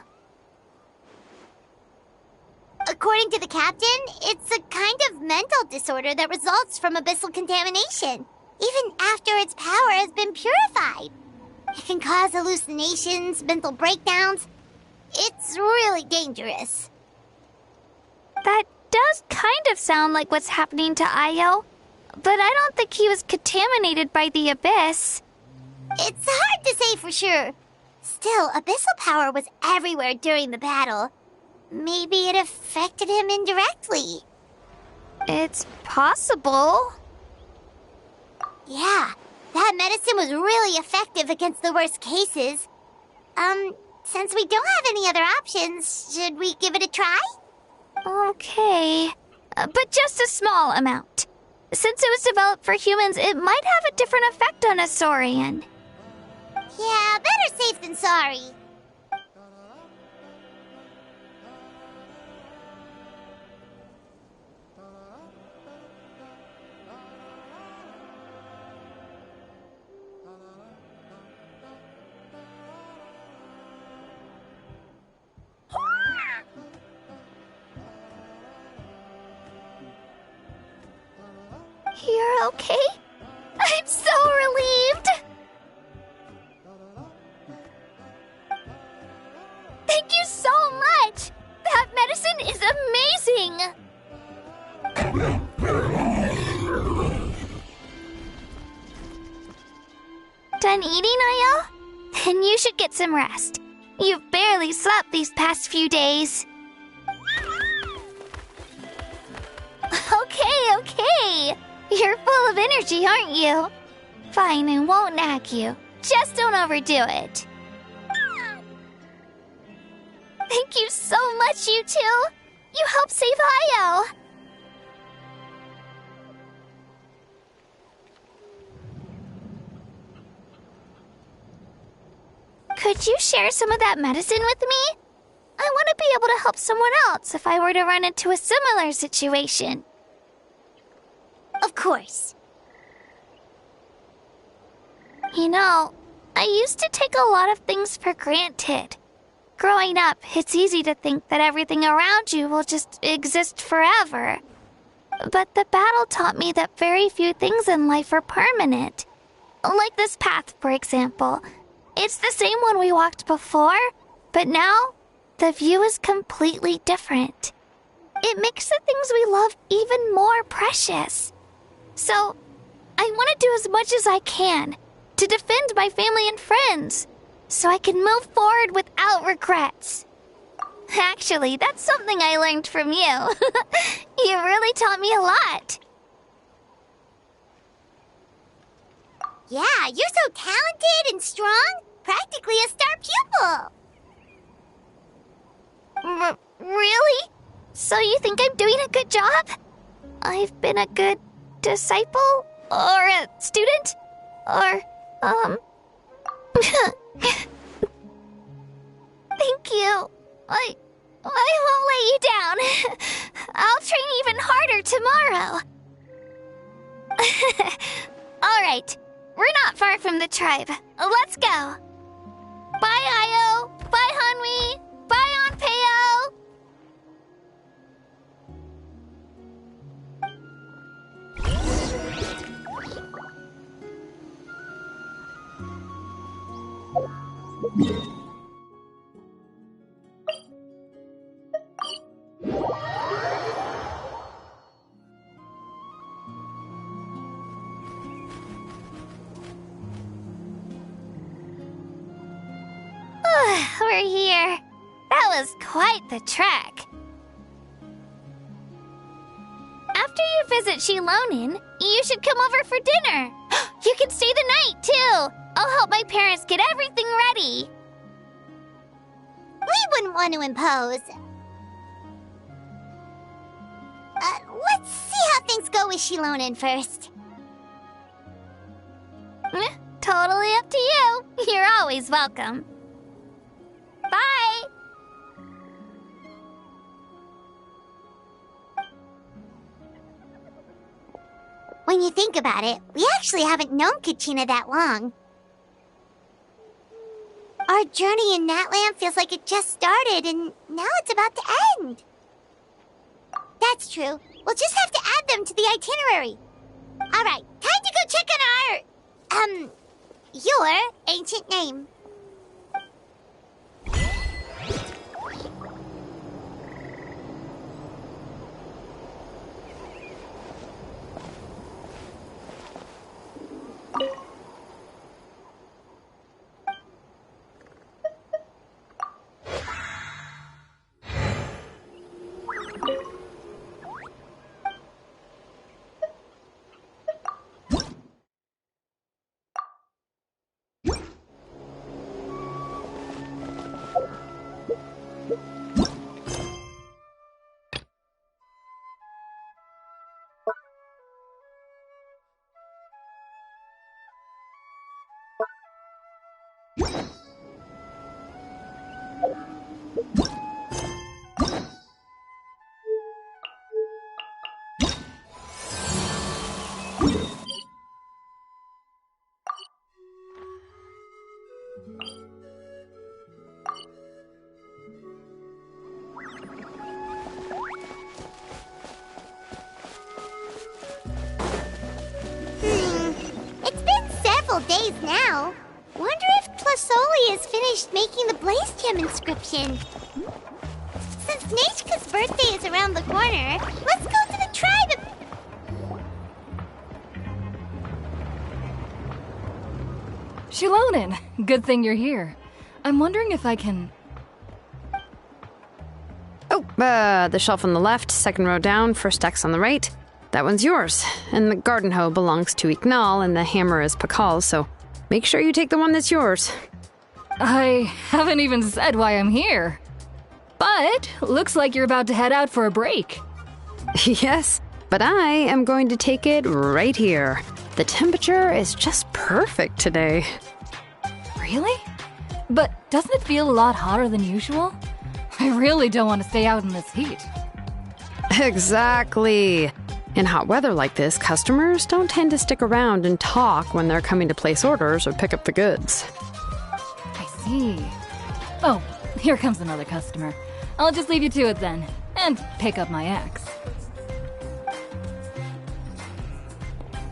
According to the captain, it's a kind of mental disorder that results from abyssal contamination, even after its power has been purified. It can cause hallucinations, mental breakdowns. It's really dangerous. That does kind of sound like what's happening to Io, but I don't think he was contaminated by the Abyss. It's hard to say for sure. Still, abyssal power was everywhere during the battle. Maybe it affected him indirectly. It's possible. Yeah, that medicine was really effective against the worst cases. Since we don't have any other options, should we give it a try? Okay, but just a small amount. Since it was developed for humans, it might have a different effect on a Saurian. Yeah, better safe than sorry. You're okay? I'm so relieved! Thank you so much! That medicine is amazing! Done eating, Io? And you should get some rest. You've barely slept these past few days. Okay. You're full of energy, aren't you? Fine, I won't nag you. Just don't overdo it. Thank you so much, you two. You helped save Io. Could you share some of that medicine with me? I want to be able to help someone else if I were to run into a similar situation. Of course. You know, I used to take a lot of things for granted. Growing up, it's easy to think that everything around you will just exist forever. But the battle taught me that very few things in life are permanent. Like this path, for example. It's the same one we walked before, but now the view is completely different. It makes the things we love even more precious. So, I want to do as much as I can to defend my family and friends, so I can move forward without regrets. Actually, that's something I learned from you. You really taught me a lot. Yeah, you're so talented and strong. Practically a star pupil. Really? So you think I'm doing a good job? I've been a good disciple? Or a student? Or, Thank you. I won't let you down. I'll train even harder tomorrow. All right. We're not far from the tribe. Let's go. Bye, Io. Bye, Hanwi. Bye, Onpeo. We're here. That was quite the trek. After you visit Shilonin, you should come over for dinner. You can stay the night, too. I'll help my parents get everything ready. We wouldn't want to impose. Let's see how things go with Shilonin first. Totally up to you. You're always welcome. Bye! When you think about it, we actually haven't known Kachina that long. Our journey in Natland feels like it just started, and now it's about to end. That's true. We'll just have to add them to the itinerary. All right, time to go check on our, your ancient name. Days now. Wonder if Tlasoli has finished making the Blaze Gem inscription. Since Nechka's birthday is around the corner, let's go to the tribe. Shilonin, good thing you're here. I'm wondering if I can... Oh, the shelf on the left, second row down, first X on the right. That one's yours. And the garden hoe belongs to Ignal, and the hammer is Pakal's, so make sure you take the one that's yours. I haven't even said why I'm here. But looks like you're about to head out for a break. Yes, but I am going to take it right here. The temperature is just perfect today. Really? But doesn't it feel a lot hotter than usual? I really don't want to stay out in this heat. Exactly. In hot weather like this, customers don't tend to stick around and talk when they're coming to place orders or pick up the goods. I see. Oh, here comes another customer. I'll just leave you to it then, and pick up my axe.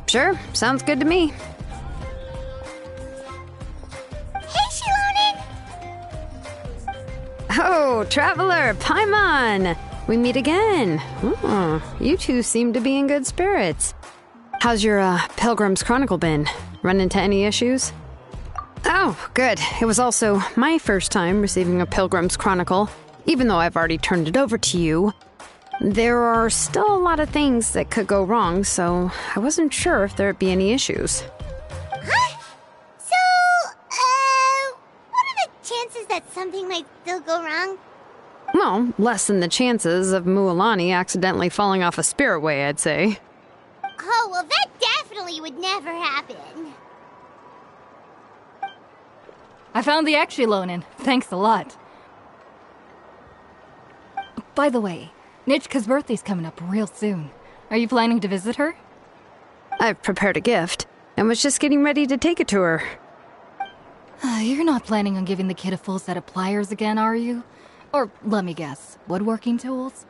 Sure, sounds good to me. Hey, Shilonin! Oh, Traveler, Paimon! We meet again. Oh, you two seem to be in good spirits. How's your Pilgrim's Chronicle been? Run into any issues? Oh, good. It was also my first time receiving a Pilgrim's Chronicle, even though I've already turned it over to you. There are still a lot of things that could go wrong, so I wasn't sure if there'd be any issues. Huh? So, what are the chances that something might still go wrong? Well, less than the chances of Mualani accidentally falling off a spiritway, I'd say. Oh, well, that definitely would never happen. I found the axe, Shilonin. Thanks a lot. By the way, Nichka's birthday's coming up real soon. Are you planning to visit her? I've prepared a gift, and was just getting ready to take it to her. You're not planning on giving the kid a full set of pliers again, are you? Or, let me guess, woodworking tools?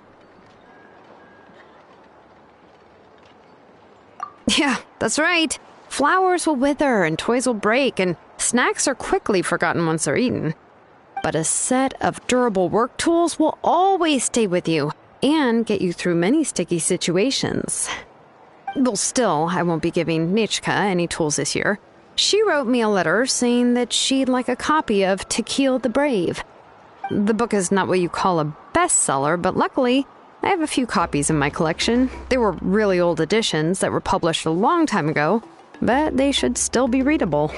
Yeah, that's right. Flowers will wither, and toys will break, and snacks are quickly forgotten once they're eaten. But a set of durable work tools will always stay with you, and get you through many sticky situations. Well, still, I won't be giving Nichka any tools this year. She wrote me a letter saying that she'd like a copy of Tequil the Brave. The book is not what you call a bestseller, but luckily, I have a few copies in my collection. They were really old editions that were published a long time ago, but they should still be readable.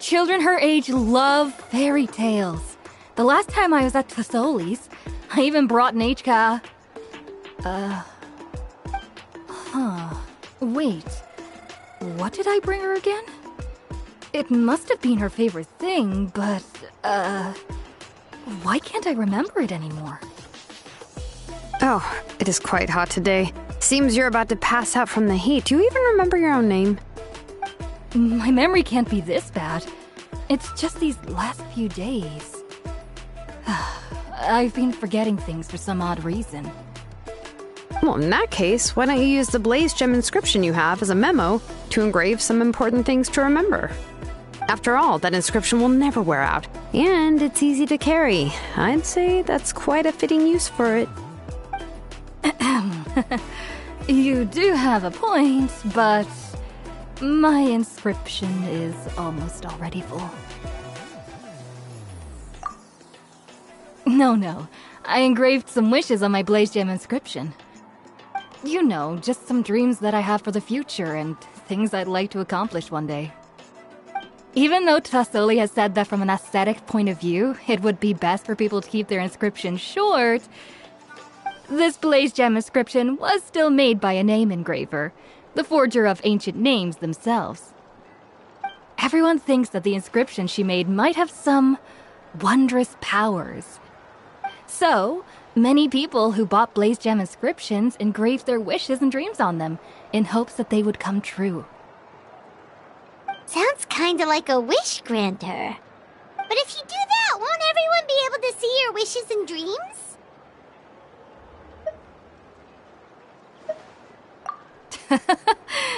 Children her age love fairy tales. The last time I was at Tasoli's, I even brought Nichka... Wait. What did I bring her again? It must have been her favorite thing, but, why can't I remember it anymore? Oh, it is quite hot today. Seems you're about to pass out from the heat. Do you even remember your own name? My memory can't be this bad. It's just these last few days. I've been forgetting things for some odd reason. Well, in that case, why don't you use the Blaze Gem inscription you have as a memo to engrave some important things to remember? After all, that inscription will never wear out, and it's easy to carry. I'd say that's quite a fitting use for it. You do have a point, but my inscription is almost already full. No. I engraved some wishes on my Blaze Gem inscription. You know, just some dreams that I have for the future and things I'd like to accomplish one day. Even though Tasoli has said that from an aesthetic point of view, it would be best for people to keep their inscription short, this Blaze Gem inscription was still made by a name engraver, the forger of ancient names themselves. Everyone thinks that the inscription she made might have some wondrous powers. So, many people who bought Blaze Gem inscriptions engraved their wishes and dreams on them, in hopes that they would come true. Sounds kinda like a wish granter. But if you do that, won't everyone be able to see your wishes and dreams?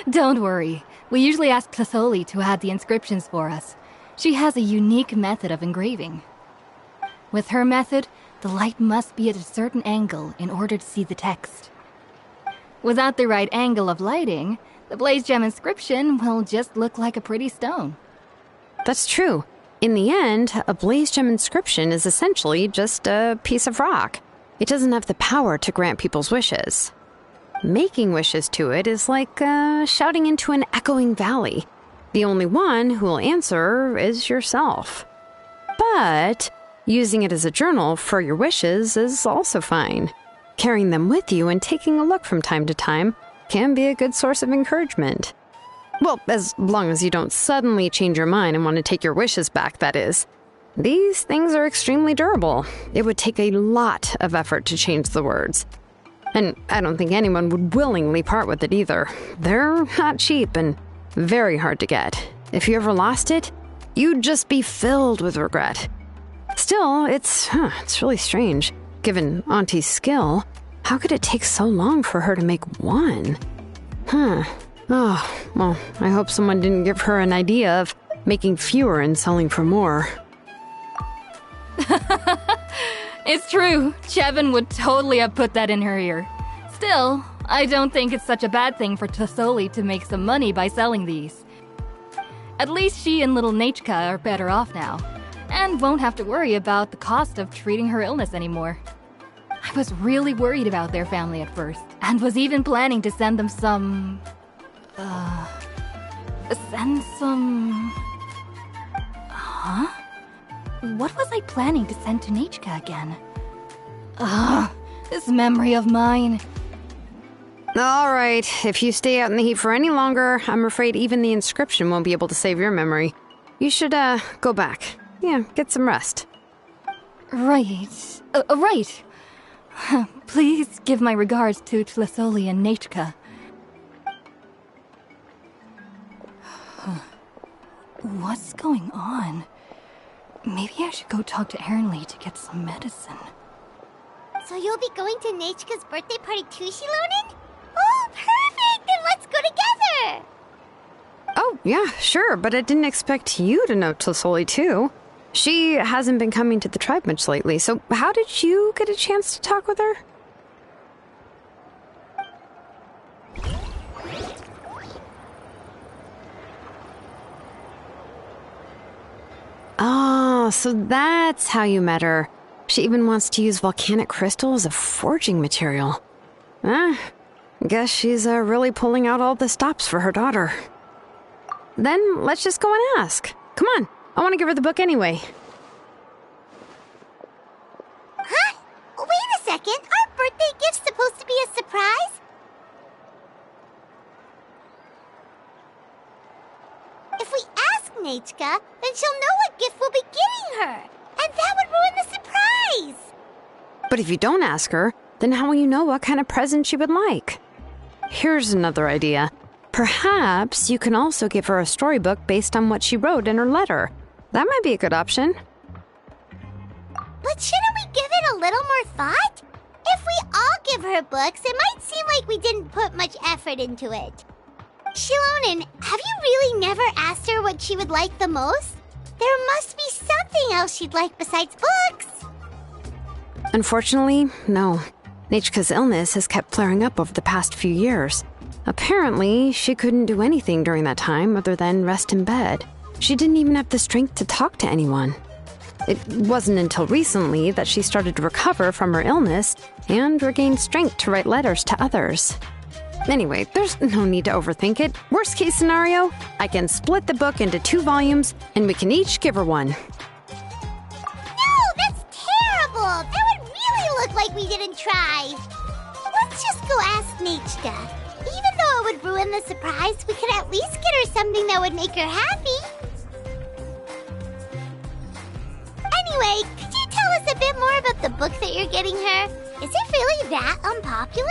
Don't worry. We usually ask Tasoli to add the inscriptions for us. She has a unique method of engraving. With her method, the light must be at a certain angle in order to see the text. Without the right angle of lighting, The Blaze Gem inscription will just look like a pretty stone. That's true. In the end, a Blaze Gem inscription is essentially just a piece of rock. It doesn't have the power to grant people's wishes. Making wishes to it is like shouting into an echoing valley. The only one who will answer is yourself. But using it as a journal for your wishes is also fine. Carrying them with you and taking a look from time to time can be a good source of encouragement. Well, as long as you don't suddenly change your mind and want to take your wishes back, that is. These things are extremely durable. It would take a lot of effort to change the words. And I don't think anyone would willingly part with it either. They're not cheap and very hard to get. If you ever lost it, you'd just be filled with regret. Still, it's really strange. Given Auntie's skill, how could it take so long for her to make one? Oh, well, I hope someone didn't give her an idea of making fewer and selling for more. It's true. Chevin would totally have put that in her ear. Still, I don't think it's such a bad thing for Tasoli to make some money by selling these. At least she and little Nachka are better off now, and won't have to worry about the cost of treating her illness anymore. I was really worried about their family at first, and was even planning to send them some... Huh? What was I planning to send to Nachka again? This memory of mine. All right, if you stay out in the heat for any longer, I'm afraid even the inscription won't be able to save your memory. You should, go back. Yeah, get some rest. Right. Right. Please give my regards to Tlasoli and Nachka. What's going on? Maybe I should go talk to Ernly to get some medicine. So you'll be going to Nachka's birthday party too, Shilonen? Oh, perfect! Then let's go together! Oh, yeah, sure, but I didn't expect you to know Tlasoli too. She hasn't been coming to the tribe much lately, so how did you get a chance to talk with her? Oh, so that's how you met her. She even wants to use volcanic crystal as a forging material. Guess she's really pulling out all the stops for her daughter. Then let's just go and ask. Come on, I want to give her the book anyway. Huh? Wait a second, aren't birthday gifts supposed to be a surprise? If we ask Nachka, then she'll know what gift we'll be getting her, and that would ruin the surprise! But if you don't ask her, then how will you know what kind of present she would like? Here's another idea. Perhaps you can also give her a storybook based on what she wrote in her letter. That might be a good option. But shouldn't we give it a little more thought? If we all give her books, it might seem like we didn't put much effort into it. Shilonen, have you really never asked her what she would like the most? There must be something else she'd like besides books. Unfortunately, no. Nachka's illness has kept flaring up over the past few years. Apparently, she couldn't do anything during that time other than rest in bed. She didn't even have the strength to talk to anyone. It wasn't until recently that she started to recover from her illness and regained strength to write letters to others. Anyway, there's no need to overthink it. Worst case scenario, I can split the book into 2 volumes and we can each give her one. No, that's terrible! That would really look like we didn't try. Let's just go ask Nachka. Even though it would ruin the surprise, we could at least get her something that would make her happy. Anyway, could you tell us a bit more about the book that you're getting her? Is it really that unpopular?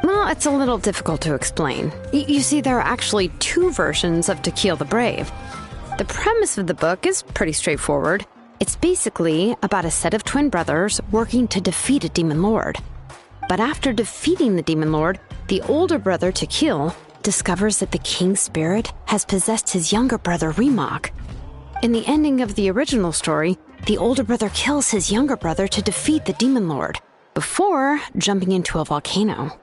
Well, it's a little difficult to explain. You see, there are actually 2 versions of To Kill the Brave. The premise of the book is pretty straightforward. It's basically about a set of twin brothers working to defeat a demon lord. But after defeating the demon lord, the older brother, To Kill, discovers that the king's spirit has possessed his younger brother, Remok. In the ending of the original story, the older brother kills his younger brother to defeat the demon lord, before jumping into a volcano.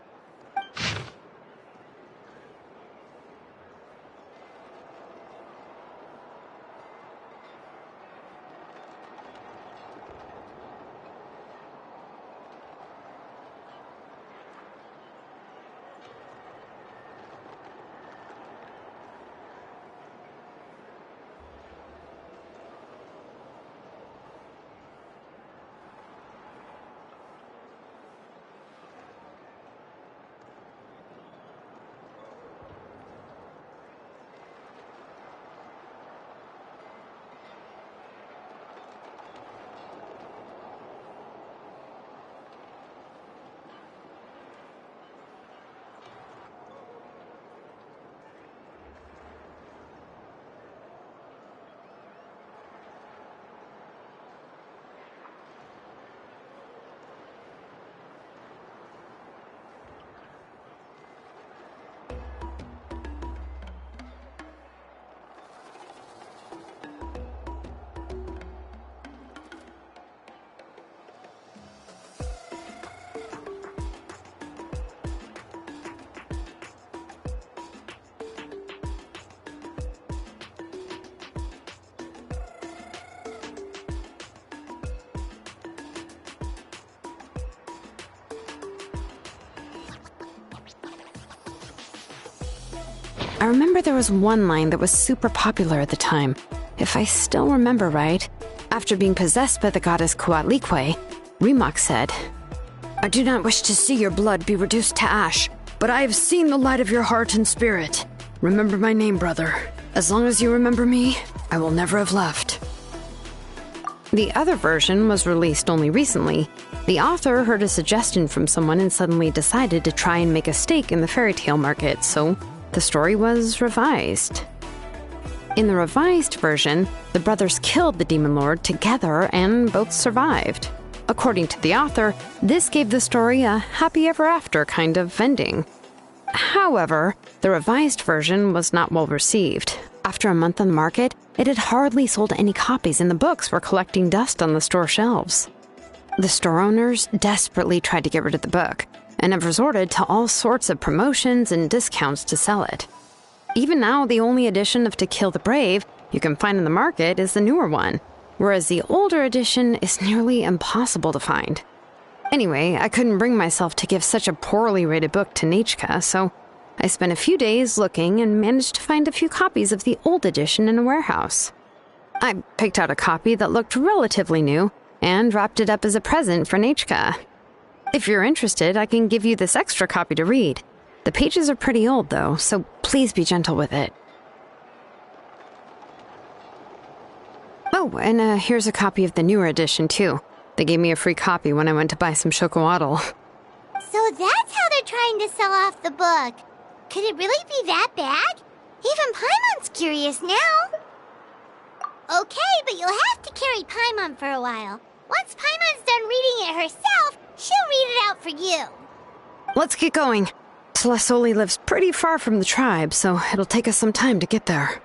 I remember there was one line that was super popular at the time. If I still remember right, after being possessed by the goddess Coatlicue, Rimac said, "I do not wish to see your blood be reduced to ash, but I have seen the light of your heart and spirit. Remember my name, brother. As long as you remember me, I will never have left." The other version was released only recently. The author heard a suggestion from someone and suddenly decided to try and make a stake in the fairy tale market, so the story was revised. In the revised version, the brothers killed the demon lord together and both survived. According to the author, this gave the story a happy ever after kind of ending. However, the revised version was not well received. After a month on the market, it had hardly sold any copies and the books were collecting dust on the store shelves. The store owners desperately tried to get rid of the book and have resorted to all sorts of promotions and discounts to sell it. Even now, the only edition of To Kill the Brave you can find in the market is the newer one, whereas the older edition is nearly impossible to find. Anyway, I couldn't bring myself to give such a poorly rated book to Nechka, so I spent a few days looking and managed to find a few copies of the old edition in a warehouse. I picked out a copy that looked relatively new and wrapped it up as a present for Nechka. If you're interested, I can give you this extra copy to read. The pages are pretty old, though, so please be gentle with it. Oh, and here's a copy of the newer edition, too. They gave me a free copy when I went to buy some chocolatl. So that's how they're trying to sell off the book. Could it really be that bad? Even Paimon's curious now. Okay, but you'll have to carry Paimon for a while. Once Paimon's done reading it herself, she'll read it out for you. Let's get going. Telesoli lives pretty far from the tribe, so it'll take us some time to get there.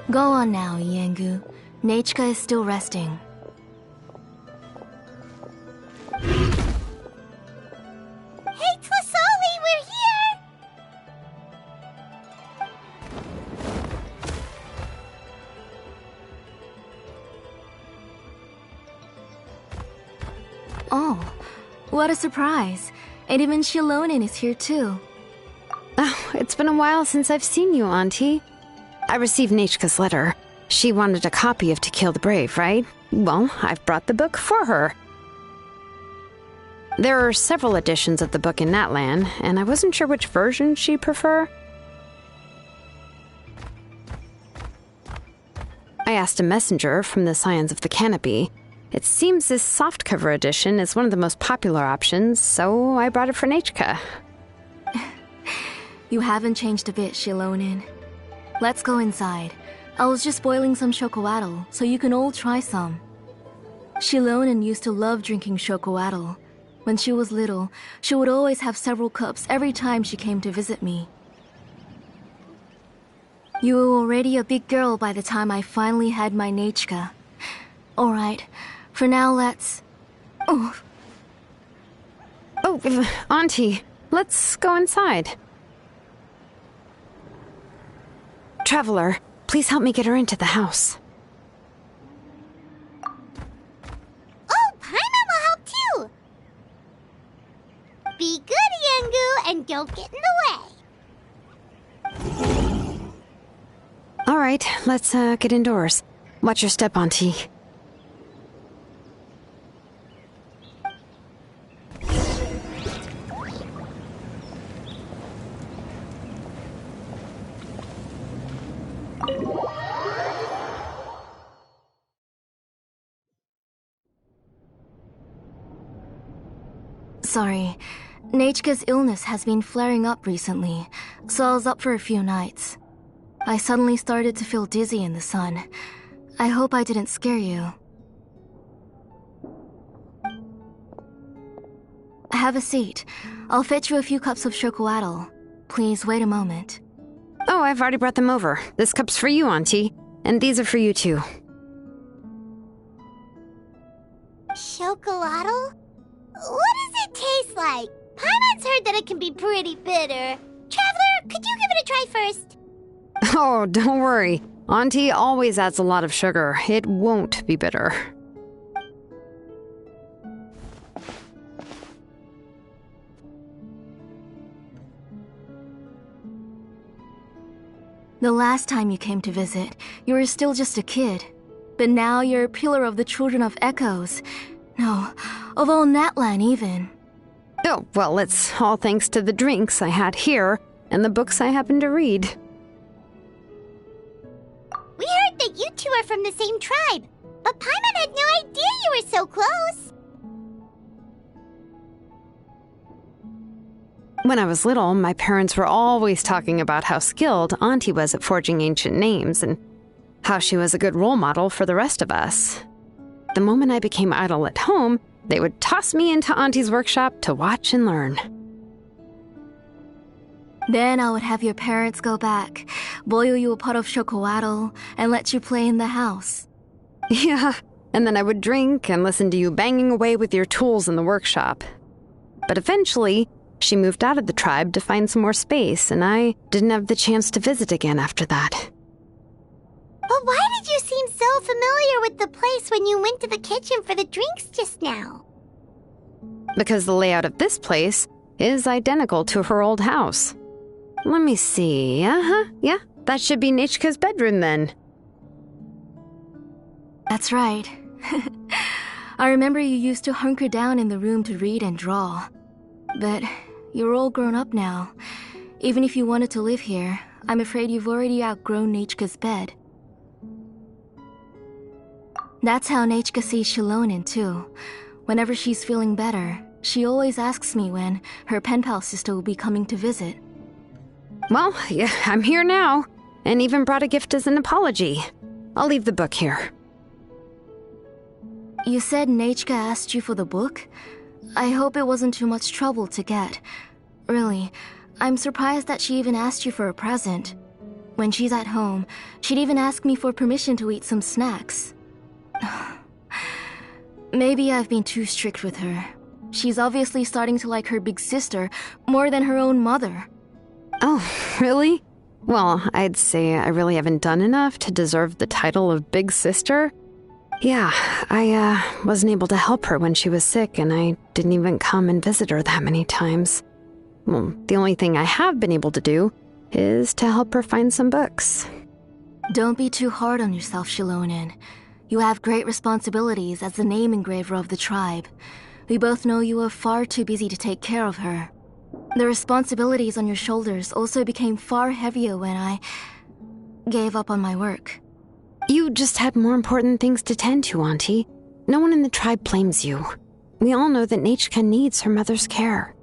Go on now, Yengu. Nechka is still resting. Hey, Telesoli, we're here! Oh, what a surprise. And even Shilonin is here too. Oh, it's been a while since I've seen you, Auntie. I received Nechka's letter. She wanted a copy of To Kill the Brave, right? Well, I've brought the book for her. There are several editions of the book in Natlan, and I wasn't sure which version she'd prefer. I asked a messenger from the Scions of the Canopy. It seems this softcover edition is one of the most popular options, so I brought it for Nechka. You haven't changed a bit, Shilonin. Let's go inside. I was just boiling some chocolatl, so you can all try some. Shilonin used to love drinking chocolatl. When she was little, she would always have several cups every time she came to visit me. You were already a big girl by the time I finally had my Nechka. Alright, for now let's... Oh, Auntie, let's go inside. Traveler, Please help me get her into the house. Oh, Paimon will help too! Be good, Yangu, and don't get in the way. All right, let's get indoors. Watch your step, Auntie. Sorry. Nechka's illness has been flaring up recently, so I was up for a few nights. I suddenly started to feel dizzy in the sun. I hope I didn't scare you. Have a seat. I'll fetch you a few cups of chocolatl. Please wait a moment. Oh, I've already brought them over. This cup's for you, Auntie. And these are for you, too. Chocolatl? What does it taste like? Paimon's heard that it can be pretty bitter. Traveler, could you give it a try first? Oh, don't worry. Auntie always adds a lot of sugar. It won't be bitter. The last time you came to visit, you were still just a kid. But now you're a pillar of the Children of Echoes. No, of all Natlan even. Oh, well, it's all thanks to the drinks I had here and the books I happened to read. We heard that you two are from the same tribe, but Paimon had no idea you were so close. When I was little, my parents were always talking about how skilled Auntie was at forging ancient names and how she was a good role model for the rest of us. The moment I became idle at home, they would toss me into Auntie's workshop to watch and learn. Then I would have your parents go back, boil you a pot of chocolatl, and let you play in the house. Yeah, and then I would drink and listen to you banging away with your tools in the workshop. But eventually, she moved out of the tribe to find some more space, and I didn't have the chance to visit again after that. But why did you seem so familiar with the place when you went to the kitchen for the drinks just now? Because the layout of this place is identical to her old house. Let me see. Yeah, that should be Nechka's bedroom then. That's right. I remember you used to hunker down in the room to read and draw. But you're all grown up now. Even if you wanted to live here, I'm afraid you've already outgrown Nechka's bed. That's how Nechka sees Shilonen too. Whenever she's feeling better, she always asks me when her pen pal sister will be coming to visit. Well, yeah, I'm here now, and even brought a gift as an apology. I'll leave the book here. You said Nechka asked you for the book? I hope it wasn't too much trouble to get. Really, I'm surprised that she even asked you for a present. When she's at home, she'd even ask me for permission to eat some snacks. Maybe I've been too strict with her. She's obviously starting to like her big sister more than her own mother. Oh, really? Well, I'd say I really haven't done enough to deserve the title of big sister. Yeah, I wasn't able to help her when she was sick, and I didn't even come and visit her that many times. Well, the only thing I have been able to do is to help her find some books. Don't be too hard on yourself, Shilonen. You have great responsibilities as the name engraver of the tribe. We both know you are far too busy to take care of her. The responsibilities on your shoulders also became far heavier when I gave up on my work. You just had more important things to tend to, Auntie. No one in the tribe blames you. We all know that Nechka needs her mother's care.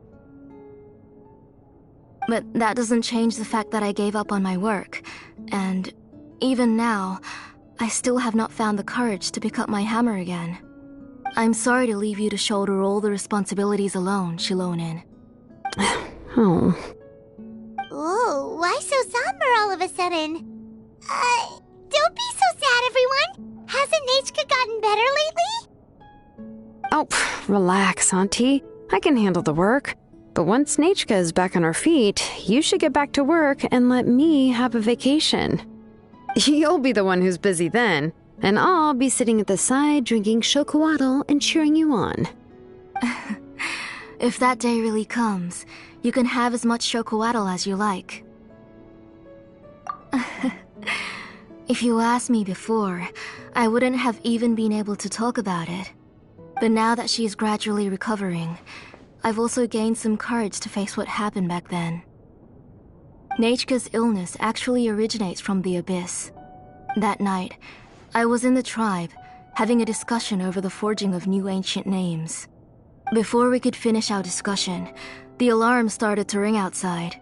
But that doesn't change the fact that I gave up on my work. And even now, I still have not found the courage to pick up my hammer again. I'm sorry to leave you to shoulder all the responsibilities alone, Shilonen. Oh. Ooh, why so somber all of a sudden? Don't be so sad, everyone. Hasn't Nechka gotten better lately? Oh, relax, Auntie. I can handle the work. But once Nechka is back on her feet, you should get back to work and let me have a vacation. You'll be the one who's busy then, and I'll be sitting at the side drinking chocolatl and cheering you on. If that day really comes, you can have as much chocolatl as you like. If you asked me before, I wouldn't have even been able to talk about it. But now that she is gradually recovering, I've also gained some courage to face what happened back then. Nechka's illness actually originates from the Abyss. That night, I was in the tribe, having a discussion over the forging of new ancient names. Before we could finish our discussion, the alarm started to ring outside.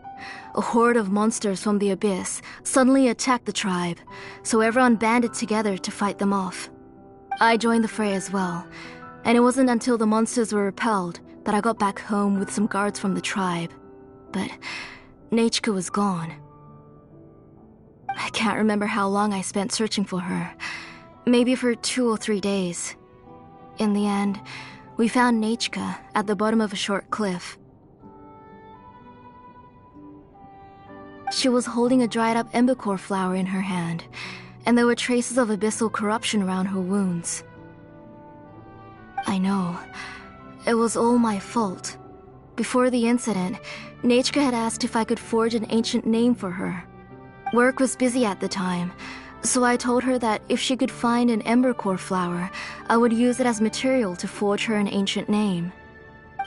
A horde of monsters from the Abyss suddenly attacked the tribe, so everyone banded together to fight them off. I joined the fray as well, and it wasn't until the monsters were repelled that I got back home with some guards from the tribe. But Nechka was gone. I can't remember how long I spent searching for her. Maybe for 2 or 3 days. In the end, we found Nechka at the bottom of a short cliff. She was holding a dried-up embercore flower in her hand, and there were traces of abyssal corruption around her wounds. I know. It was all my fault. Before the incident, Nechka had asked if I could forge an ancient name for her. Work was busy at the time, so I told her that if she could find an embercore flower, I would use it as material to forge her an ancient name.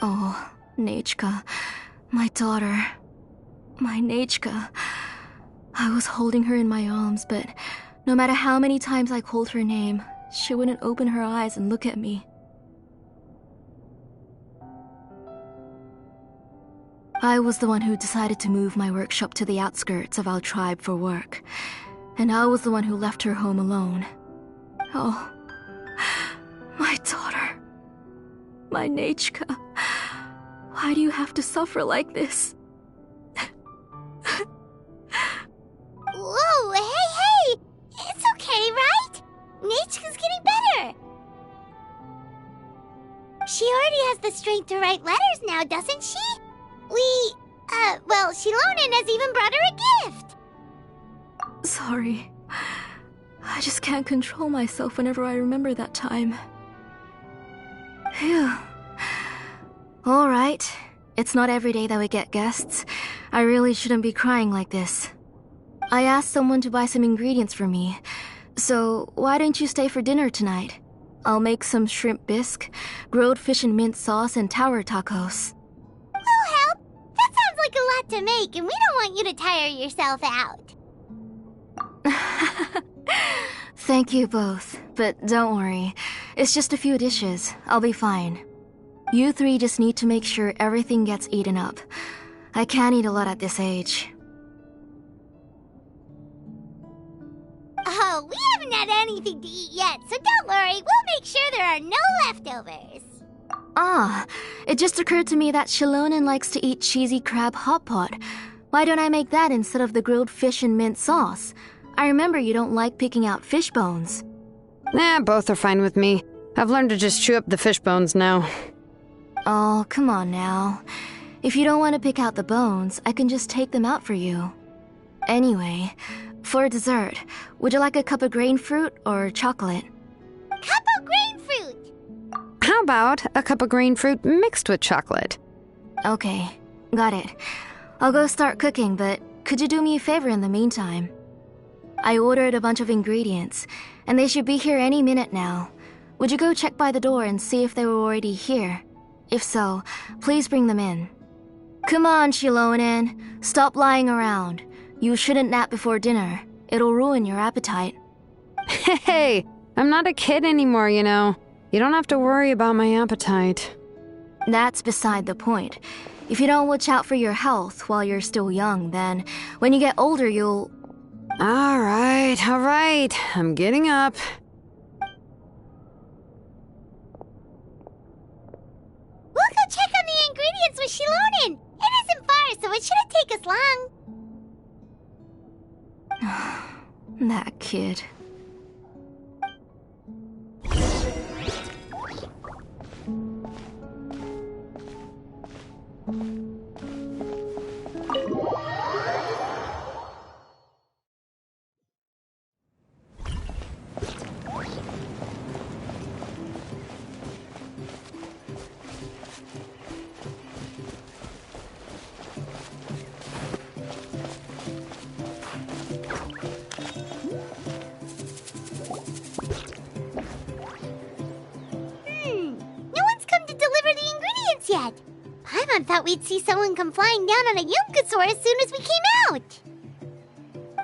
Oh, Nechka, my daughter, my Nechka. I was holding her in my arms, but no matter how many times I called her name, she wouldn't open her eyes and look at me. I was the one who decided to move my workshop to the outskirts of our tribe for work, and I was the one who left her home alone. Oh, my daughter, my Nechka, why do you have to suffer like this? Whoa, hey! It's okay, right? Nechka's getting better. She already has the strength to write letters now, doesn't she? Shilonen has even brought her a gift! Sorry. I just can't control myself whenever I remember that time. Phew. Alright. It's not every day that we get guests. I really shouldn't be crying like this. I asked someone to buy some ingredients for me. So, why don't you stay for dinner tonight? I'll make some shrimp bisque, grilled fish and mint sauce, and tower tacos. We'll help. That sounds like a lot to make, and we don't want you to tire yourself out. Thank you both, but don't worry. It's just a few dishes. I'll be fine. You three just need to make sure everything gets eaten up. I can't eat a lot at this age. Oh, we haven't had anything to eat yet, so don't worry. We'll make sure there are no leftovers. Ah, it just occurred to me that Shilonen likes to eat cheesy crab hot pot. Why don't I make that instead of the grilled fish and mint sauce? I remember you don't like picking out fish bones. Both are fine with me. I've learned to just chew up the fish bones now. Oh, come on now. If you don't want to pick out the bones, I can just take them out for you. Anyway, for dessert, would you like a cup of grain fruit or chocolate? Cup of grain fruit! How about a cup of grain fruit mixed with chocolate? Okay, got it. I'll go start cooking, but could you do me a favor in the meantime? I ordered a bunch of ingredients, and they should be here any minute now. Would you go check by the door and see if they were already here? If so, please bring them in. Come on, Shilonen. Stop lying around. You shouldn't nap before dinner. It'll ruin your appetite. Hey, I'm not a kid anymore, you know. You don't have to worry about my appetite. That's beside the point. If you don't watch out for your health while you're still young, then when you get older, you'll... All right. I'm getting up. We'll go check on the ingredients with Shilonen. It isn't far, so it shouldn't take us long. That kid. Paimon thought we'd see someone come flying down on a Yunkasaur as soon as we came out.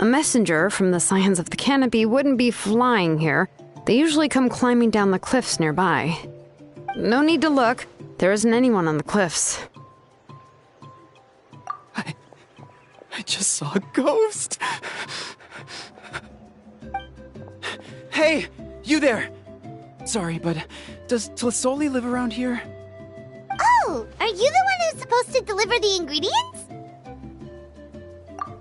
A messenger from the Scions of the Canopy wouldn't be flying here. They usually come climbing down the cliffs nearby. No need to look. There isn't anyone on the cliffs. I just saw a ghost. Hey, you there! Sorry, but does Tlisoli live around here? Oh, are you the one who's supposed to deliver the ingredients?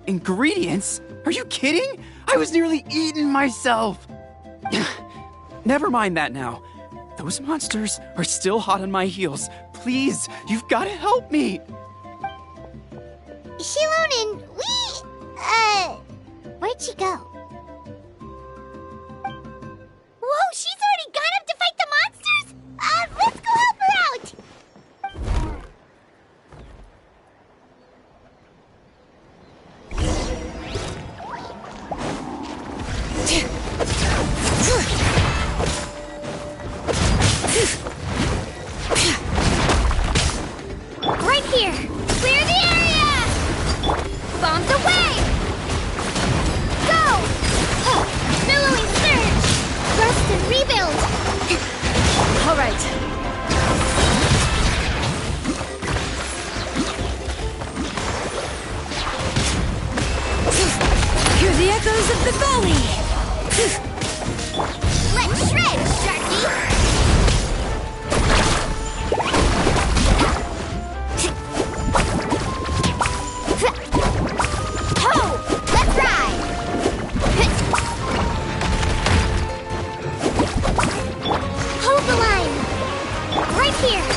Ingredients? Are you kidding? I was nearly eaten myself! Never mind that now. Those monsters are still hot on my heels. Please, you've got to help me! Shilonin, where'd she go? Whoa, she's already gone up to fight the monsters? Let's go help her out! Right here! Clear the area! Bombs away! Go! Billowing surge! Rust and rebuild! All right. Hear the echoes of the valley! Let's shred, Sharky! Ho! Let's ride! Hold the line! Right here!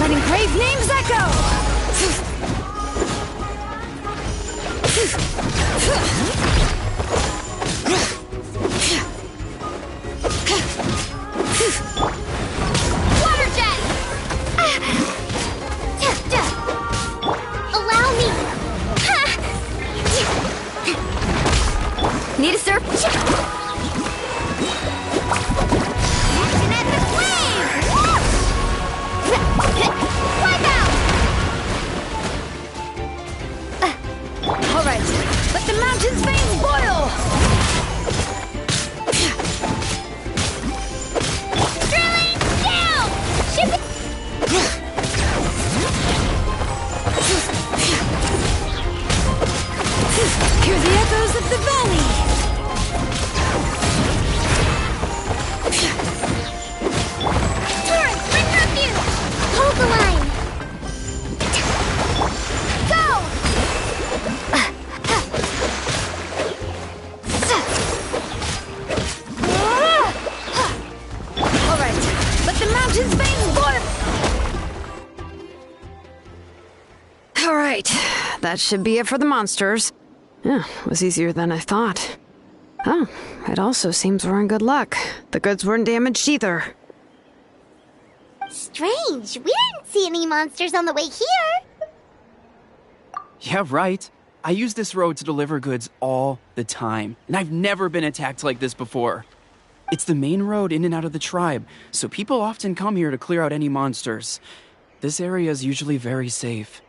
Letting grave names echo! Water jet! Allow me! Need a surf? Action at the flame! Wipe out! All right, let the mountain's veins boil! Drilling down! Ship it! Hear the echoes of the valley! Torrent, bring refuge! Hold the line! Go! All right, let the mountain's veins boil! All right, that should be it for the monsters. Yeah, it was easier than I thought. Oh, it also seems we're in good luck. The goods weren't damaged either. Strange, we didn't see any monsters on the way here. Yeah, right. I use this road to deliver goods all the time, and I've never been attacked like this before. It's the main road in and out of the tribe, so people often come here to clear out any monsters. This area is usually very safe.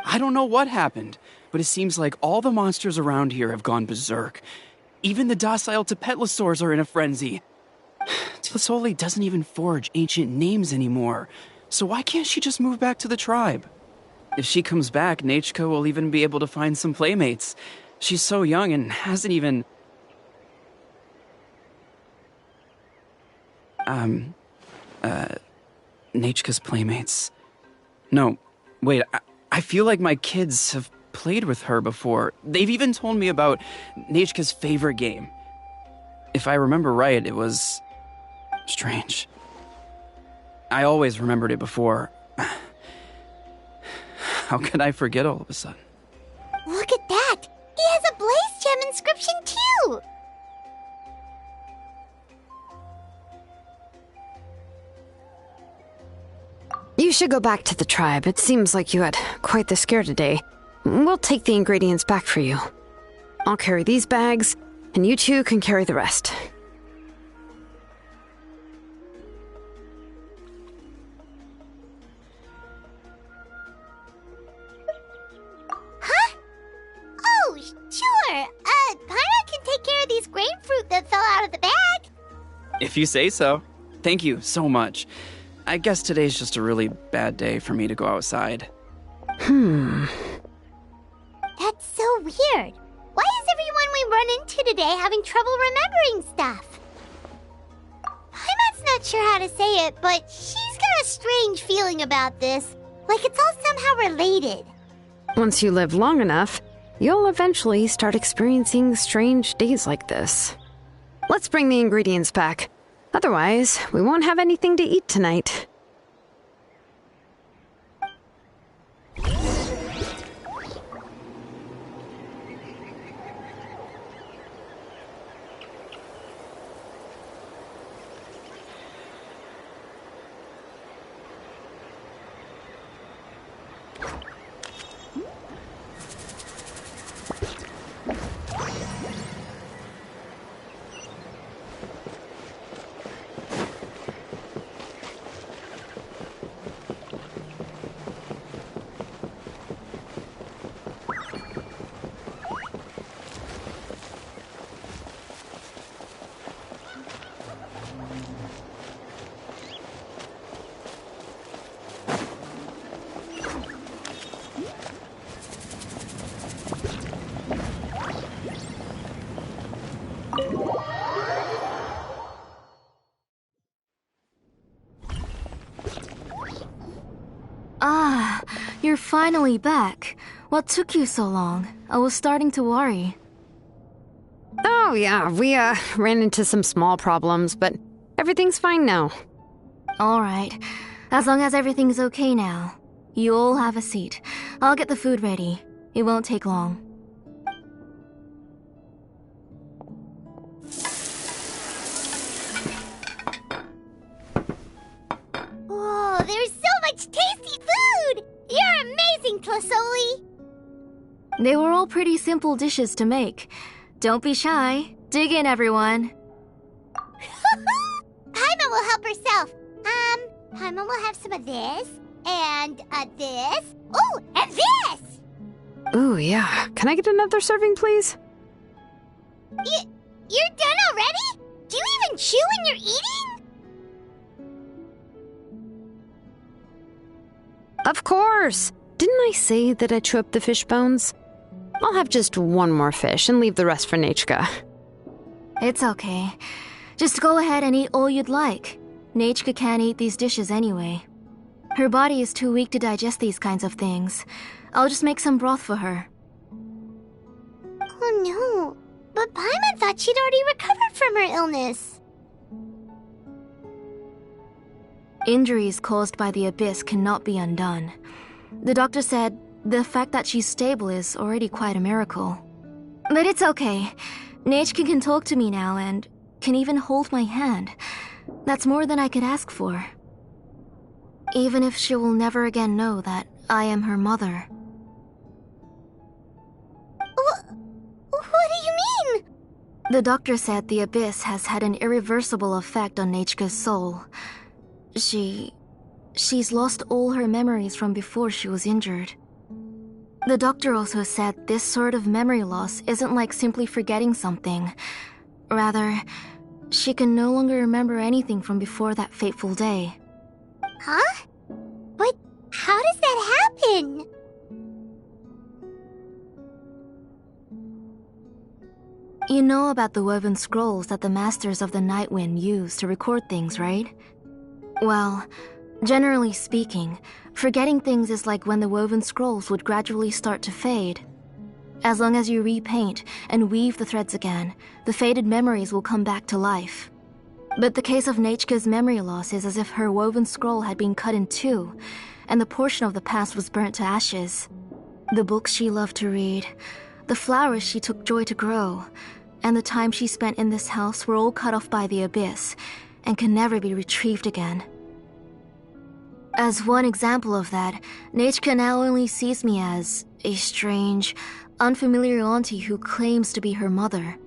I don't know what happened, but it seems like all the monsters around here have gone berserk. Even the docile Tepetlosaurs are in a frenzy. Tlisoli doesn't even forge ancient names anymore, so why can't she just move back to the tribe? If she comes back, Nachka will even be able to find some playmates. She's so young and hasn't even... Nachka's playmates. No, wait, I feel like my kids have played with her before. They've even told me about Nachka's favorite game. If I remember right, it was... strange. I always remembered it before. How could I forget all of a sudden? Look at that! He has a Blaze Gem inscription too! You should go back to the tribe. It seems like you had quite the scare today. We'll take the ingredients back for you. I'll carry these bags, And you two can carry the rest. Huh? Oh, sure. Paimon can take care of these grain fruit that fell out of the bag. If you say so. Thank you so much. I guess today's just a really bad day for me to go outside. That's so weird. Why is everyone we run into today having trouble remembering stuff? Paimon's not sure how to say it, but she's got a strange feeling about this. Like it's all somehow related. Once you live long enough, you'll eventually start experiencing strange days like this. Let's bring the ingredients back. Otherwise, we won't have anything to eat tonight. Ah, you're finally back. What took you so long? I was starting to worry. Oh yeah, we ran into some small problems, but everything's fine now. Alright, as long as everything's okay now. You all have a seat. I'll get the food ready. It won't take long. Whoa, there's so much tasty food! You're amazing, Tlasoli! They were all pretty simple dishes to make. Don't be shy. Dig in, everyone. Paimon will help herself. Paimon will have some of this, and this. Oh, and this! Ooh, yeah. Can I get another serving, please? You're done already? Do you even chew when you're eating? Of course! Didn't I say that I chew up the fish bones? I'll have just one more fish and leave the rest for Nechka. It's okay. Just go ahead and eat all you'd like. Nechka can't eat these dishes anyway. Her body is too weak to digest these kinds of things. I'll just make some broth for her. Oh no, but Paimon thought she'd already recovered from her illness. Injuries caused by the abyss cannot be undone. The doctor said the fact that she's stable is already quite a miracle. But it's okay. Nechka can talk to me now and can even hold my hand. That's more than I could ask for. Even if she will never again know that I am her mother. What do you mean? The doctor said the abyss has had an irreversible effect on Nechka's soul. She's lost all her memories from before she was injured. The doctor also said this sort of memory loss isn't like simply forgetting something. Rather, she can no longer remember anything from before that fateful day. Huh? But how does that happen? You know about the woven scrolls that the Masters of the Night Wind use to record things, right? Well, generally speaking, forgetting things is like when the woven scrolls would gradually start to fade. As long as you repaint and weave the threads again, the faded memories will come back to life. But the case of Nechka's memory loss is as if her woven scroll had been cut in two, and the portion of the past was burnt to ashes. The books she loved to read, the flowers she took joy to grow, and the time she spent in this house were all cut off by the abyss, and can never be retrieved again. As one example of that, Nechka now only sees me as a strange, unfamiliar auntie who claims to be her mother.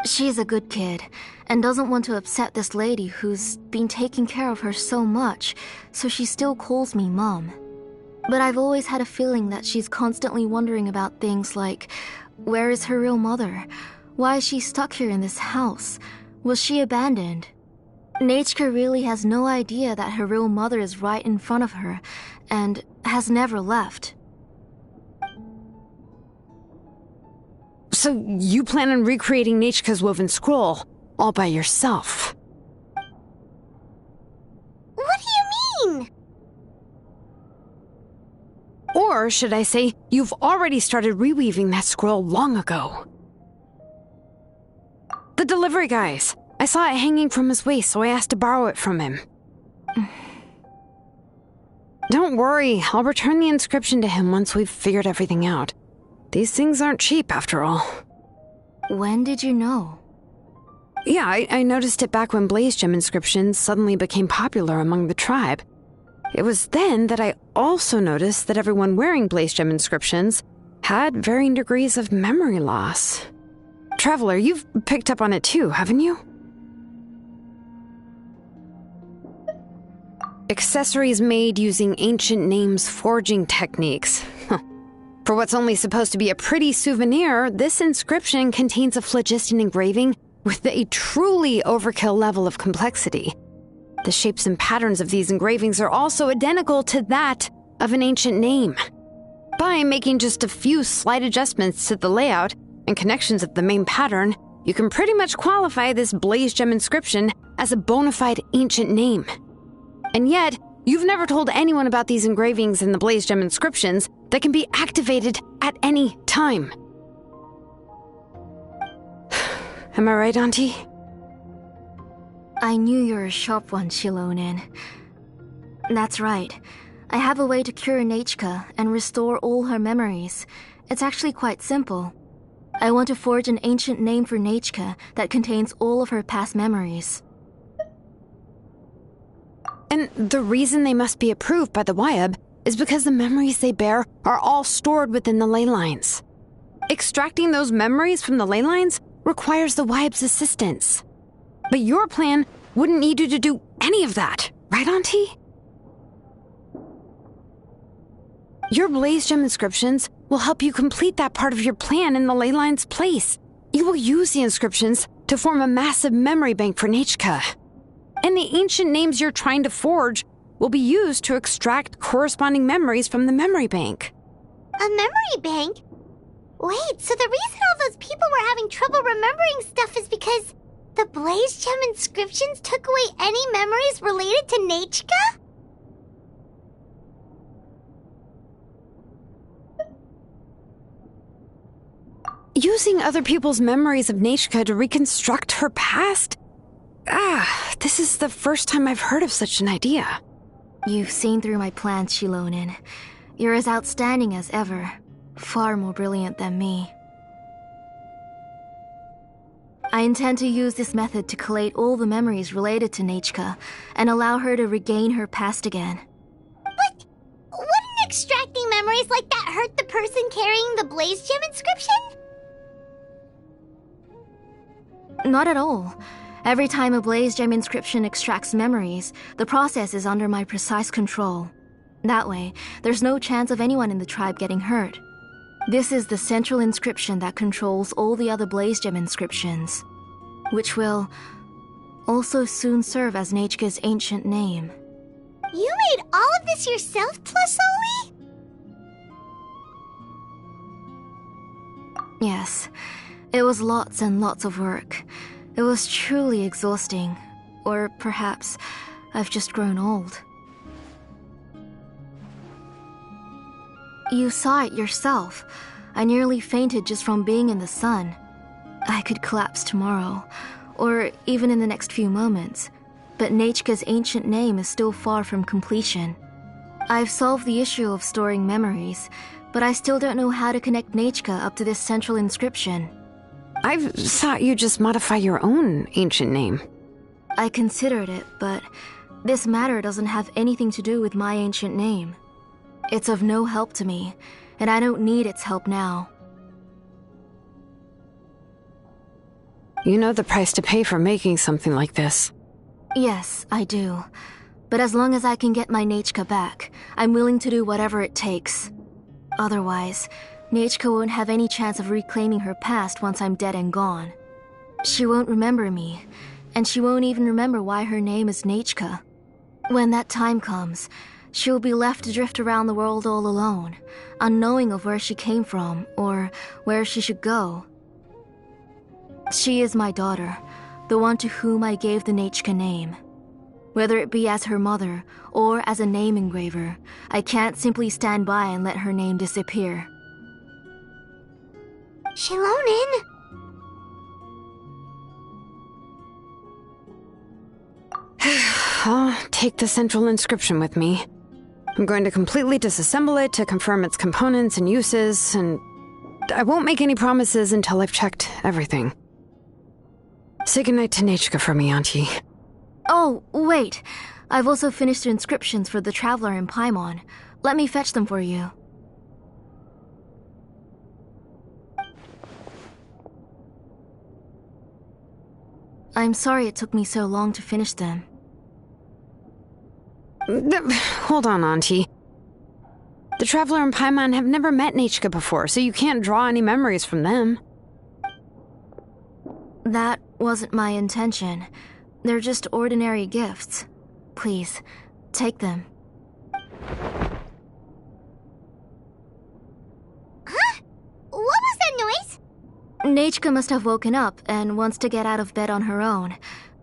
She's a good kid, and doesn't want to upset this lady who's been taking care of her so much, so she still calls me Mom. But I've always had a feeling that she's constantly wondering about things like, where is her real mother? Why is she stuck here in this house? Was she abandoned? Nechka really has no idea that her real mother is right in front of her, and has never left. So you plan on recreating Nechka's woven scroll all by yourself? What do you mean? Or should I say, you've already started reweaving that scroll long ago? The delivery guys. I saw it hanging from his waist, so I asked to borrow it from him. Don't worry, I'll return the inscription to him once we've figured everything out. These things aren't cheap, after all. When did you know? Yeah, I noticed it back when Blaze Gem inscriptions suddenly became popular among the tribe. It was then that I also noticed that everyone wearing Blaze Gem inscriptions had varying degrees of memory loss. Traveler, you've picked up on it too, haven't you? Accessories made using ancient names forging techniques. For what's only supposed to be a pretty souvenir, this inscription contains a phlogiston engraving with a truly overkill level of complexity. The shapes and patterns of these engravings are also identical to that of an ancient name. By making just a few slight adjustments to the layout and connections of the main pattern, you can pretty much qualify this Blaze Gem inscription as a bona fide ancient name. And yet, you've never told anyone about these engravings in the Blaze Gem inscriptions that can be activated at any time. Am I right, Auntie? I knew you were a sharp one, Shilonin. That's right. I have a way to cure Nechka and restore all her memories. It's actually quite simple. I want to forge an ancient name for Nechka that contains all of her past memories. And the reason they must be approved by the Wyab is because the memories they bear are all stored within the ley lines. Extracting those memories from the ley lines requires the Wyab's assistance. But your plan wouldn't need you to do any of that, right, Auntie? Your Blaze Gem inscriptions will help you complete that part of your plan in the ley line's place. You will use the inscriptions to form a massive memory bank for Nechka. And the ancient names you're trying to forge will be used to extract corresponding memories from the memory bank. A memory bank? Wait, so the reason all those people were having trouble remembering stuff is because the Blaze Gem inscriptions took away any memories related to Nechka? Using other people's memories of Nechka to reconstruct her past? This is the first time I've heard of such an idea. You've seen through my plans, Shilonin. You're as outstanding as ever. Far more brilliant than me. I intend to use this method to collate all the memories related to Nechka and allow her to regain her past again. But wouldn't extracting memories like that hurt the person carrying the Blaze Gem inscription? Not at all. Every time a Blaze Gem inscription extracts memories, the process is under my precise control. That way, there's no chance of anyone in the tribe getting hurt. This is the central inscription that controls all the other Blaze Gem inscriptions, which will also soon serve as Nechka's ancient name. You made all of this yourself, Tlusoli? Yes, it was lots and lots of work. It was truly exhausting. Or perhaps I've just grown old. You saw it yourself. I nearly fainted just from being in the sun. I could collapse tomorrow, or even in the next few moments. But Nechka's ancient name is still far from completion. I've solved the issue of storing memories, but I still don't know how to connect Nechka up to this central inscription. I've thought you just modify your own ancient name. I considered it, but this matter doesn't have anything to do with my ancient name. It's of no help to me, and I don't need its help now. You know the price to pay for making something like this. Yes, I do. But as long as I can get my Nechka back, I'm willing to do whatever it takes. Otherwise, Nechka won't have any chance of reclaiming her past once I'm dead and gone. She won't remember me, and she won't even remember why her name is Nechka. When that time comes, she'll be left to drift around the world all alone, unknowing of where she came from or where she should go. She is my daughter, the one to whom I gave the Nechka name. Whether it be as her mother or as a name engraver, I can't simply stand by and let her name disappear. Shilonin! I'll take the central inscription with me. I'm going to completely disassemble it to confirm its components and uses, and I won't make any promises until I've checked everything. Say goodnight to Nechka for me, Auntie. Oh, wait. I've also finished the inscriptions for the Traveler in Paimon. Let me fetch them for you. I'm sorry it took me so long to finish them. Hold on, Auntie. The Traveler and Paimon have never met Nechka before, so you can't draw any memories from them. That wasn't my intention. They're just ordinary gifts. Please, take them. Huh? What was that noise? Nechka must have woken up and wants to get out of bed on her own.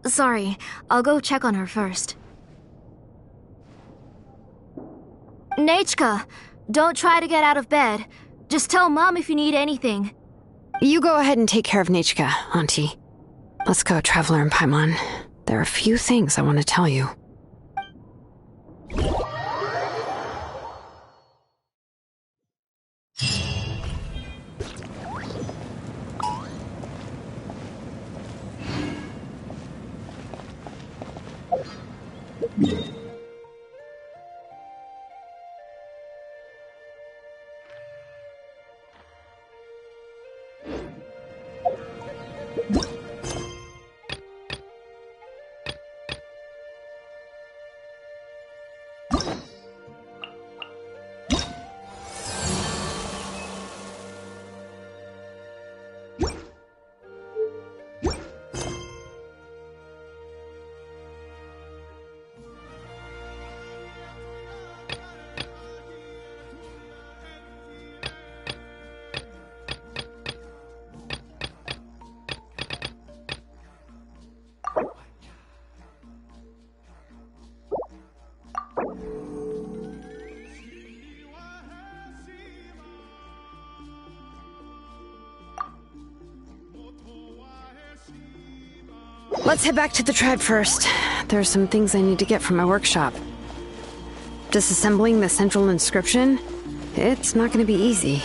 Sorry, I'll go check on her first. Nechka, don't try to get out of bed. Just tell Mom if you need anything. You go ahead and take care of Nechka, Auntie. Let's go, Traveler and Paimon. There are a few things I want to tell you. Let's head back to the tribe first. There are some things I need to get from my workshop. Disassembling the central inscription? It's not going to be easy.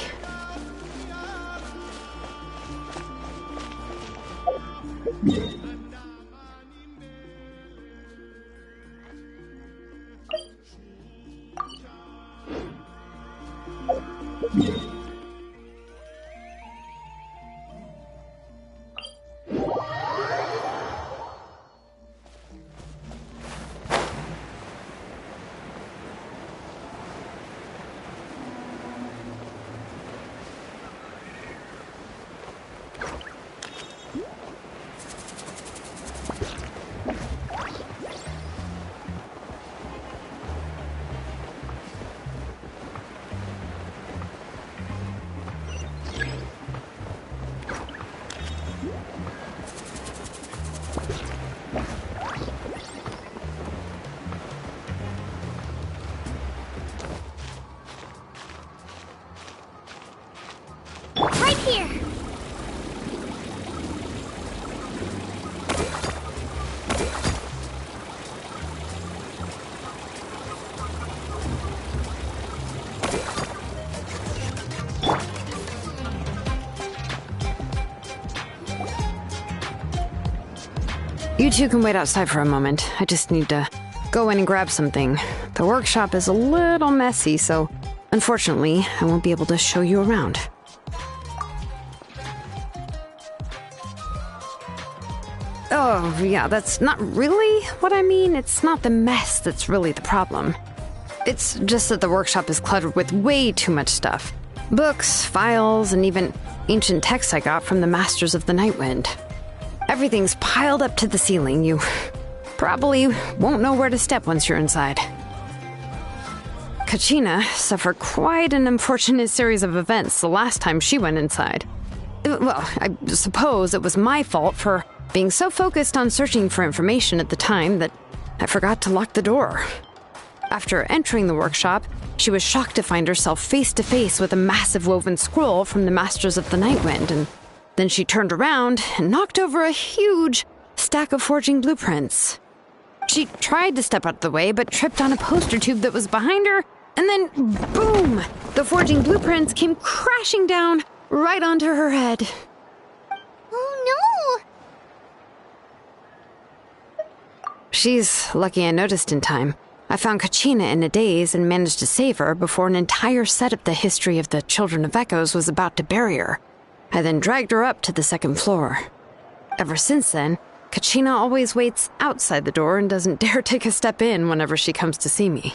Right here! You two can wait outside for a moment. I just need to go in and grab something. The workshop is a little messy, so unfortunately, I won't be able to show you around. Oh, yeah, that's not really what I mean. It's not the mess that's really the problem. It's just that the workshop is cluttered with way too much stuff. Books, files, and even ancient texts I got from the Masters of the Nightwind. Everything's piled up to the ceiling. You probably won't know where to step once you're inside. Kachina suffered quite an unfortunate series of events the last time she went inside. Well, I suppose it was my fault for being so focused on searching for information at the time that I forgot to lock the door. After entering the workshop, she was shocked to find herself face to face with a massive woven scroll from the Masters of the Nightwind, and then she turned around and knocked over a huge stack of forging blueprints. She tried to step out of the way, but tripped on a poster tube that was behind her, and then, boom! The forging blueprints came crashing down right onto her head. Oh no! She's lucky I noticed in time. I found Kachina in a daze and managed to save her before an entire set of the history of the Children of Echoes was about to bury her. I then dragged her up to the second floor. Ever since then, Kachina always waits outside the door and doesn't dare take a step in whenever she comes to see me.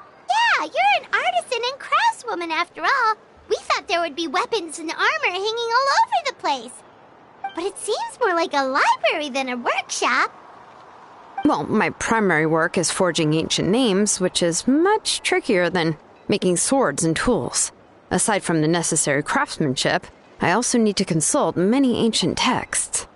Yeah, you're an artisan and craftswoman after all. We thought there would be weapons and armor hanging all over the place. But it seems more like a library than a workshop. Well, my primary work is forging ancient names, which is much trickier than making swords and tools. Aside from the necessary craftsmanship, I also need to consult many ancient texts.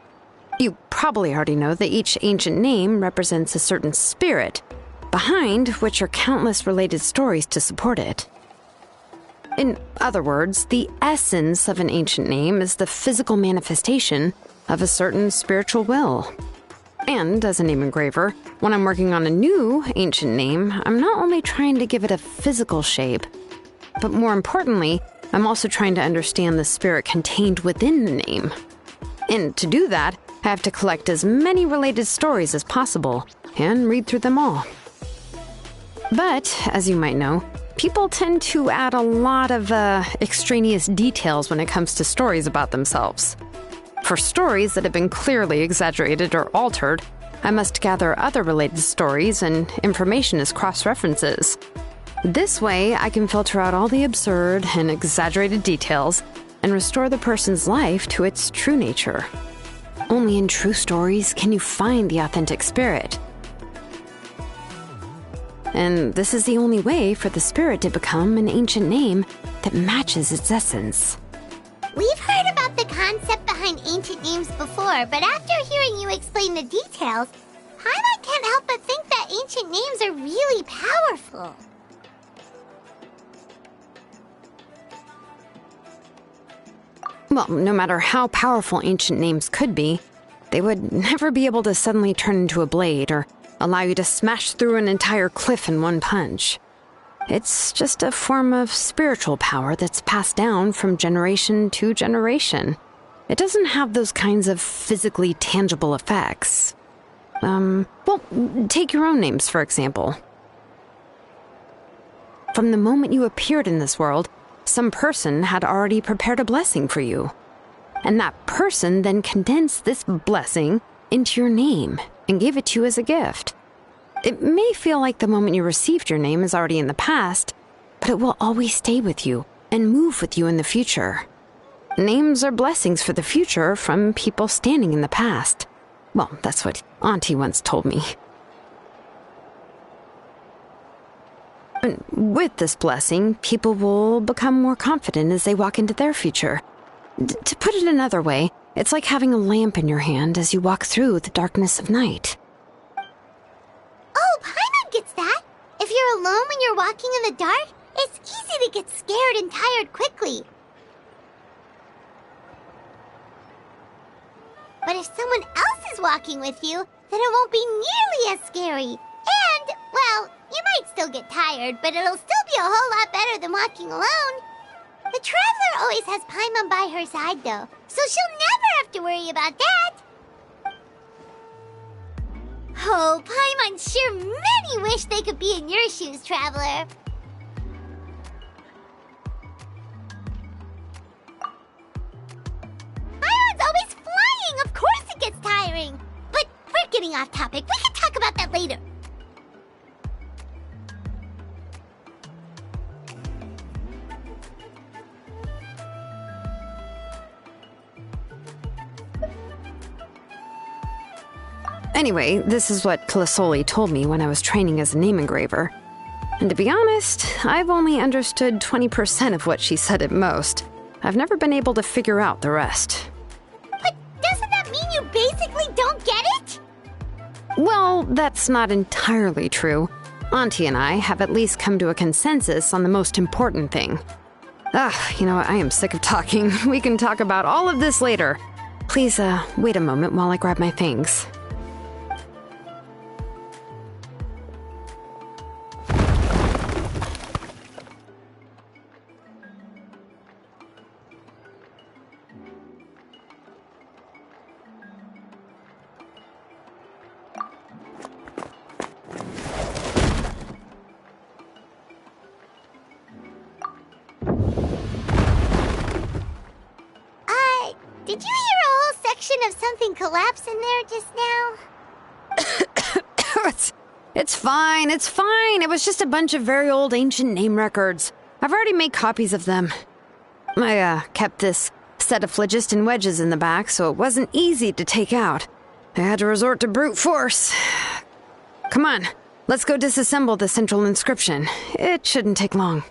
You probably already know that each ancient name represents a certain spirit, behind which are countless related stories to support it. In other words, the essence of an ancient name is the physical manifestation of a certain spiritual will. And as a name engraver, when I'm working on a new ancient name, I'm not only trying to give it a physical shape, but more importantly, I'm also trying to understand the spirit contained within the name. And to do that, I have to collect as many related stories as possible and read through them all. But, as you might know, people tend to add a lot of extraneous details when it comes to stories about themselves. For stories that have been clearly exaggerated or altered, I must gather other related stories and information as cross-references. This way, I can filter out all the absurd and exaggerated details and restore the person's life to its true nature. Only in true stories can you find the authentic spirit. And this is the only way for the spirit to become an ancient name that matches its essence. We've heard about the concept behind ancient names before, but after hearing you explain the details, Paimon can't help but think that ancient names are really powerful. Well, no matter how powerful ancient names could be, they would never be able to suddenly turn into a blade or allow you to smash through an entire cliff in one punch. It's just a form of spiritual power that's passed down from generation to generation. It doesn't have those kinds of physically tangible effects. Well, take your own names, for example. From the moment you appeared in this world, some person had already prepared a blessing for you. And that person then condensed this blessing into your name and gave it to you as a gift. It may feel like the moment you received your name is already in the past, but it will always stay with you and move with you in the future. Names are blessings for the future from people standing in the past. Well, that's what Auntie once told me. And with this blessing, people will become more confident as they walk into their future. To put it another way, it's like having a lamp in your hand as you walk through the darkness of night. Oh, Paimon gets that. If you're alone when you're walking in the dark, it's easy to get scared and tired quickly. But if someone else is walking with you, then it won't be nearly as scary. And, well, you might still get tired, but it'll still be a whole lot better than walking alone. The Traveler always has Paimon by her side, though, so she'll never have to worry about that. Oh, Paimon sure many wish they could be in your shoes, Traveler. Paimon's always flying getting off topic. We can talk about that later. Anyway, this is what Clisoli told me when I was training as a name engraver. And to be honest, I've only understood 20% of what she said at most. I've never been able to figure out the rest. But doesn't that mean you basically don't get it? Well, that's not entirely true. Auntie and I have at least come to a consensus on the most important thing. You know what? I am sick of talking. We can talk about all of this later. Please, wait a moment while I grab my things. Did you hear a whole section of something collapse in there just now? It's fine, it's fine. It was just a bunch of very old ancient name records. I've already made copies of them. I kept this set of phlogiston wedges in the back, so it wasn't easy to take out. I had to resort to brute force. Come on, let's go disassemble the central inscription. It shouldn't take long.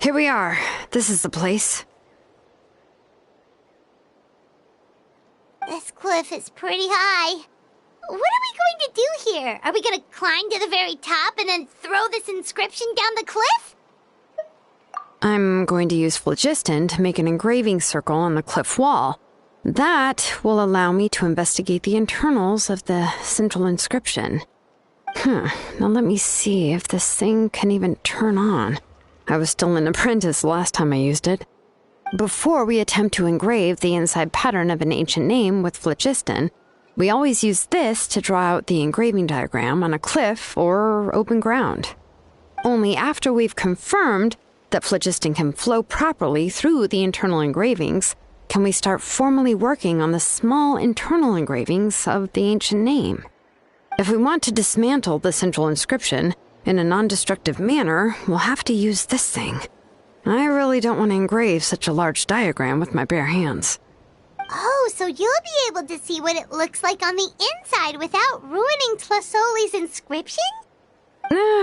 Here we are. This is the place. This cliff is pretty high. What are we going to do here? Are we going to climb to the very top and then throw this inscription down the cliff? I'm going to use phlogiston to make an engraving circle on the cliff wall. That will allow me to investigate the internals of the central inscription. Now let me see if this thing can even turn on. I was still an apprentice last time I used it. Before we attempt to engrave the inside pattern of an ancient name with phlogiston, we always use this to draw out the engraving diagram on a cliff or open ground. Only after we've confirmed that phlogiston can flow properly through the internal engravings can we start formally working on the small internal engravings of the ancient name. If we want to dismantle the central inscription in a non-destructive manner, we'll have to use this thing. I really don't want to engrave such a large diagram with my bare hands. Oh, so you'll be able to see what it looks like on the inside without ruining Tlasoli's inscription?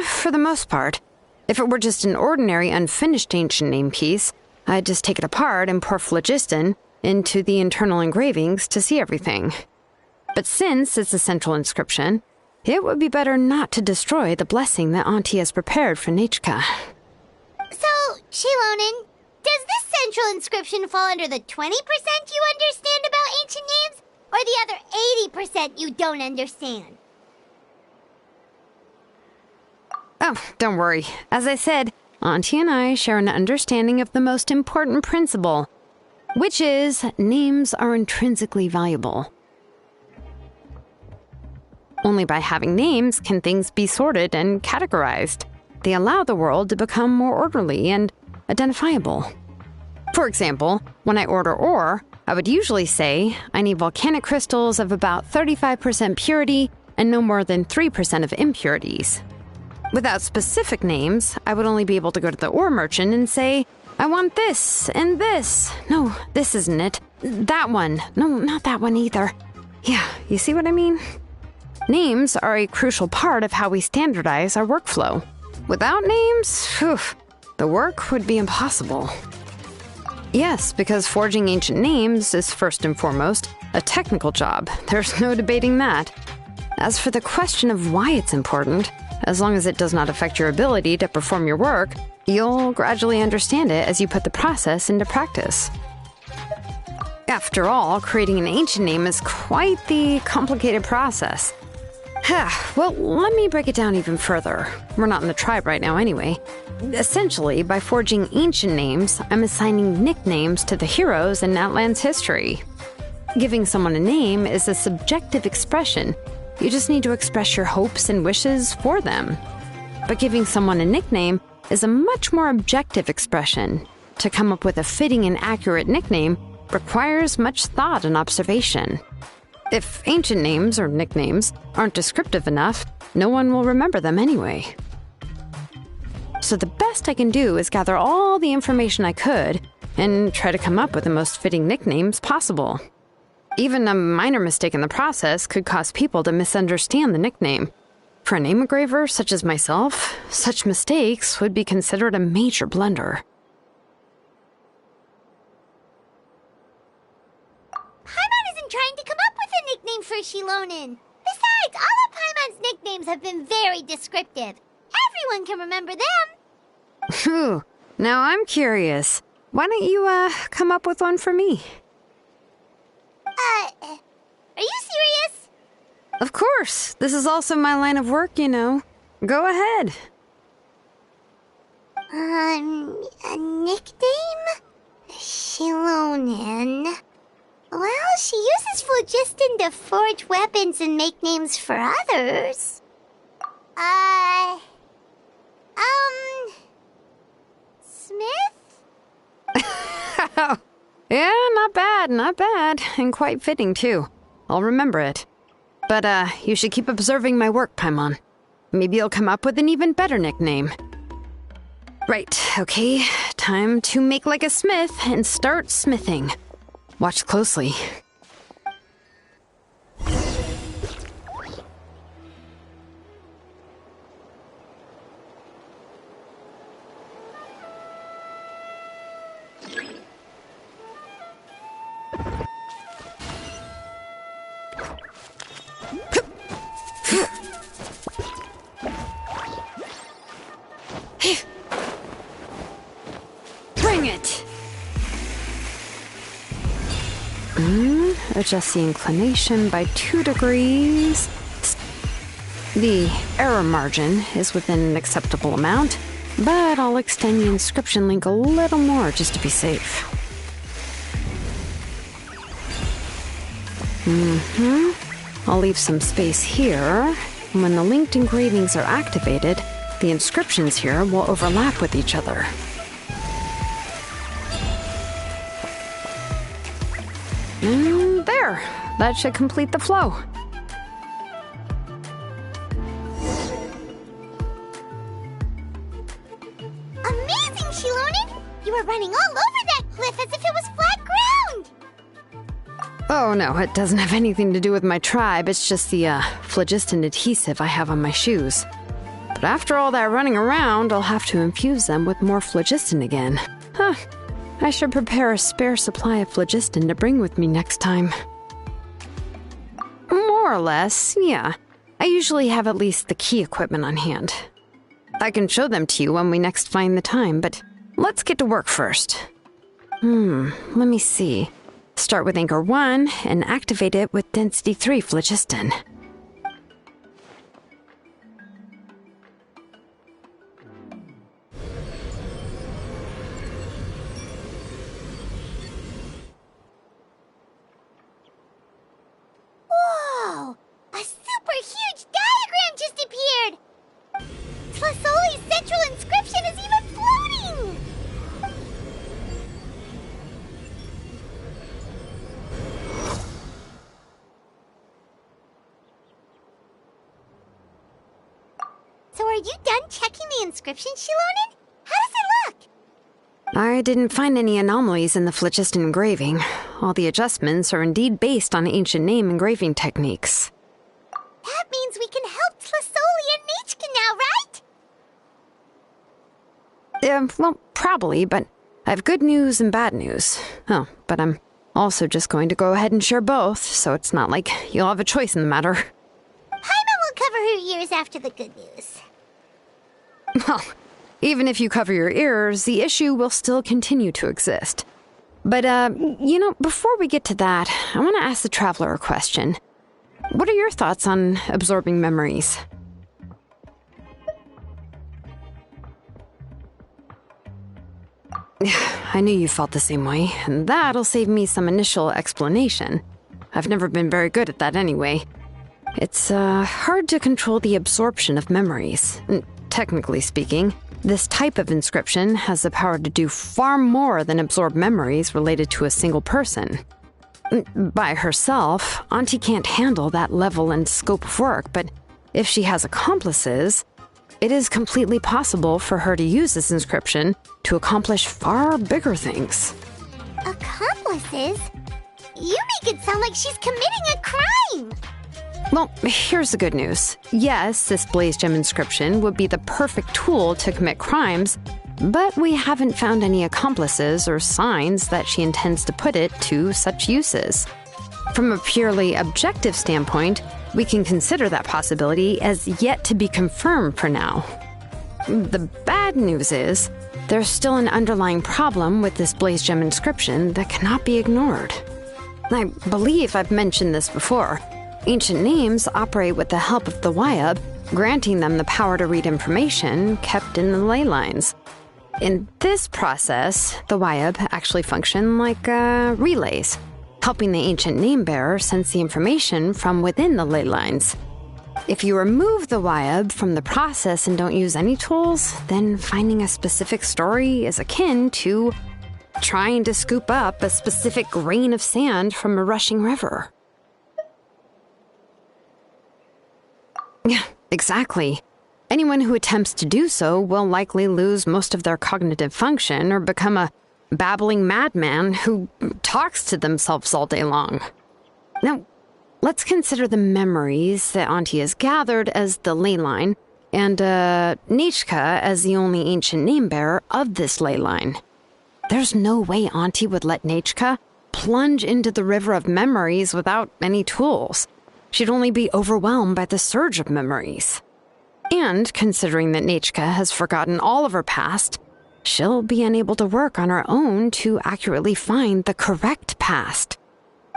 For the most part. If it were just an ordinary unfinished ancient name piece, I'd just take it apart and pour phlogiston into the internal engravings to see everything. But since it's a central inscription, it would be better not to destroy the blessing that Auntie has prepared for Nechka. So, Shilonen, does this central inscription fall under the 20% you understand about ancient names, or the other 80% you don't understand? Oh, don't worry. As I said, Auntie and I share an understanding of the most important principle, which is names are intrinsically valuable. Only by having names can things be sorted and categorized. They allow the world to become more orderly and identifiable. For example, when I order ore, I would usually say I need volcanic crystals of about 35% purity and no more than 3% of impurities. Without specific names, I would only be able to go to the ore merchant and say, I want this and this. No, this isn't it. That one. No, not that one either. Yeah, you see what I mean? Names are a crucial part of how we standardize our workflow. Without names, the work would be impossible. Yes, because forging ancient names is first and foremost a technical job. There's no debating that. As for the question of why it's important, as long as it does not affect your ability to perform your work, you'll gradually understand it as you put the process into practice. After all, creating an ancient name is quite the complicated process. Well, let me break it down even further. We're not in the tribe right now anyway. Essentially, by forging ancient names, I'm assigning nicknames to the heroes in Natlan's history. Giving someone a name is a subjective expression. You just need to express your hopes and wishes for them. But giving someone a nickname is a much more objective expression. To come up with a fitting and accurate nickname requires much thought and observation. If ancient names or nicknames aren't descriptive enough, no one will remember them anyway. So the best I can do is gather all the information I could and try to come up with the most fitting nicknames possible. Even a minor mistake in the process could cause people to misunderstand the nickname. For a name engraver such as myself, such mistakes would be considered a major blunder. Paimon isn't trying to come up with a nickname for Shilonen. Besides, all of Paimon's nicknames have been very descriptive. Everyone can remember them. Phew. Now I'm curious. Why don't you, come up with one for me? Are you serious? Of course. This is also my line of work, you know. Go ahead. A nickname? Shilonen. Well, she uses phlogiston to forge weapons and make names for others. Smith? Yeah, not bad. And quite fitting, too. I'll remember it. But, you should keep observing my work, Paimon. Maybe you'll come up with an even better nickname. Right, okay. Time to make like a smith and start smithing. Watch closely. Bring it! Adjust the inclination by 2 degrees. The error margin is within an acceptable amount, but I'll extend the inscription link a little more just to be safe. I'll leave some space here, and when the linked engravings are activated, the inscriptions here will overlap with each other. And there! That should complete the flow. Amazing, Shilonen! You were running all over that cliff as if it was flat ground! Oh no, it doesn't have anything to do with my tribe, it's just the, phlogiston adhesive I have on my shoes. But after all that running around, I'll have to infuse them with more phlogiston again. Huh. I should prepare a spare supply of phlogiston to bring with me next time. More or less, yeah. I usually have at least the key equipment on hand. I can show them to you when we next find the time, but let's get to work first. Let me see. Start with Anchor 1 and activate it with Density 3 phlogiston. Whoa! A super huge diagram just appeared! Tlasoli's central inscription is even floating! So are you done checking the inscription, Shilonen? How does it look? I didn't find any anomalies in the phlogiston engraving. All the adjustments are indeed based on ancient name engraving techniques. That means we can help Tlasoli and Nichka now, right? Well, probably, but I have good news and bad news. Oh, but I'm also just going to go ahead and share both, so it's not like you'll have a choice in the matter. Paimon will cover her ears after the good news. Well, even if you cover your ears, the issue will still continue to exist. But, before we get to that, I want to ask the Traveler a question. What are your thoughts on absorbing memories? I knew you felt the same way, and that'll save me some initial explanation. I've never been very good at that anyway. It's hard to control the absorption of memories. Technically speaking, this type of inscription has the power to do far more than absorb memories related to a single person. By herself, Auntie can't handle that level and scope of work, but if she has accomplices, it is completely possible for her to use this inscription to accomplish far bigger things. Accomplices? You make it sound like she's committing a crime! Well, here's the good news. Yes, this Blaze Gem inscription would be the perfect tool to commit crimes, but we haven't found any accomplices or signs that she intends to put it to such uses. From a purely objective standpoint, we can consider that possibility as yet to be confirmed for now. The bad news is, there's still an underlying problem with this Blaze Gem inscription that cannot be ignored. I believe I've mentioned this before. Ancient names operate with the help of the Wyab, granting them the power to read information kept in the ley lines. In this process, the Wyab actually function like relays, helping the ancient name bearer sense the information from within the ley lines. If you remove the Wyab from the process and don't use any tools, then finding a specific story is akin to trying to scoop up a specific grain of sand from a rushing river. Yeah, exactly. Anyone who attempts to do so will likely lose most of their cognitive function or become a babbling madman who talks to themselves all day long. Now, let's consider the memories that Auntie has gathered as the ley line, and Nechka as the only ancient name-bearer of this ley line. There's no way Auntie would let Nechka plunge into the river of memories without any tools. She'd only be overwhelmed by the surge of memories. And considering that Nechka has forgotten all of her past, she'll be unable to work on her own to accurately find the correct past.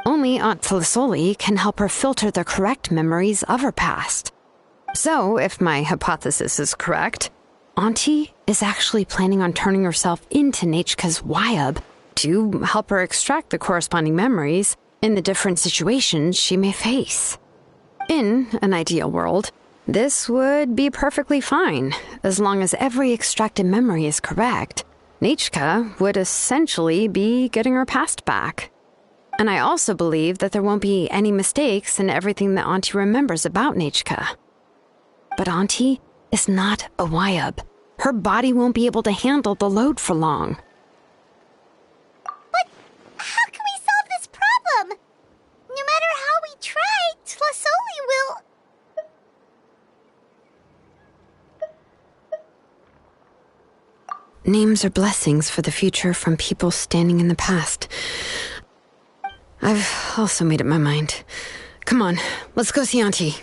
Only Aunt Felisoli can help her filter the correct memories of her past. So, if my hypothesis is correct, Auntie is actually planning on turning herself into Nechka's Wyab to help her extract the corresponding memories in the different situations she may face. In an ideal world, this would be perfectly fine. As long as every extracted memory is correct, Nechka would essentially be getting her past back. And I also believe that there won't be any mistakes in everything that Auntie remembers about Nechka. But Auntie is not a Wyab. Her body won't be able to handle the load for long. But how can we solve this problem? No matter how we try, Felisoli will... Names are blessings for the future from people standing in the past. I've also made up my mind. Come on, let's go see Auntie.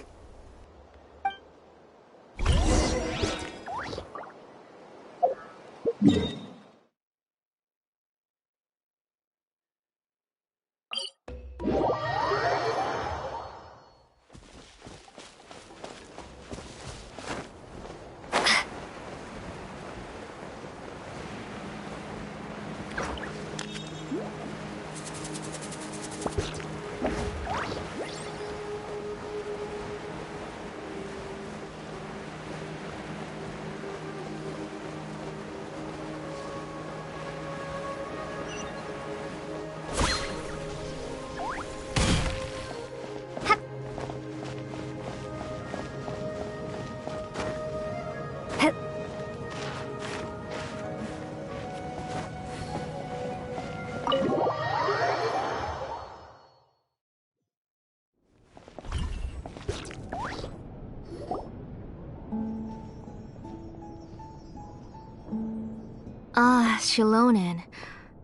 Shilonen.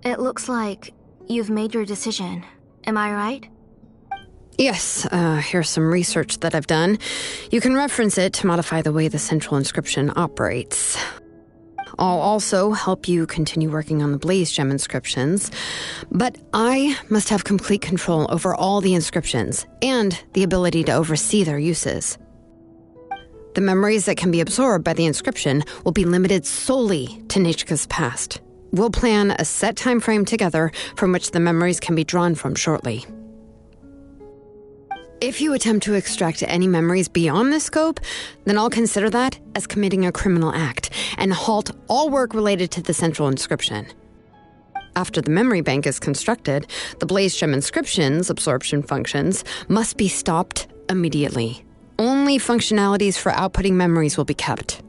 It looks like you've made your decision. Am I right? Yes, here's some research that I've done. You can reference it to modify the way the central inscription operates. I'll also help you continue working on the Blaze Gem inscriptions. But I must have complete control over all the inscriptions and the ability to oversee their uses. The memories that can be absorbed by the inscription will be limited solely to Nichika's past. We'll plan a set time frame together from which the memories can be drawn from shortly. If you attempt to extract any memories beyond this scope, then I'll consider that as committing a criminal act and halt all work related to the central inscription. After the memory bank is constructed, the Blaze Gem inscription's absorption functions must be stopped immediately. Only functionalities for outputting memories will be kept.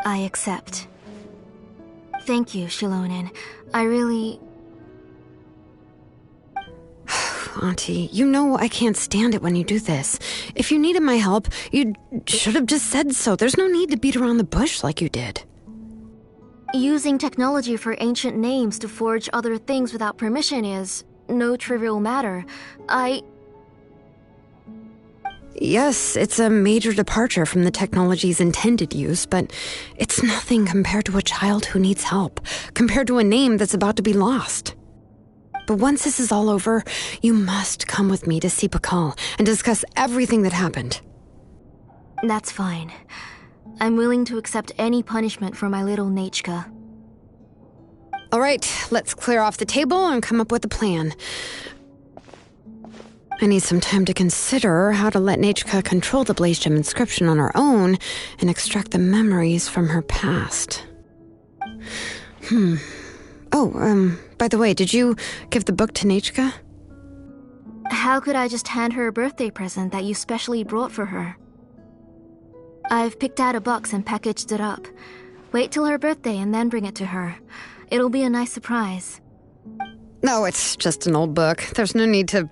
I accept. Thank you, Shilonen. I really... Auntie, you know I can't stand it when you do this. If you needed my help, you should have just said so. There's no need to beat around the bush like you did. Using technology for ancient names to forge other things without permission is no trivial matter. Yes, it's a major departure from the technology's intended use, but it's nothing compared to a child who needs help, compared to a name that's about to be lost. But once this is all over, you must come with me to see Pakal and discuss everything that happened. That's fine. I'm willing to accept any punishment for my little Nichika. All right, let's clear off the table and come up with a plan. I need some time to consider how to let Nichika control the Blaze Gem inscription on her own and extract the memories from her past. By the way, did you give the book to Nichika? How could I just hand her a birthday present that you specially brought for her? I've picked out a box and packaged it up. Wait till her birthday and then bring it to her. It'll be a nice surprise. No, it's just an old book. There's no need to...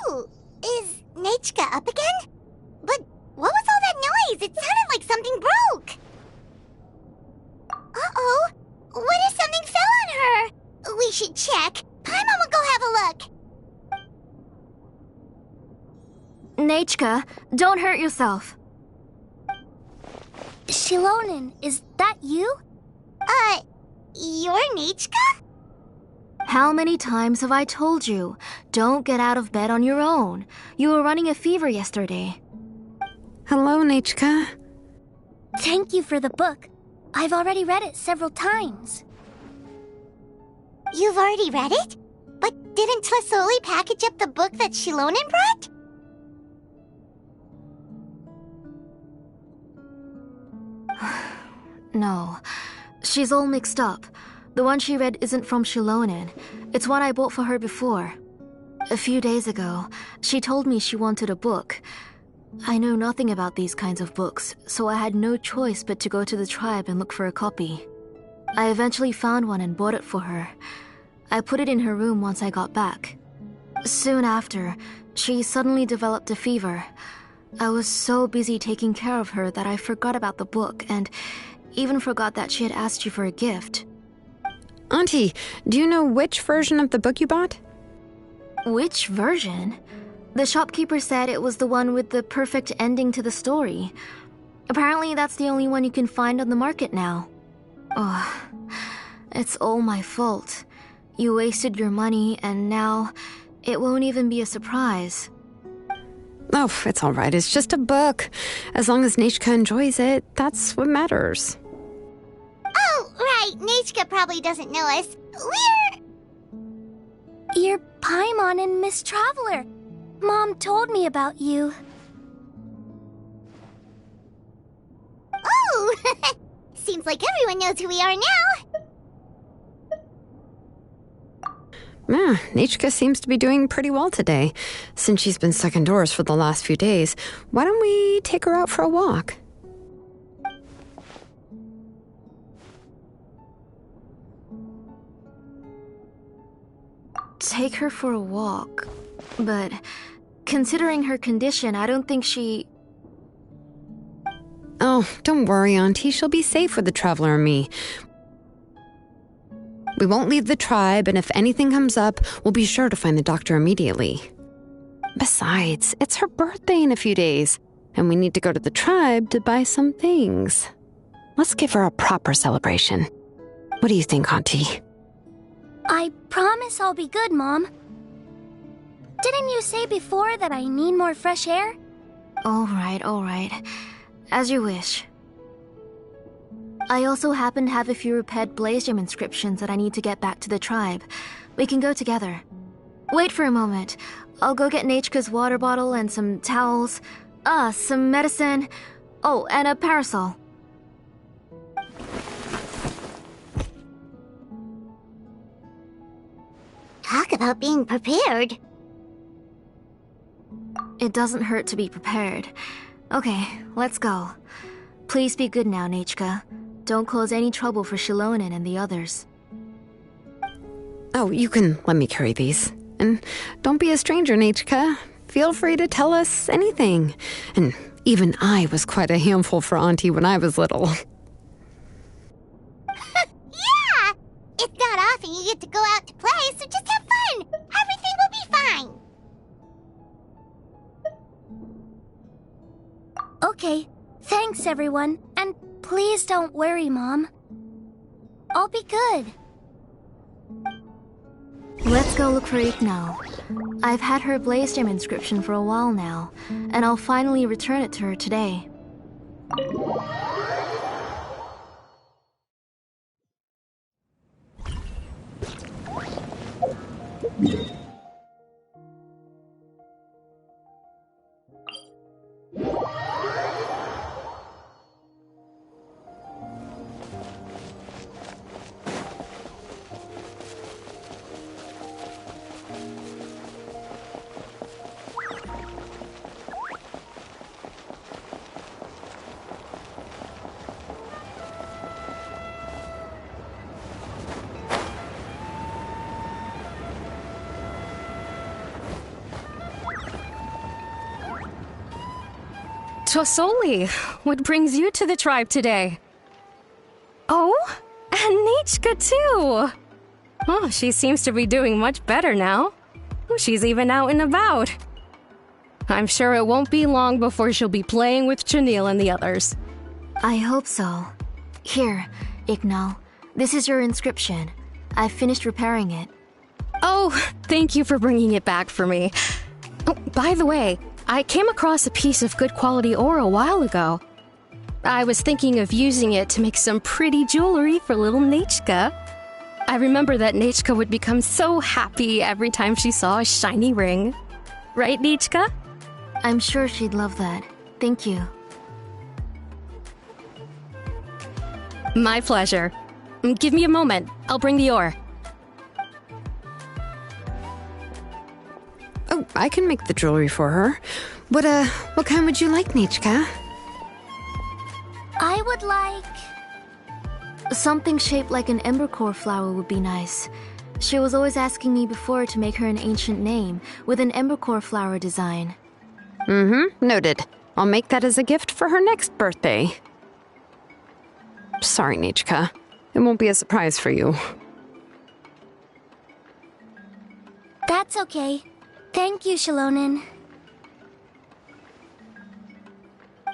Oh! Is Nichika up again? But what was all that noise? It sounded like something broke! Uh-oh! What if something fell on her? We should check. Paimon will go have a look. Nichika, don't hurt yourself. Shilonen, is that you? You're Nichika? How many times have I told you? Don't get out of bed on your own. You were running a fever yesterday. Hello, Nichika. Thank you for the book. I've already read it several times. You've already read it? But didn't Tlasoli package up the book that Shilonen brought? No. She's all mixed up. The one she read isn't from Shilonen. It's one I bought for her before. A few days ago, she told me she wanted a book. I know nothing about these kinds of books, so I had no choice but to go to the tribe and look for a copy. I eventually found one and bought it for her. I put it in her room once I got back. Soon after, she suddenly developed a fever. I was so busy taking care of her that I forgot about the book and even forgot that she had asked you for a gift. Auntie, do you know which version of the book you bought? Which version? The shopkeeper said it was the one with the perfect ending to the story. Apparently that's the only one you can find on the market now. Oh, it's all my fault. You wasted your money and now it won't even be a surprise. Oh, it's all right. It's just a book. As long as Nichika enjoys it, that's what matters. Oh, right. Nichika probably doesn't know us. You're Paimon and Miss Traveler. Mom told me about you. Oh! Seems like everyone knows who we are now. Yeah, Nichika seems to be doing pretty well today. Since she's been stuck indoors for the last few days, why don't we take her out for a walk? Take her for a walk. But considering her condition, I don't think she... Oh, don't worry, Auntie. She'll be safe with the Traveler and me. We won't leave the tribe, and if anything comes up, we'll be sure to find the doctor immediately. Besides, it's her birthday in a few days, and we need to go to the tribe to buy some things. Let's give her a proper celebration. What do you think, Auntie? I promise I'll be good, Mom. Didn't you say before that I need more fresh air? All right. As you wish. I also happen to have a few repaired Blaze Gem inscriptions that I need to get back to the tribe. We can go together. Wait for a moment. I'll go get Nachka's water bottle and some towels. Some medicine. Oh, and a parasol. Talk about being prepared. It doesn't hurt to be prepared. Okay, let's go. Please be good now, Nachka. Don't cause any trouble for Shilonen and the others. Oh, you can let me carry these. And don't be a stranger, Nachka. Feel free to tell us anything. And even I was quite a handful for Auntie when I was little. Yeah! It's not often you get to go out to play, so just have fun! Everything will be fine! Okay, thanks everyone, and please don't worry, Mom. I'll be good. Let's go look for Ignal. I've had her Blaze Gem inscription for a while now, and I'll finally return it to her today. Tosoli, what brings you to the tribe today? Oh, and Nichka too! Oh, she seems to be doing much better now. She's even out and about. I'm sure it won't be long before she'll be playing with Chanil and the others. I hope so. Here, Ignal. This is your inscription. I've finished repairing it. Oh, thank you for bringing it back for me. Oh, by the way, I came across a piece of good quality ore a while ago. I was thinking of using it to make some pretty jewelry for little Nachka. I remember that Nachka would become so happy every time she saw a shiny ring. Right, Nachka? I'm sure she'd love that. Thank you. My pleasure. Give me a moment. I'll bring the ore. Oh, I can make the jewelry for her. What kind would you like, Nachka? I would like... Something shaped like an embercore flower would be nice. She was always asking me before to make her an ancient name with an embercore flower design. Noted. I'll make that as a gift for her next birthday. Sorry, Nachka. It won't be a surprise for you. That's okay. Thank you, Shilonen.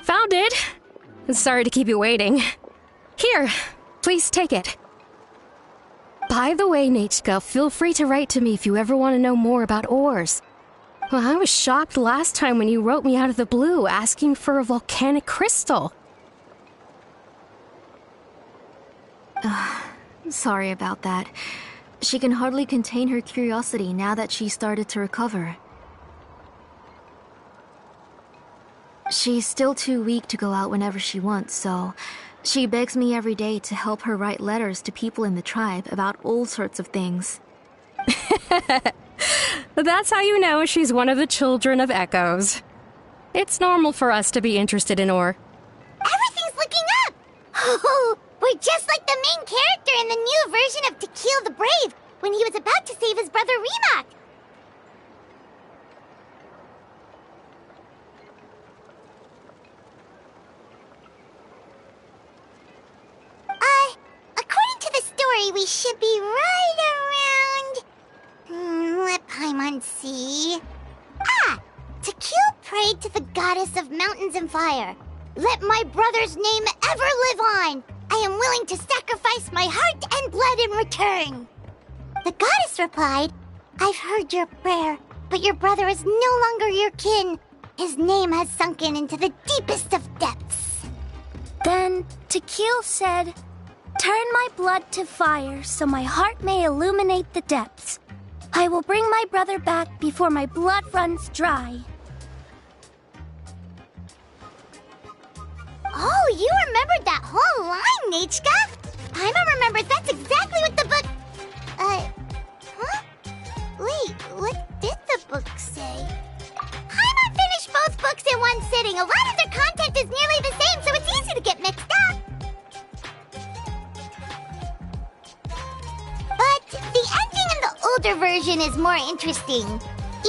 Found it! Sorry to keep you waiting. Here, please take it. By the way, Nachka, feel free to write to me if you ever want to know more about ores. Well, I was shocked last time when you wrote me out of the blue asking for a volcanic crystal. Sorry about that. She can hardly contain her curiosity now that she started to recover. She's still too weak to go out whenever she wants, so she begs me every day to help her write letters to people in the tribe about all sorts of things. That's how you know she's one of the children of Echoes. It's normal for us to be interested in ore. Everything's looking up! Oh, we're just like the main character in the new version of To Kill the Brave, when he was about to save his brother Remak. According to the story, worry, we should be right around... let Paimon see... Ah! Takil prayed to the goddess of mountains and fire. Let my brother's name ever live on! I am willing to sacrifice my heart and blood in return! The goddess replied, I've heard your prayer, but your brother is no longer your kin. His name has sunken into the deepest of depths. Then Takil said, turn my blood to fire so my heart may illuminate the depths. I will bring my brother back before my blood runs dry. Oh, you remembered that whole line, Nechka? Paimon remembers that's exactly what the book... huh? Wait, what did the book say? Paimon finished both books in one sitting. A lot of their content is nearly the same, so it's easy to get mixed up. But the ending in the older version is more interesting,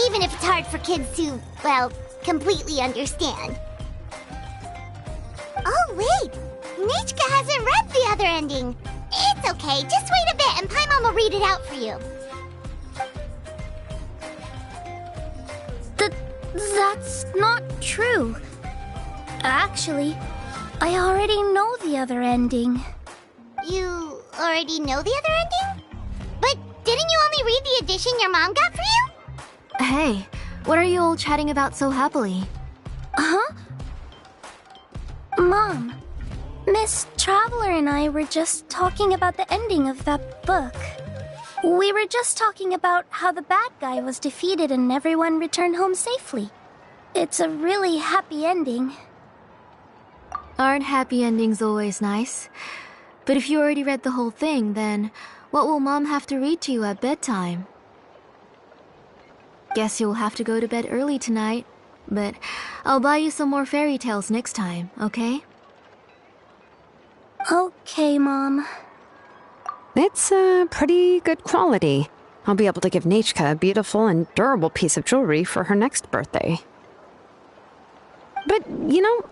even if it's hard for kids to, well, completely understand. Oh, wait! Nechka hasn't read the other ending. It's okay, just wait a bit and Paimon will read it out for you. That's not true. Actually, I already know the other ending. You already know the other ending? But didn't you only read the edition your mom got for you? Hey, what are you all chatting about so happily? Huh? Mom, Miss Traveler and I were just talking about the ending of that book. We were just talking about how the bad guy was defeated and everyone returned home safely. It's a really happy ending. Aren't happy endings always nice? But if you already read the whole thing, then what will Mom have to read to you at bedtime? Guess you'll have to go to bed early tonight, but I'll buy you some more fairy tales next time, okay? Okay, Mom. It's pretty good quality. I'll be able to give Nechka a beautiful and durable piece of jewelry for her next birthday. But,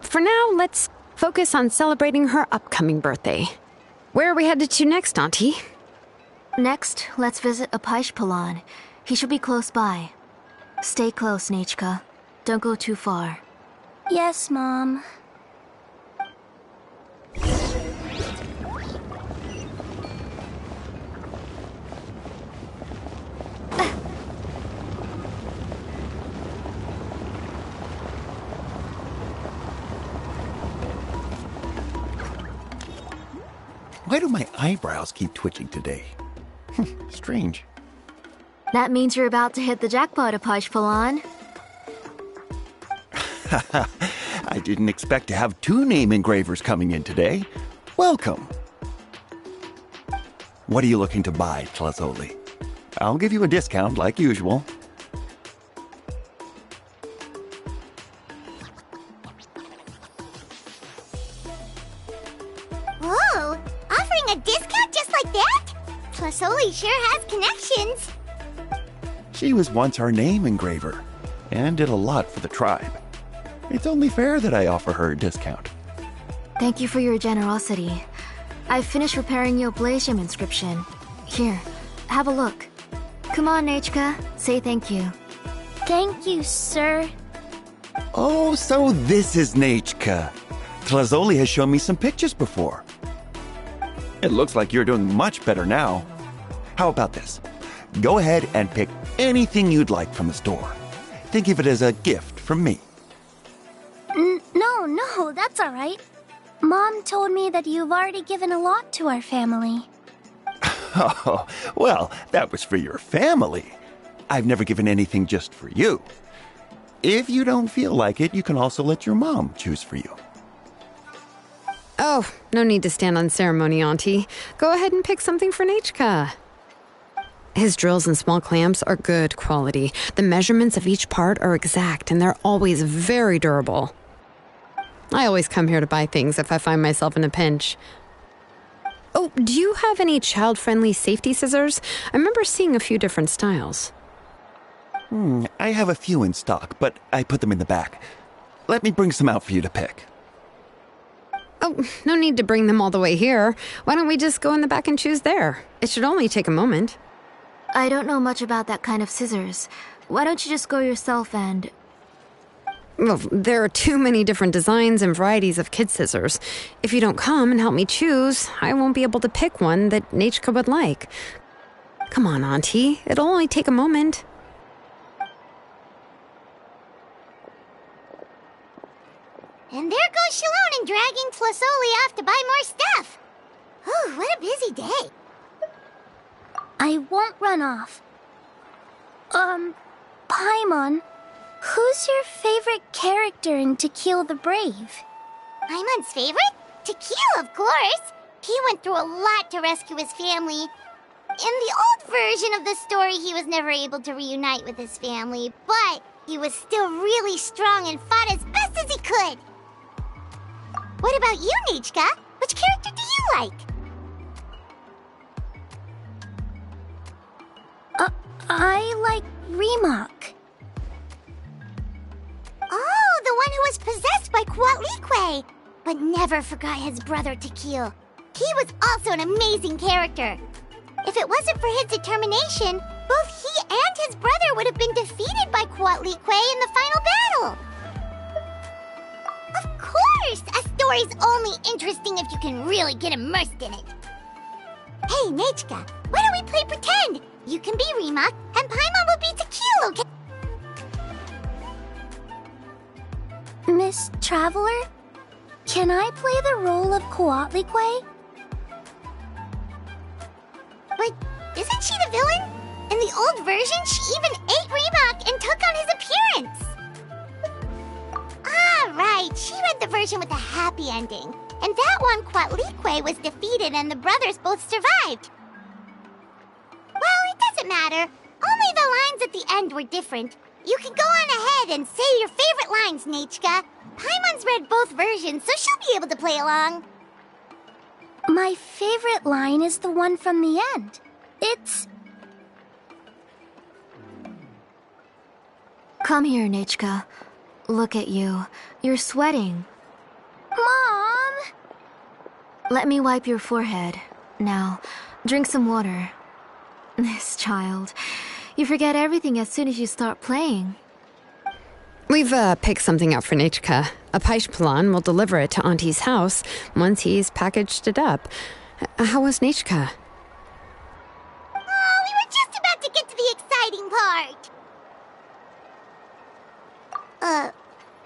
for now, let's focus on celebrating her upcoming birthday. Where are we headed to next, Auntie? Next, let's visit Apaish. He should be close by. Stay close, Nechka. Don't go too far. Yes, Mom. Why do my eyebrows keep twitching today? Strange. That means you're about to hit the jackpot, Apaish. I didn't expect to have 2 name engravers coming in today. Welcome. What are you looking to buy, Tlazoli? I'll give you a discount like usual. Whoa! Offering a discount just like that? Tlazoli sure has connections. She was once our name engraver, and did a lot for the tribe. It's only fair that I offer her a discount. Thank you for your generosity. I've finished preparing your Blasium inscription. Here, have a look. Come on, Nechka, say thank you. Thank you, sir. Oh, so this is Nechka. Tlazoli has shown me some pictures before. It looks like you're doing much better now. How about this? Go ahead and pick anything you'd like from the store. Think of it as a gift from me. No, that's all right. Mom told me that you've already given a lot to our family. Oh, well, that was for your family. I've never given anything just for you. If you don't feel like it, you can also let your mom choose for you. Oh, no need to stand on ceremony, Auntie. Go ahead and pick something for Nechka. His drills and small clamps are good quality. The measurements of each part are exact, and they're always very durable. I always come here to buy things if I find myself in a pinch. Oh, do you have any child-friendly safety scissors? I remember seeing a few different styles. I have a few in stock, but I put them in the back. Let me bring some out for you to pick. Oh, no need to bring them all the way here. Why don't we just go in the back and choose there? It should only take a moment. I don't know much about that kind of scissors. Why don't you just go yourself and... Well, there are too many different designs and varieties of kid scissors. If you don't come and help me choose, I won't be able to pick one that Nachka would like. Come on, Auntie. It'll only take a moment. And there goes Shalon dragging Tlasoli off to buy more stuff. Ooh, what a busy day. I won't run off. Paimon, who's your favorite character in To Kill the Brave? Paimon's favorite? To Kill, of course. He went through a lot to rescue his family. In the old version of the story, he was never able to reunite with his family, but he was still really strong and fought as best as he could. What about you, Nichka? Which character do you like? I like Remak. Oh, the one who was possessed by Kuatlikwe, but never forgot his brother Tequil. He was also an amazing character. If it wasn't for his determination, both he and his brother would have been defeated by Kuatlikwe in the final battle. Of course! A story's only interesting if you can really get immersed in it. Hey, Nechka, why don't we play pretend? You can be Remak, and Paimon will be Tequil, okay? Miss Traveler, can I play the role of Kuatlikwe? But isn't she the villain? In the old version, she even ate Remak and took on his appearance. Ah, right. She read the version with a happy ending. And that one, Kuatlikwe was defeated and the brothers both survived. Well, it doesn't matter. Only the lines at the end were different. You can go on ahead and say your favorite lines, Nechka. Paimon's read both versions, so she'll be able to play along. My favorite line is the one from the end. It's... Come here, Nechka. Look at you. You're sweating. Mom! Let me wipe your forehead. Now, drink some water. This child. You forget everything as soon as you start playing. We've picked something up for Nechka. A Paishpalan will deliver it to Auntie's house once he's packaged it up. How was Nechka? Oh, we were just about to get to the exciting part.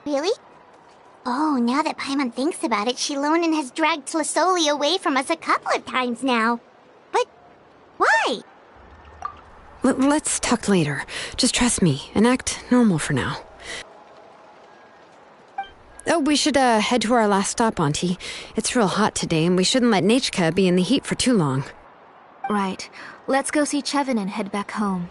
Really? Oh, now that Paimon thinks about it, Shilonen has dragged Tlasoli away from us a couple of times now. But why? Let's talk later. Just trust me and act normal for now. Oh, we should head to our last stop, Auntie. It's real hot today, and we shouldn't let Nechka be in the heat for too long. Right. Let's go see Chevin and head back home.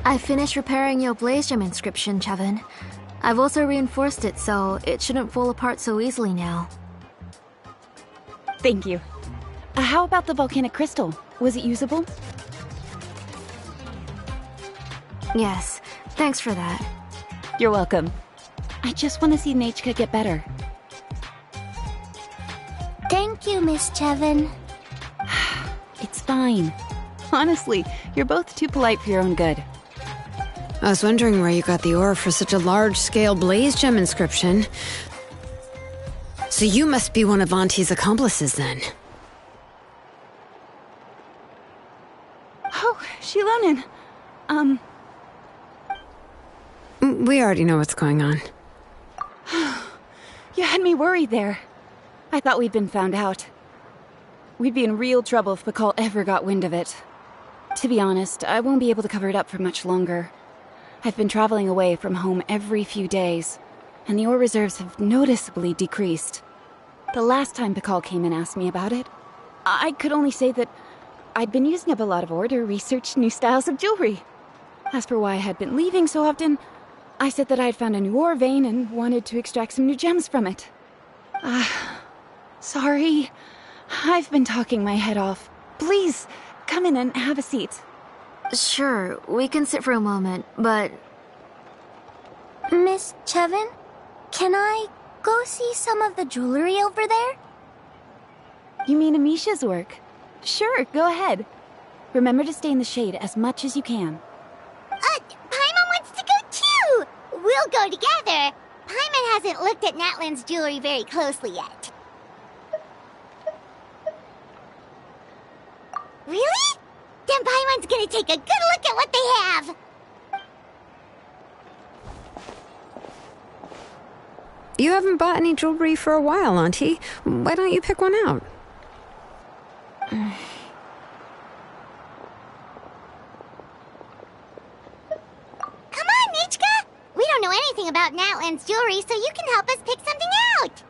I finished repairing your blaze gem inscription, Chevin. I've also reinforced it so it shouldn't fall apart so easily now. Thank you. How about the volcanic crystal? Was it usable? Yes, thanks for that. You're welcome. I just want to see Nechka get better. Thank you, Miss Chevin. It's fine. Honestly, you're both too polite for your own good. I was wondering where you got the ore for such a large-scale blaze gem inscription. So you must be one of Auntie's accomplices, then. Oh, Shilonen. We already know what's going on. You had me worried there. I thought we'd been found out. We'd be in real trouble if Pakal ever got wind of it. To be honest, I won't be able to cover it up for much longer. I've been traveling away from home every few days, and the ore reserves have noticeably decreased. The last time Pakal came and asked me about it, I could only say that I'd been using up a lot of ore to research new styles of jewelry. As for why I had been leaving so often, I said that I had found a new ore vein and wanted to extract some new gems from it. Sorry. I've been talking my head off. Please, come in and have a seat. Sure, we can sit for a moment, but... Miss Chevin, can I go see some of the jewelry over there? You mean Amisha's work? Sure, go ahead. Remember to stay in the shade as much as you can. Paimon wants to go too! We'll go together. Paimon hasn't looked at Natlan's jewelry very closely yet. Really? Then Paimon's gonna take a good look at what they have. You haven't bought any jewelry for a while, Auntie. Why don't you pick one out? Come on, Nichka! We don't know anything about Natlan's jewelry, so you can help us pick something out.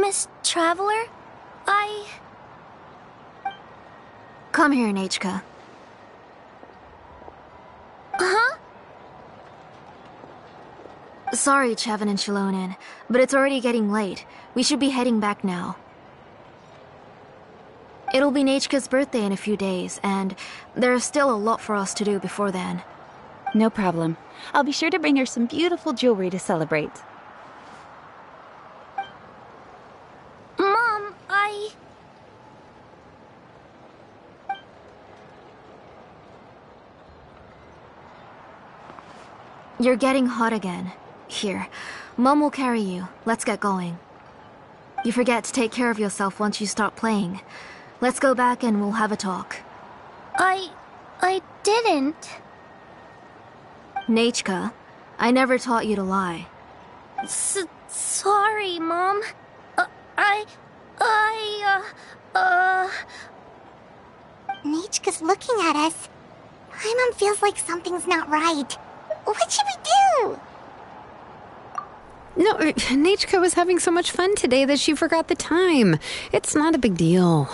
Miss Traveler, Come here, Nachka. Huh? Sorry, Chevin and Shilonen, but it's already getting late. We should be heading back now. It'll be Nachka's birthday in a few days, and there's still a lot for us to do before then. No problem. I'll be sure to bring her some beautiful jewelry to celebrate. Mom, You're getting hot again. Here, Mom will carry you. Let's get going. You forget to take care of yourself once you start playing. Let's go back and we'll have a talk. I didn't. Nachka, I never taught you to lie. Sorry, Mom. Nichka's looking at us. Paimon feels like something's not right. What should we do? No, Nachka was having so much fun today that she forgot the time. It's not a big deal.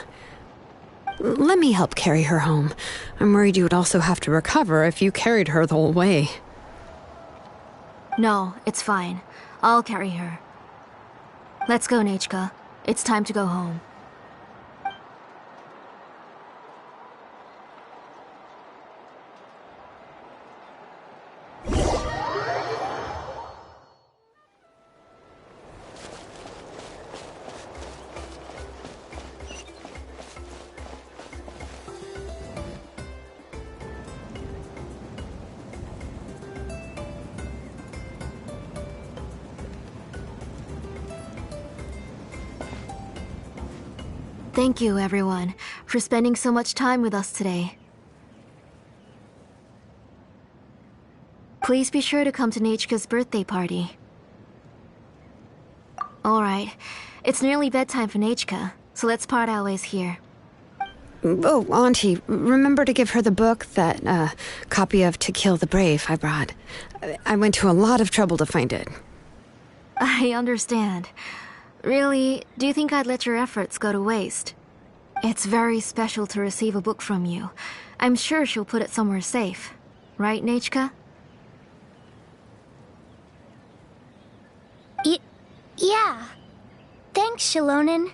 Let me help carry her home. I'm worried you would also have to recover if you carried her the whole way. No, it's fine. I'll carry her. Let's go, Nachka. It's time to go home. Thank you, everyone, for spending so much time with us today. Please be sure to come to Nachka's birthday party. Alright, it's nearly bedtime for Nachka, so let's part our ways here. Oh, Auntie, remember to give her the book, that copy of To Kill the Brave I brought. I went to a lot of trouble to find it. I understand. Really, do you think I'd let your efforts go to waste? It's very special to receive a book from you. I'm sure she'll put it somewhere safe. Right, Nachka? Yeah. Thanks, Shilonen.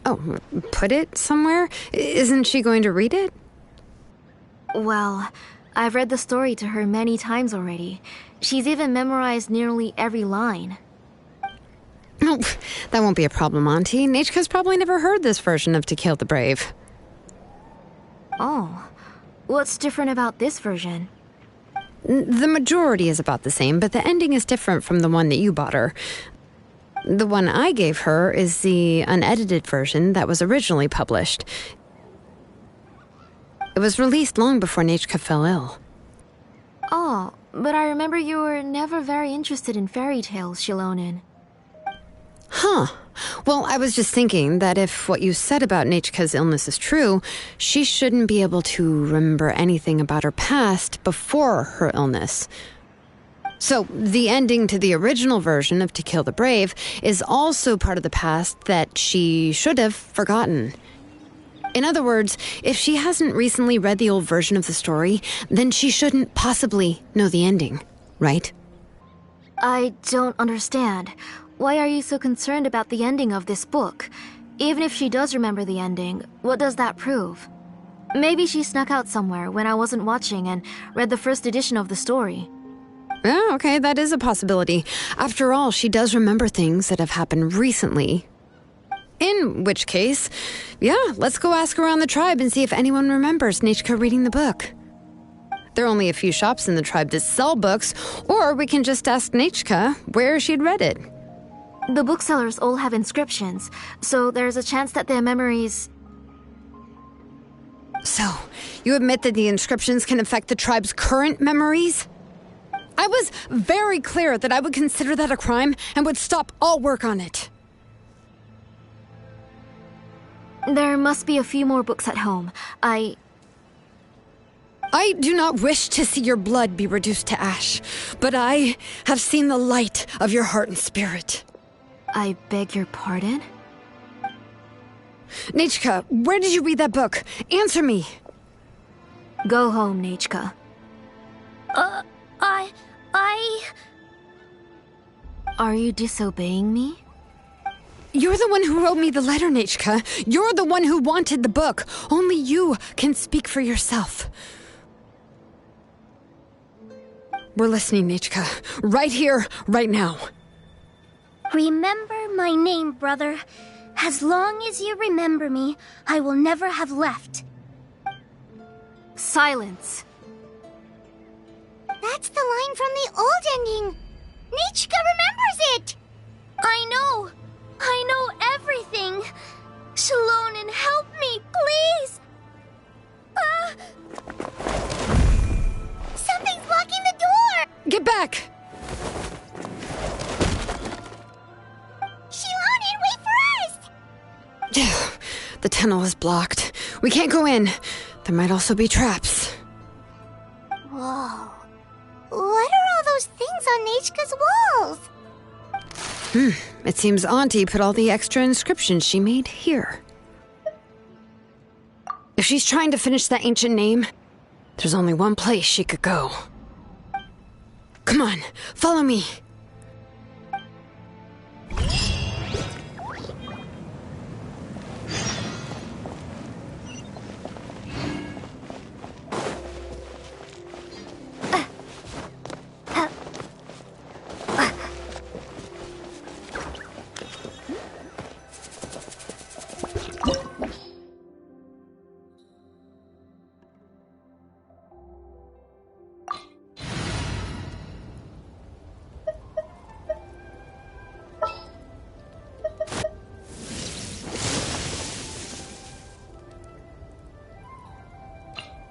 Oh, put it somewhere? Isn't she going to read it? Well, I've read the story to her many times already. She's even memorized nearly every line. Oh, that won't be a problem, Auntie. Nachka's probably never heard this version of To Kill the Brave. Oh. What's different about this version? The majority is about the same, but the ending is different from the one that you bought her. The one I gave her is the unedited version that was originally published. It was released long before Nachka fell ill. Oh, but I remember you were never very interested in fairy tales, Shilonen. Huh. Well, I was just thinking that if what you said about Nechika's illness is true, she shouldn't be able to remember anything about her past before her illness. So, the ending to the original version of To Kill the Brave is also part of the past that she should have forgotten. In other words, if she hasn't recently read the old version of the story, then she shouldn't possibly know the ending, right? I don't understand. Why are you so concerned about the ending of this book? Even if she does remember the ending, what does that prove? Maybe she snuck out somewhere when I wasn't watching and read the first edition of the story. Yeah, okay, that is a possibility. After all, she does remember things that have happened recently. In which case, yeah, let's go ask around the tribe and see if anyone remembers Nechika reading the book. There are only a few shops in the tribe that sell books, or we can just ask Nechika where she'd read it. The booksellers all have inscriptions, so there's a chance that their memories... So, you admit that the inscriptions can affect the tribe's current memories? I was very clear that I would consider that a crime and would stop all work on it. There must be a few more books at home. I do not wish to see your blood be reduced to ash, but I have seen the light of your heart and spirit. I beg your pardon? Nechika, where did you read that book? Answer me. Go home, Nechika. Are you disobeying me? You're the one who wrote me the letter, Nechika. You're the one who wanted the book. Only you can speak for yourself. We're listening, Nechika. Right here, right now. Remember my name, brother. As long as you remember me, I will never have left. Silence. That's the line from the old ending. Nechika remembers it. I know everything. Shalonen, help me, please. Something's blocking the door. Get back. Shalonen, wait for us. The tunnel is blocked. We can't go in. There might also be traps. Whoa. What are all those things on Nechika's walls? It seems Auntie put all the extra inscriptions she made here. If she's trying to finish that ancient name, there's only one place she could go. Come on, follow me.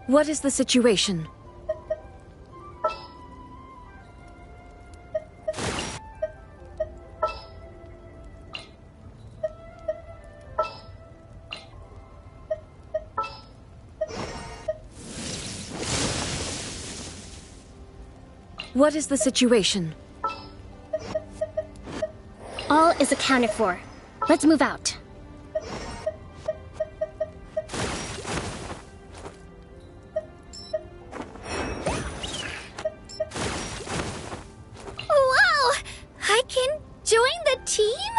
What is the situation? What is the situation? All is accounted for. Let's move out. Wow! I can join the team?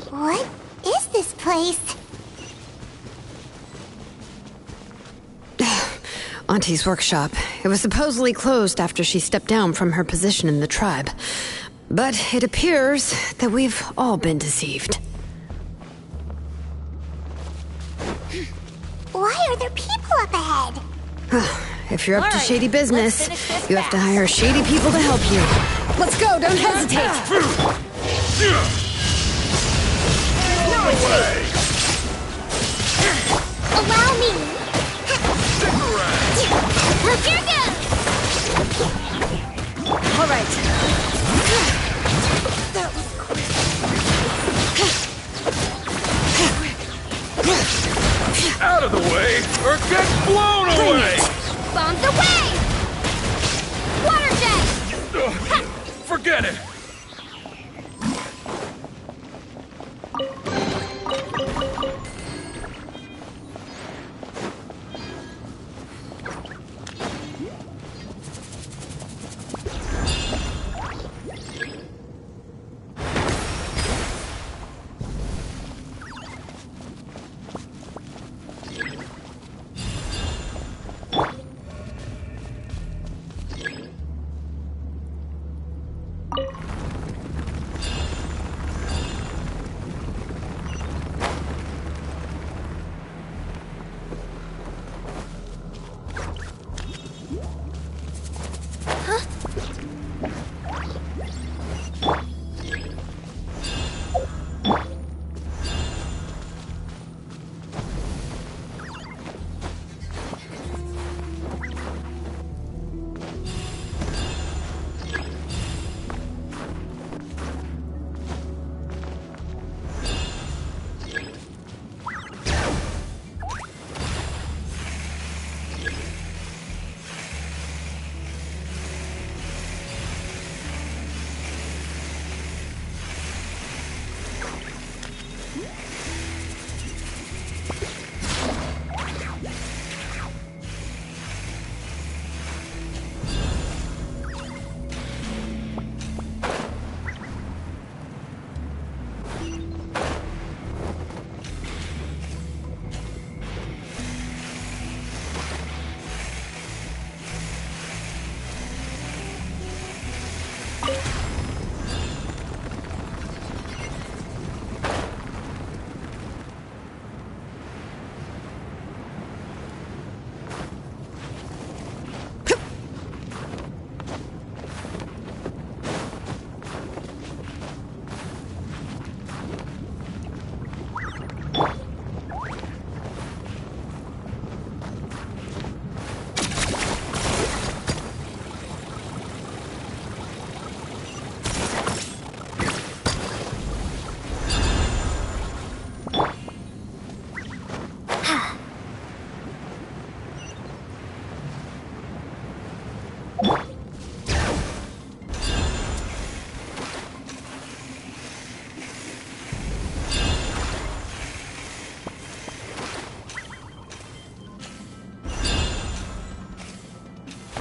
What is this place? Auntie's workshop. It was supposedly closed after she stepped down from her position in the tribe. But it appears that we've all been deceived. Why are there people up ahead? If you're up to shady business, you have to hire shady people to help you. Let's go, don't hesitate! No way! Allow me! Here goes! Out of the way, or get blown away! Bombs away! Water jet! Forget it!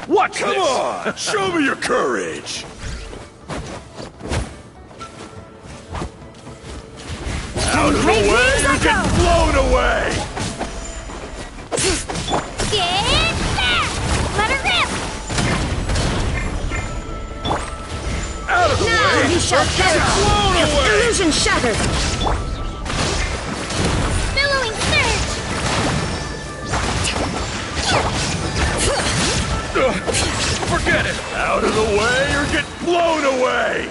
Watch Come this. on! Show me your courage! Out of the way or get blown away! Get back! Let her rip! Out of the way! You shall get blown away! Illusion shattered! Billowing surge! Forget it! Out of the way or get blown away!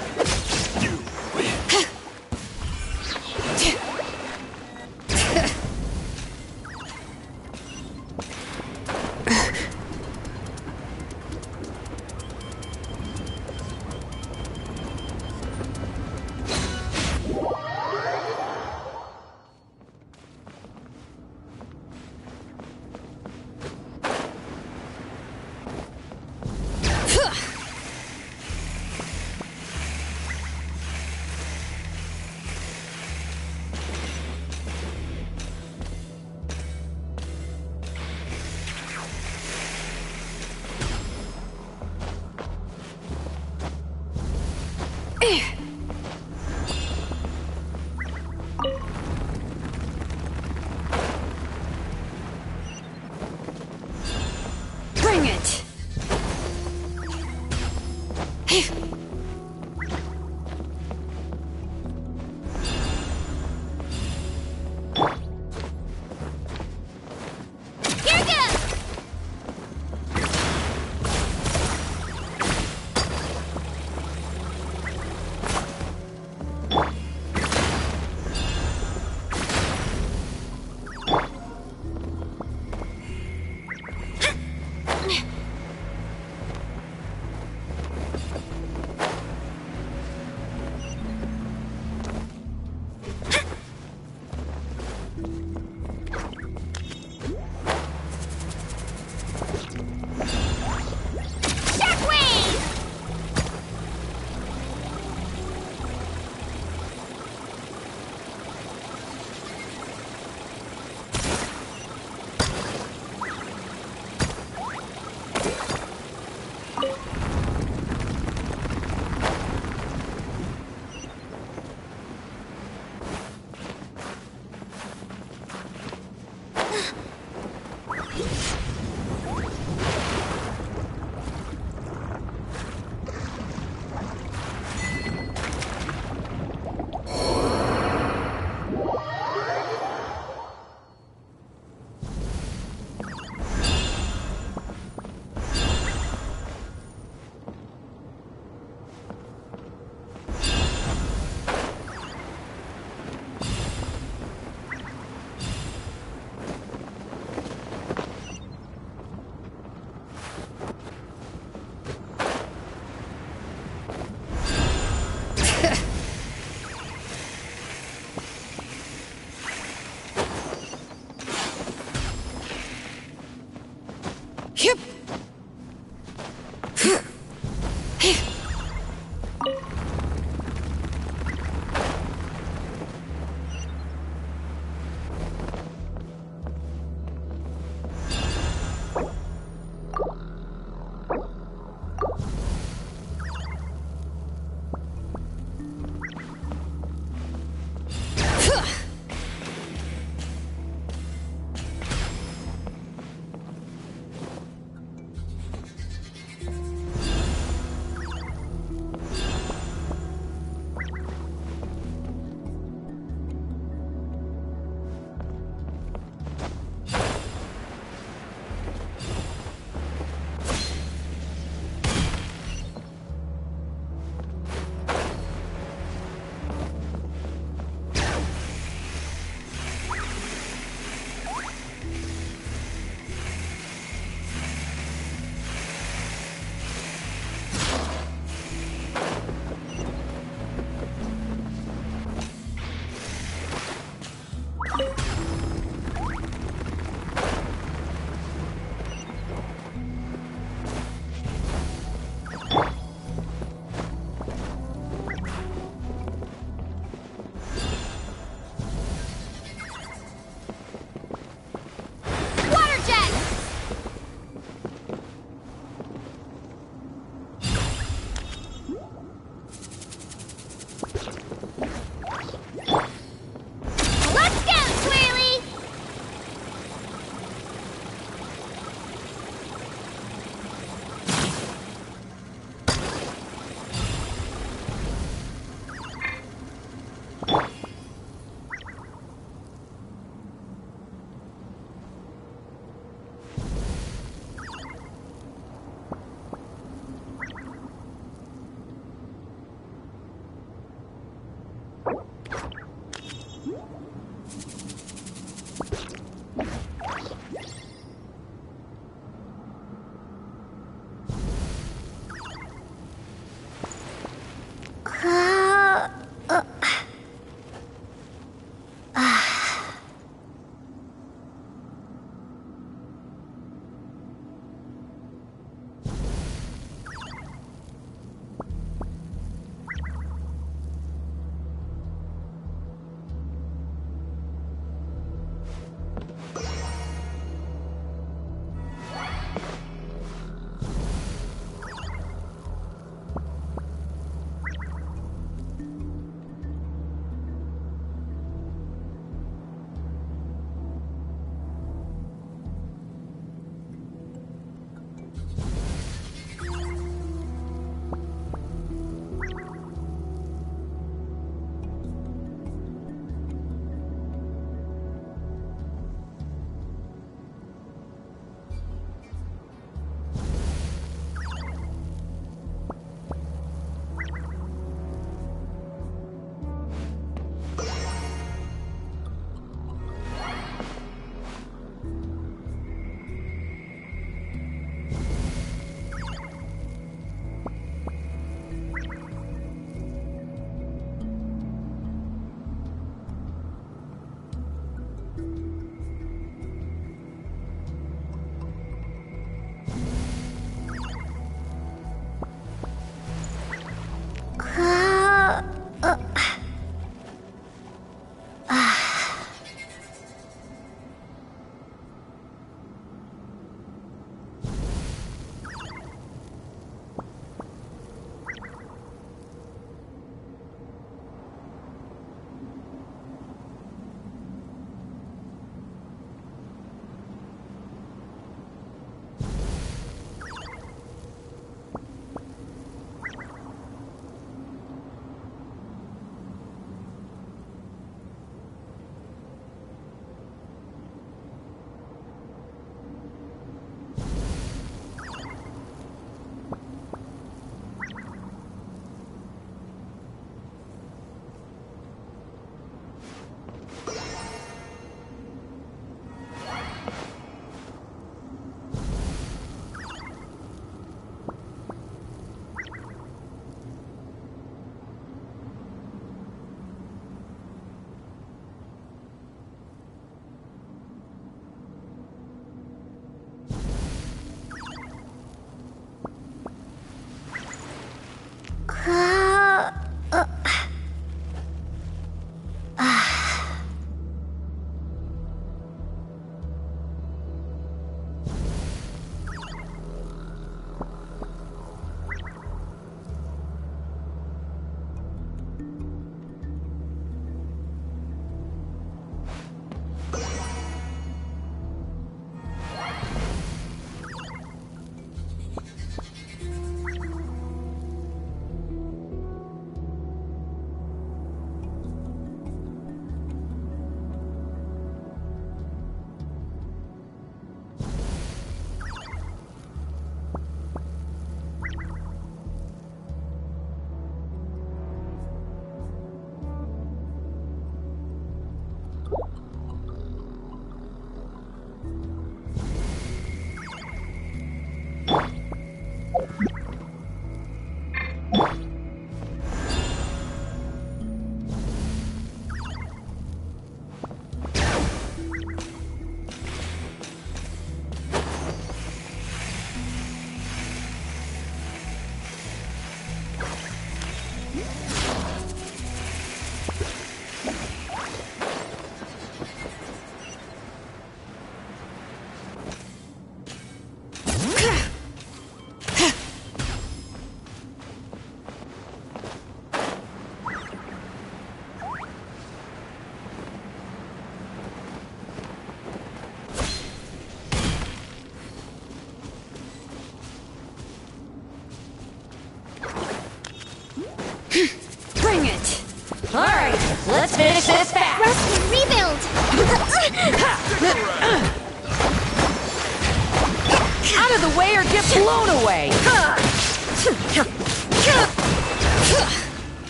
blown away!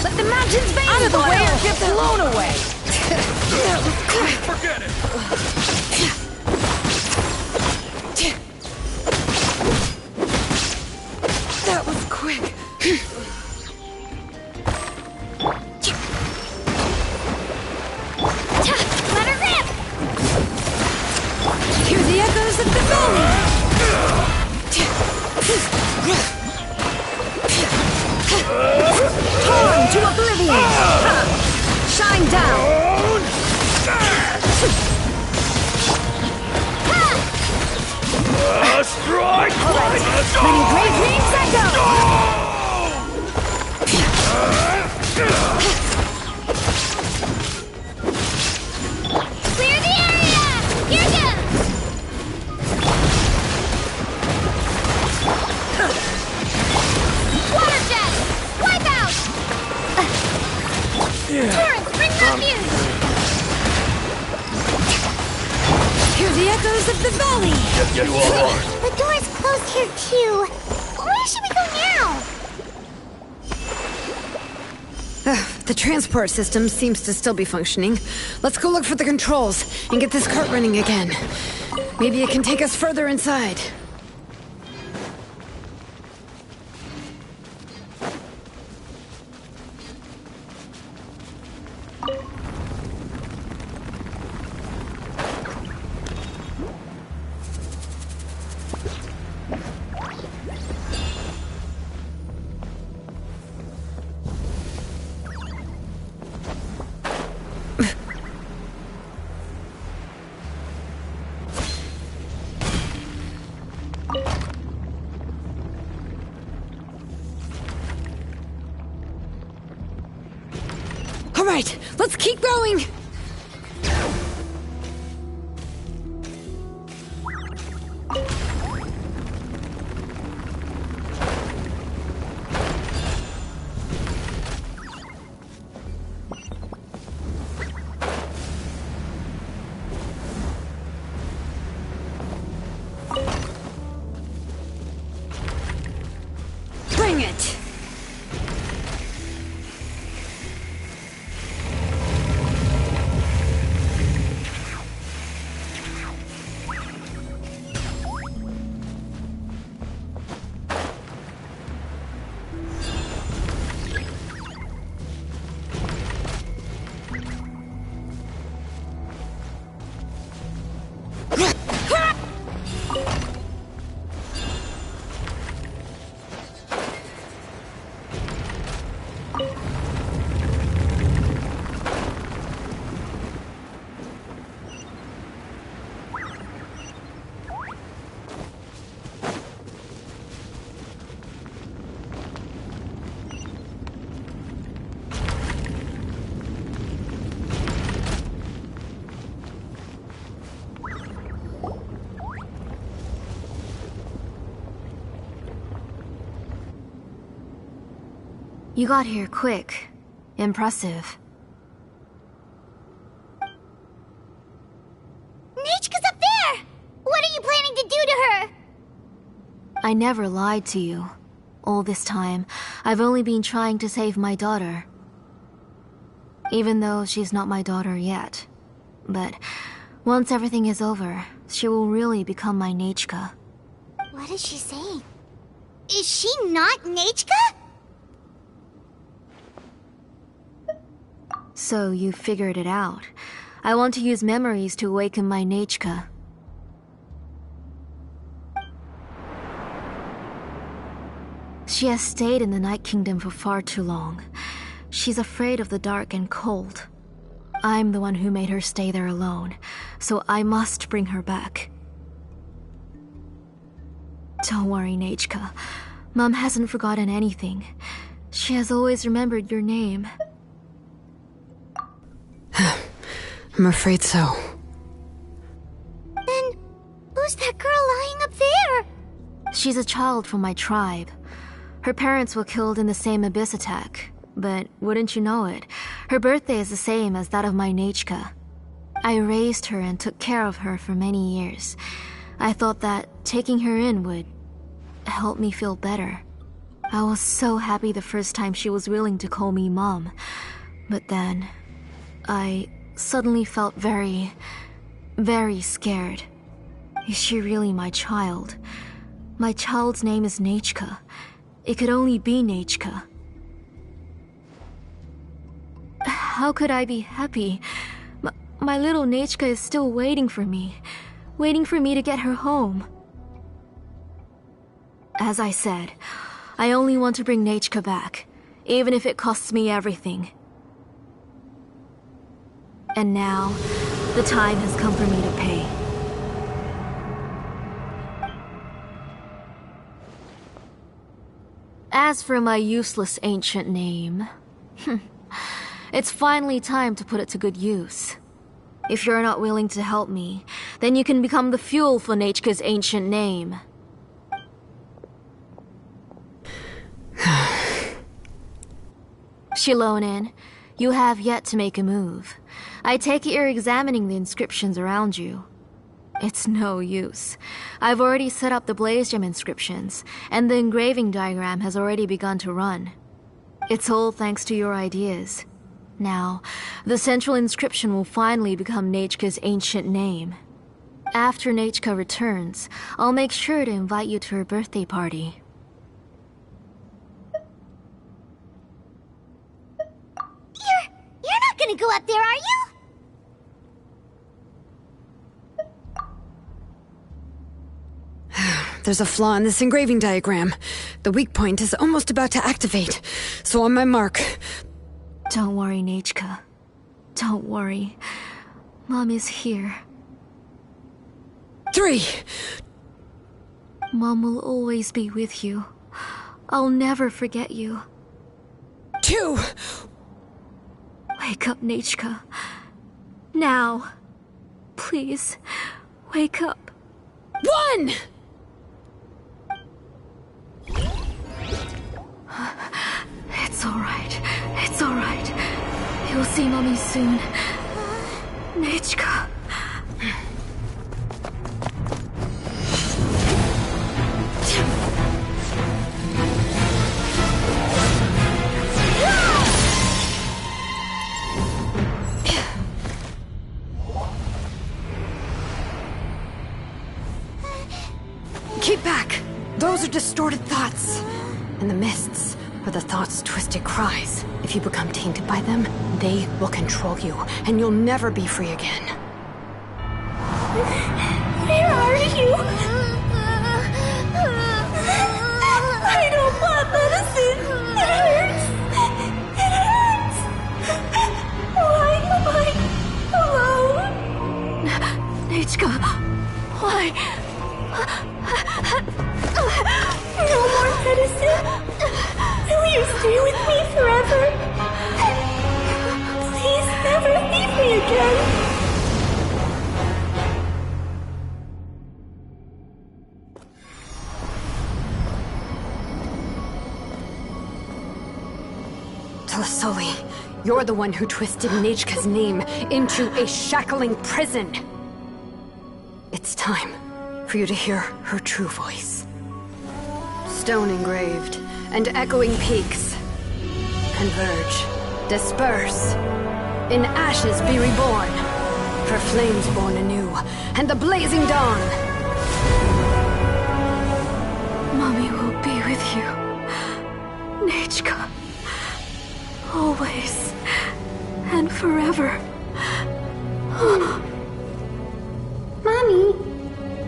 Let the mountains vein Out of the way or get blown away! Forget it! That was quick. Let her rip! Hear the echoes of the valley! Torn to oblivion! Shine down! Strike! Alright, many great names echo! Clear the area! Here goes! Water jet! Wipe out! Torrents, bring refuge! Hear the echoes of the valley! Yes, you are! The door's closed here, too. Where should we go now? The transport system seems to still be functioning. Let's go look for the controls and get this cart running again. Maybe it can take us further inside. All right, let's keep going! Bring it! You got here quick. Impressive. Nechka's up there! What are you planning to do to her? I never lied to you. All this time, I've only been trying to save my daughter. Even though she's not my daughter yet. But once everything is over, she will really become my Nechka. What is she saying? Is she not Nechka? So you figured it out. I want to use memories to awaken my Nechka. She has stayed in the Night Kingdom for far too long. She's afraid of the dark and cold. I'm the one who made her stay there alone, so I must bring her back. Don't worry, Nechka. Mom hasn't forgotten anything. She has always remembered your name. I'm afraid so. Then, who's that girl lying up there? She's a child from my tribe. Her parents were killed in the same abyss attack. But wouldn't you know it, her birthday is the same as that of my Nechka. I raised her and took care of her for many years. I thought that taking her in would help me feel better. I was so happy the first time she was willing to call me Mom. But then, I suddenly felt very, very scared. Is she really my child? My child's name is Nechka. It could only be Nechka. How could I be happy? My little Nechka is still waiting for me to get her home. As I said, I only want to bring Nechka back, even if it costs me everything. And now, the time has come for me to pay. As for my useless ancient name, it's finally time to put it to good use. If you're not willing to help me, then you can become the fuel for Nechka's ancient name. Shilonin, you have yet to make a move. I take it you're examining the inscriptions around you. It's no use. I've already set up the Blaze Gem inscriptions, and the engraving diagram has already begun to run. It's all thanks to your ideas. Now, the central inscription will finally become Nechka's ancient name. After Nechka returns, I'll make sure to invite you to her birthday party. You're not gonna go up there, are you? There's a flaw in this engraving diagram. The weak point is almost about to activate. So on my mark. Don't worry, Nechka. Don't worry. Mom is here. 3. Mom will always be with you. I'll never forget you. 2. Wake up, Nechka. Now. Please, wake up. 1! It's alright. It's alright. You'll see Mommy soon. Nechka. Keep back! Those are distorted thoughts. And the mists are the thoughts' twisted cries. If you become tainted by them, they will control you, and you'll never be free again. Where are you? I don't want medicine. It hurts. It hurts. Why am I alone? Nechka, why? No more medicine. Will you stay with me forever? Please never leave me again. Telasoli, you're the one who twisted Nechka's name into a shackling prison. It's time for you to hear her true voice. Stone engraved, and echoing peaks. Converge, disperse. In ashes be reborn, for flames born anew, and the blazing dawn. Mommy will be with you. Nechka. Always. And forever. Mommy,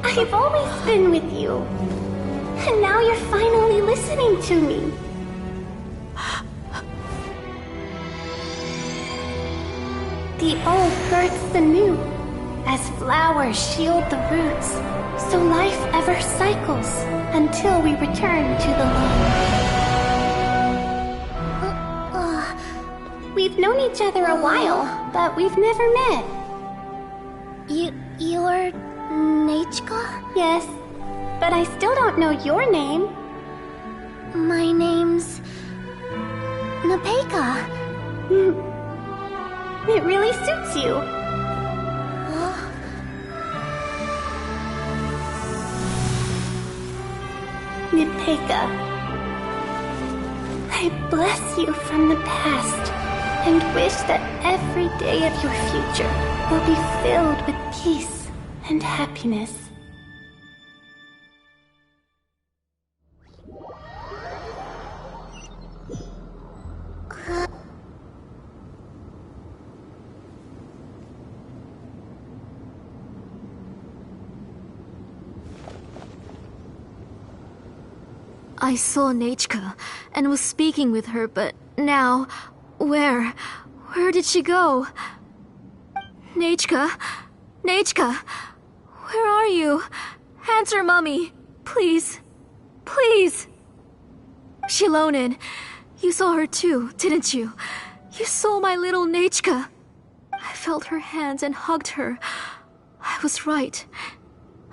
I've always been with you. And now you're finally listening to me. The old births the new, as flowers shield the roots, so life ever cycles until we return to the loam. We've known each other a while, but we've never met. You're Nechka? Yes, but I still don't know your name. My name's Nepeka. It really suits you. Nipeka, I bless you from the past and wish that every day of your future will be filled with peace and happiness. I saw Nechka and was speaking with her, but now, where did she go? Nechka? Nechka? Where are you? Answer, Mummy. Please. Please. Shilonen, you saw her too, didn't you? You saw my little Nechka. I felt her hands and hugged her. I was right.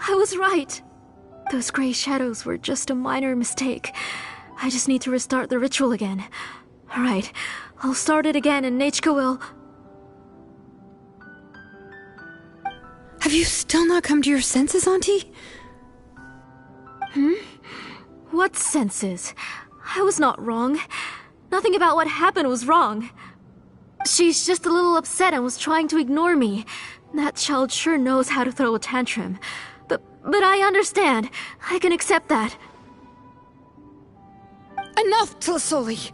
I was right. Those gray shadows were just a minor mistake. I just need to restart the ritual again. Alright, I'll start it again and Nechka will... Have you still not come to your senses, Auntie? What senses? I was not wrong. Nothing about what happened was wrong. She's just a little upset and was trying to ignore me. That child sure knows how to throw a tantrum. But I understand. I can accept that. Enough, Tlisoli!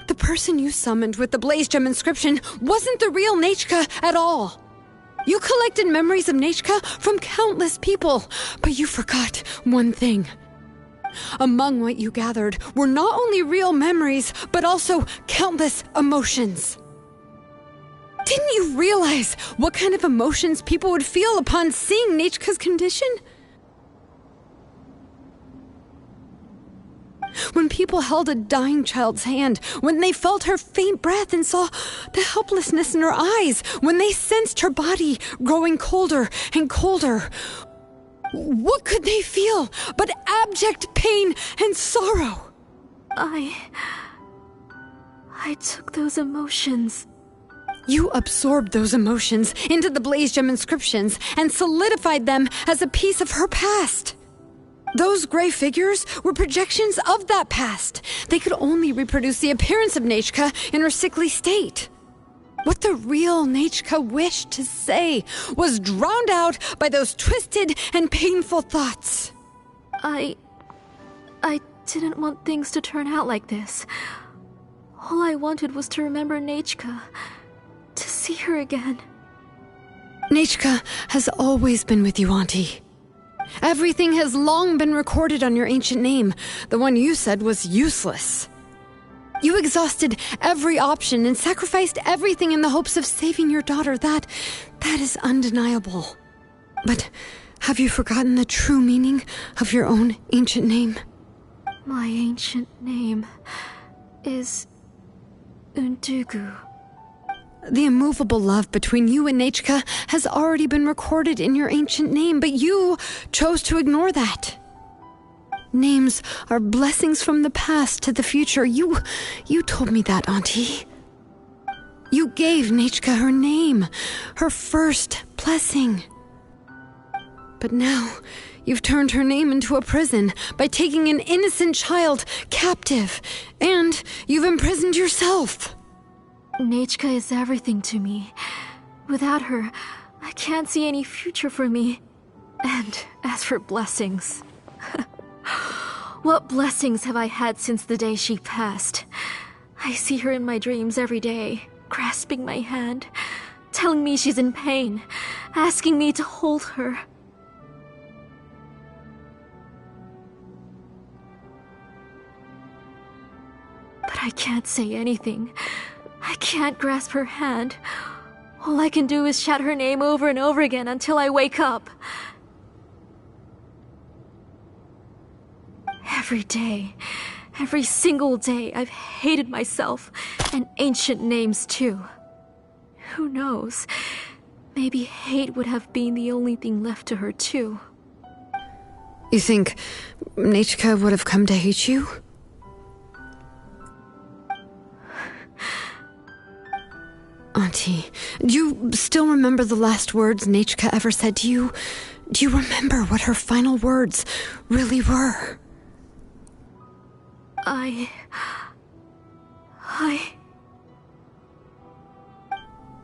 The person you summoned with the Blaze Gem inscription wasn't the real Nechka at all. You collected memories of Nechka from countless people, but you forgot one thing. Among what you gathered were not only real memories, but also countless emotions. Didn't you realize what kind of emotions people would feel upon seeing Nechka's condition? When people held a dying child's hand, when they felt her faint breath and saw the helplessness in her eyes, when they sensed her body growing colder and colder, what could they feel but abject pain and sorrow? I took those emotions. You absorbed those emotions into the Blaze Gem inscriptions and solidified them as a piece of her past. Those gray figures were projections of that past. They could only reproduce the appearance of Nechka in her sickly state. What the real Nechka wished to say was drowned out by those twisted and painful thoughts. I didn't want things to turn out like this. All I wanted was to remember Nechka. To see her again. Nechka has always been with you, Auntie. Everything has long been recorded on your ancient name, the one you said was useless. You exhausted every option and sacrificed everything in the hopes of saving your daughter. That is undeniable. But have you forgotten the true meaning of your own ancient name? My ancient name is Undugu. The immovable love between you and Nechka has already been recorded in your ancient name, but you chose to ignore that. Names are blessings from the past to the future. You told me that, Auntie. You gave Nechka her name, her first blessing. But now, you've turned her name into a prison by taking an innocent child captive, and you've imprisoned yourself. Nechka is everything to me. Without her, I can't see any future for me. And as for blessings... what blessings have I had since the day she passed? I see her in my dreams every day, grasping my hand, telling me she's in pain, asking me to hold her. But I can't say anything. I can't grasp her hand. All I can do is shout her name over and over again until I wake up. Every day, every single day, I've hated myself, and ancient names too. Who knows? Maybe hate would have been the only thing left to her too. You think Nechka would have come to hate you? Auntie, do you still remember the last words Nechka ever said to you? Do you remember what her final words really were?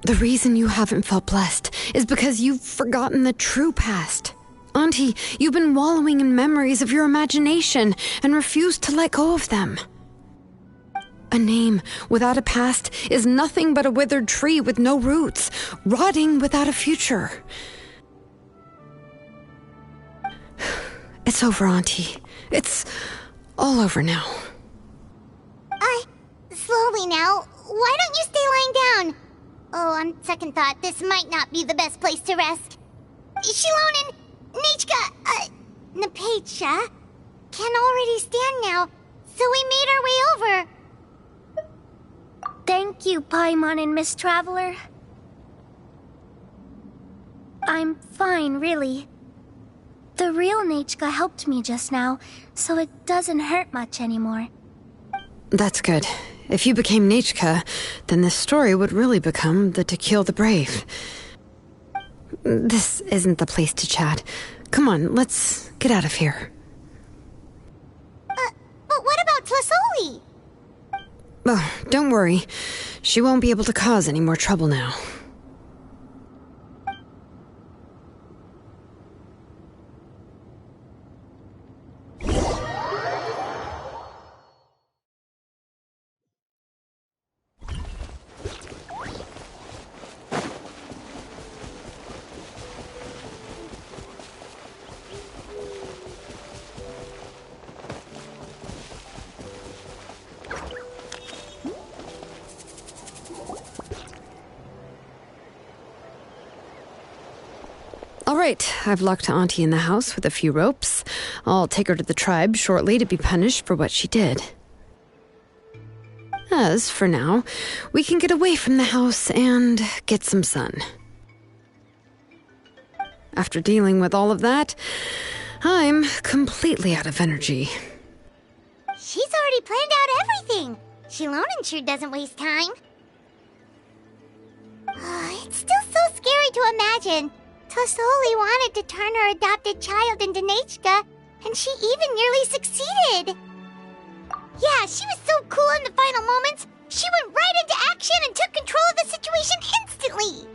The reason you haven't felt blessed is because you've forgotten the true past. Auntie, you've been wallowing in memories of your imagination and refused to let go of them. A name without a past is nothing but a withered tree with no roots, rotting without a future. It's over, Auntie. It's all over now. Slowly now. Why don't you stay lying down? Oh, on second thought, this might not be the best place to rest. Shilonen, Nichka, Napecha can already stand now, so we made our way over. Thank you, Paimon and Miss Traveler. I'm fine, really. The real Nichka helped me just now, so it doesn't hurt much anymore. That's good. If you became Nichka, then this story would really become the To Kill the Brave. This isn't the place to chat. Come on, let's get out of here. But what about Tlasoli? Oh, don't worry. She won't be able to cause any more trouble now. All right, I've locked Auntie in the house with a few ropes. I'll take her to the tribe shortly to be punished for what she did. As for now, we can get away from the house and get some sun. After dealing with all of that, I'm completely out of energy. She's already planned out everything. Shilonen sure doesn't waste time. It's still so scary to imagine. Tlasoli wanted to turn her adopted child into Nichka, and she even nearly succeeded. Yeah, she was so cool in the final moments. She went right into action and took control of the situation instantly.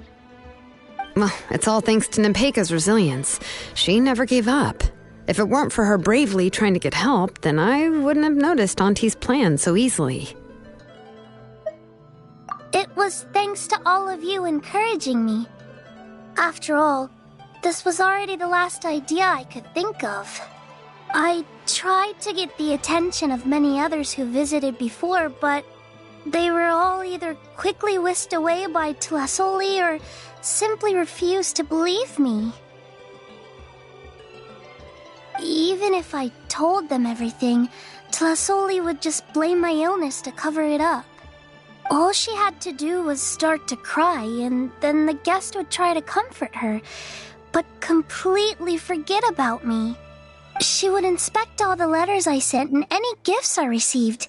Well, it's all thanks to Nempeka's resilience. She never gave up. If it weren't for her bravely trying to get help, then I wouldn't have noticed Auntie's plan so easily. It was thanks to all of you encouraging me. After all, this was already the last idea I could think of. I tried to get the attention of many others who visited before, but they were all either quickly whisked away by Tlasoli or simply refused to believe me. Even if I told them everything, Tlasoli would just blame my illness to cover it up. All she had to do was start to cry, and then the guest would try to comfort her, but completely forget about me. She would inspect all the letters I sent and any gifts I received.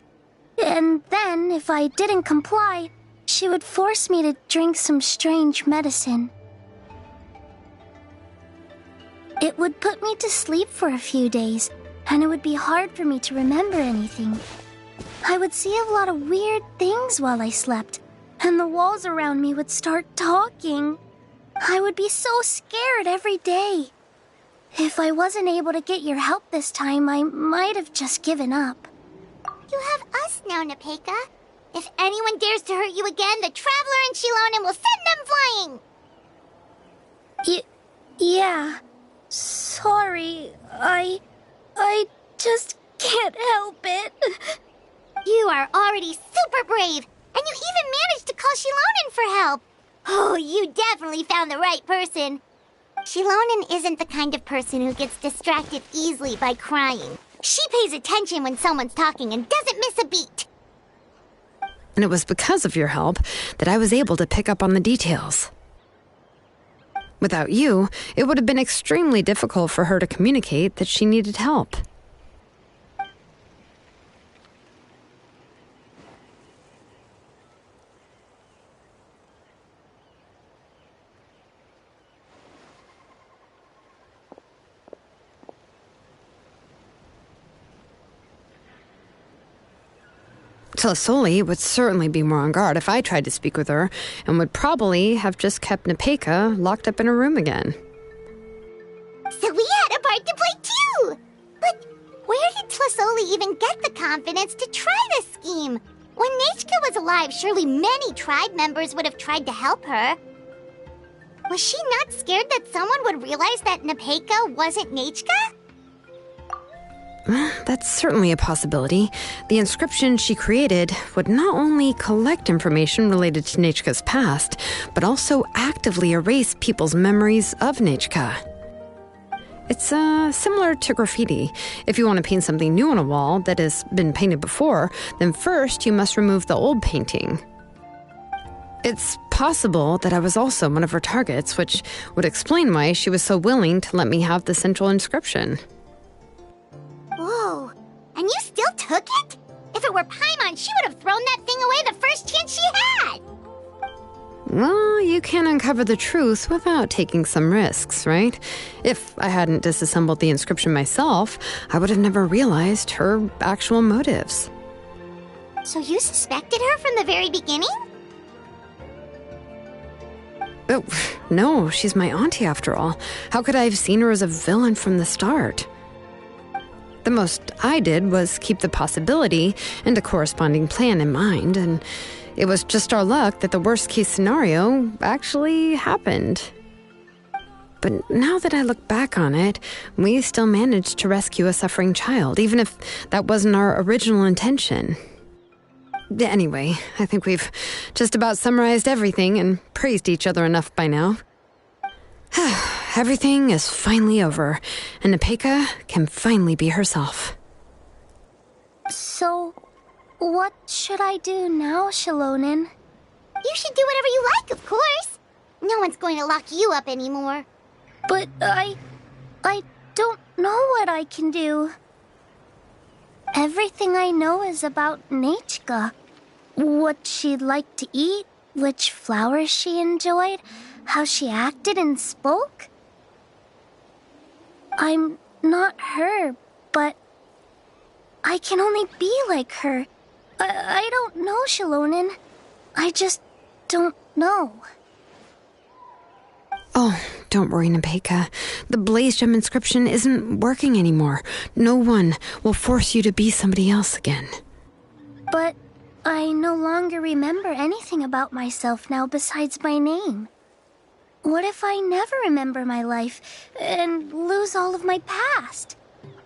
And then, if I didn't comply, she would force me to drink some strange medicine. It would put me to sleep for a few days, and it would be hard for me to remember anything. I would see a lot of weird things while I slept, and the walls around me would start talking. I would be so scared every day. If I wasn't able to get your help this time, I might have just given up. You have us now, Nepeka. If anyone dares to hurt you again, the Traveler and Shilonen will send them flying! Yeah. Sorry, I just can't help it. You are already super brave, and you even managed to call Shilonen for help. Oh, you definitely found the right person. Shilonen isn't the kind of person who gets distracted easily by crying. She pays attention when someone's talking and doesn't miss a beat. And it was because of your help that I was able to pick up on the details. Without you, it would have been extremely difficult for her to communicate that she needed help. Tlisoli would certainly be more on guard if I tried to speak with her, and would probably have just kept Nepeka locked up in a room again. So we had a part to play too! But where did Tlisoli even get the confidence to try this scheme? When Nechka was alive, surely many tribe members would have tried to help her. Was she not scared that someone would realize that Nepeka wasn't Nechka? That's certainly a possibility. The inscription she created would not only collect information related to Nechka's past, but also actively erase people's memories of Nechka. It's similar to graffiti. If you want to paint something new on a wall that has been painted before, then first you must remove the old painting. It's possible that I was also one of her targets, which would explain why she was so willing to let me have the central inscription. Whoa, and you still took it? If it were Paimon, she would have thrown that thing away the first chance she had! Well, you can uncover the truth without taking some risks, right? If I hadn't disassembled the inscription myself, I would have never realized her actual motives. So you suspected her from the very beginning? Oh, no, she's my auntie after all. How could I have seen her as a villain from the start? The most I did was keep the possibility and a corresponding plan in mind, and it was just our luck that the worst-case scenario actually happened. But now that I look back on it, we still managed to rescue a suffering child, even if that wasn't our original intention. Anyway, I think we've just about summarized everything and praised each other enough by now. Everything is finally over, and Nepeka can finally be herself. So, what should I do now, Shalonin? You should do whatever you like, of course. No one's going to lock you up anymore. But I don't know what I can do. Everything I know is about Nechka. What she'd like to eat, which flowers she enjoyed, how she acted and spoke. I'm not her, but I can only be like her. I don't know, Shalonin. I just don't know. Oh, don't worry, Nepeka. The Blaze Gem inscription isn't working anymore. No one will force you to be somebody else again. But I no longer remember anything about myself now besides my name. What if I never remember my life and lose all of my past?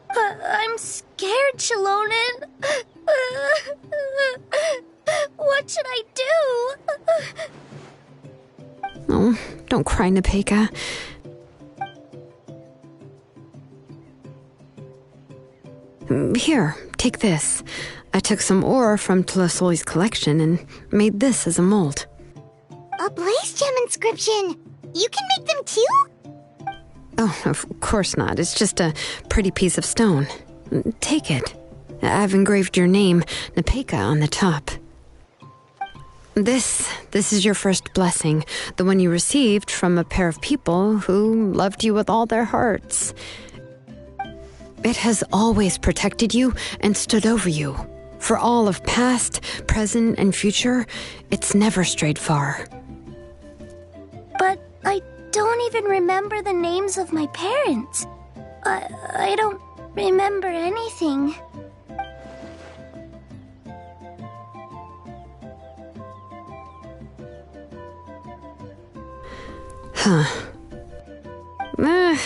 I'm scared, Shalonin. What should I do? Oh, don't cry, Nepeka. Here, take this. I took some ore from Tlisoli's collection and made this as a mold. A Blaze Gem inscription! You can make them too? Oh, of course not. It's just a pretty piece of stone. Take it. I've engraved your name, Nepeka, on the top. This is your first blessing, the one you received from a pair of people who loved you with all their hearts. It has always protected you and stood over you. For all of past, present, and future, it's never strayed far. But I don't even remember the names of my parents. I don't remember anything. Huh.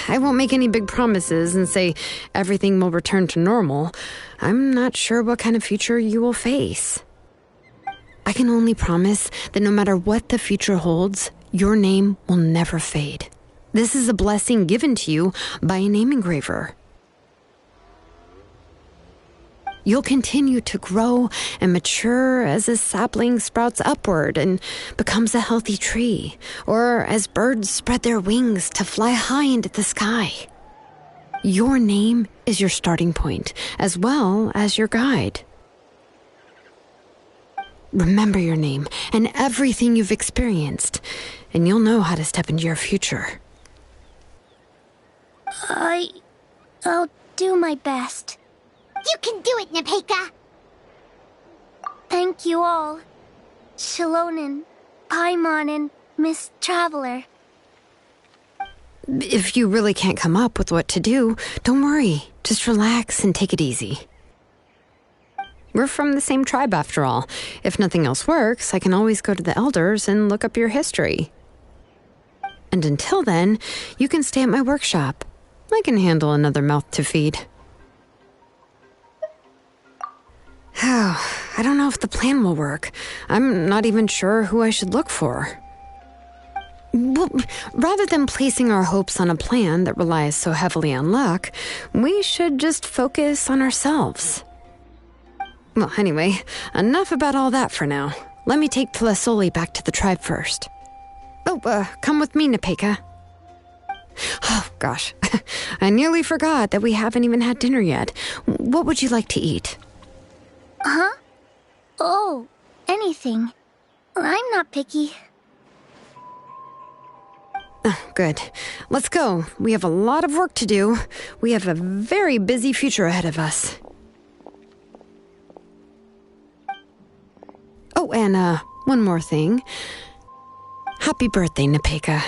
I won't make any big promises and say everything will return to normal. I'm not sure what kind of future you will face. I can only promise that no matter what the future holds, your name will never fade. This is a blessing given to you by a name engraver. You'll continue to grow and mature as a sapling sprouts upward and becomes a healthy tree, or as birds spread their wings to fly high into the sky. Your name is your starting point, as well as your guide. Remember your name and everything you've experienced, and you'll know how to step into your future. I'll do my best. You can do it, Nepeka! thank you all. Shilonen, Paimon, and Miss Traveler. If you really can't come up with what to do, don't worry. Just relax and take it easy. We're from the same tribe after all. If nothing else works, I can always go to the elders and look up your history. And until then, you can stay at my workshop. I can handle another mouth to feed. Oh, I don't know if the plan will work. I'm not even sure who I should look for. Well, rather than placing our hopes on a plan that relies so heavily on luck, we should just focus on ourselves. Well, anyway, enough about all that for now. Let me take Tlisoli back to the tribe first. Oh, come with me, Nepeka. Oh, gosh. I nearly forgot that we haven't even had dinner yet. What would you like to eat? Huh? Oh, anything. I'm not picky. Oh, good. Let's go. We have a lot of work to do. We have a very busy future ahead of us. Oh, and one more thing. Happy birthday, Nepeka.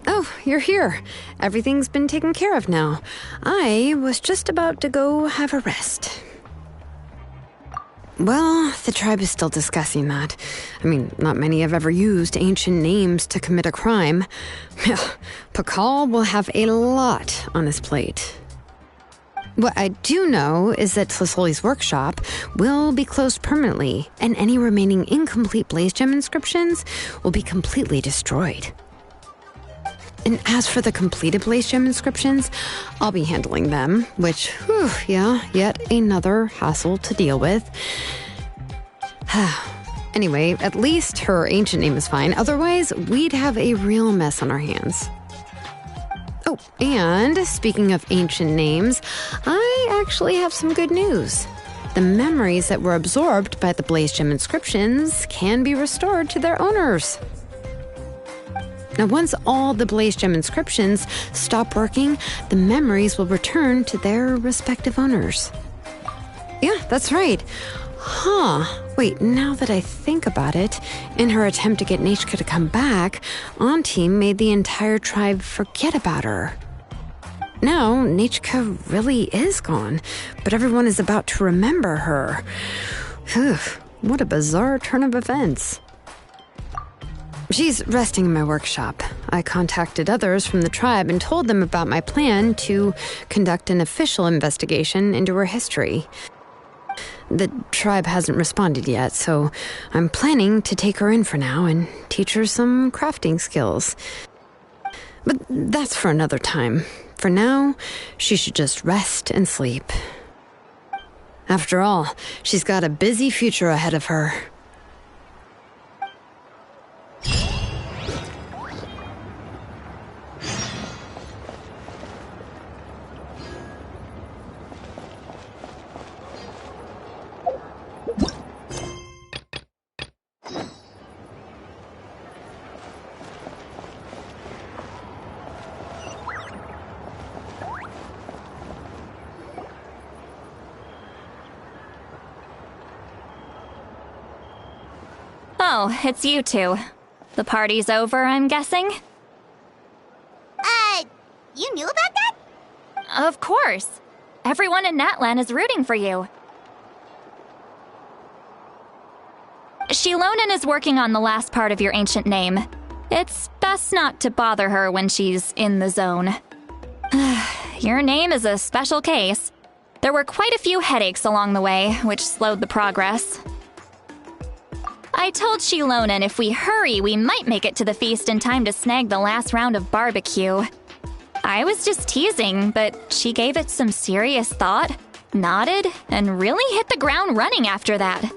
Oh, you're here. Everything's been taken care of now. I was just about to go have a rest. Well, the tribe is still discussing that. I mean, not many have ever used ancient names to commit a crime. Pakal will have a lot on his plate. What I do know is that Tlisoli's workshop will be closed permanently, and any remaining incomplete Blaze Gem inscriptions will be completely destroyed. And as for the completed Blaze Gem inscriptions, I'll be handling them, which, yet another hassle to deal with. Anyway, at least her ancient name is fine. Otherwise, we'd have a real mess on our hands. Oh, and speaking of ancient names, I actually have some good news. The memories that were absorbed by the Blaze Gem inscriptions can be restored to their owners. Now, once all the Blaze Gem inscriptions stop working, the memories will return to their respective owners. Yeah, that's right. Wait, now that I think about it, in her attempt to get Nechka to come back, Auntie made the entire tribe forget about her. Now, Nechka really is gone, but everyone is about to remember her. What a bizarre turn of events. She's resting in my workshop. I contacted others from the tribe and told them about my plan to conduct an official investigation into her history. The tribe hasn't responded yet, so I'm planning to take her in for now and teach her some crafting skills. But that's for another time. For now, she should just rest and sleep. After all, she's got a busy future ahead of her. it's you two. The party's over, I'm guessing? You knew about that? Of course. Everyone in Natlan is rooting for you. Shilonen is working on the last part of your ancient name. It's best not to bother her when she's in the zone. Your name is a special case. There were quite a few headaches along the way, which slowed the progress. I told Shilonen if we hurry, we might make it to the feast in time to snag the last round of barbecue. I was just teasing, but she gave it some serious thought, nodded, and really hit the ground running after that.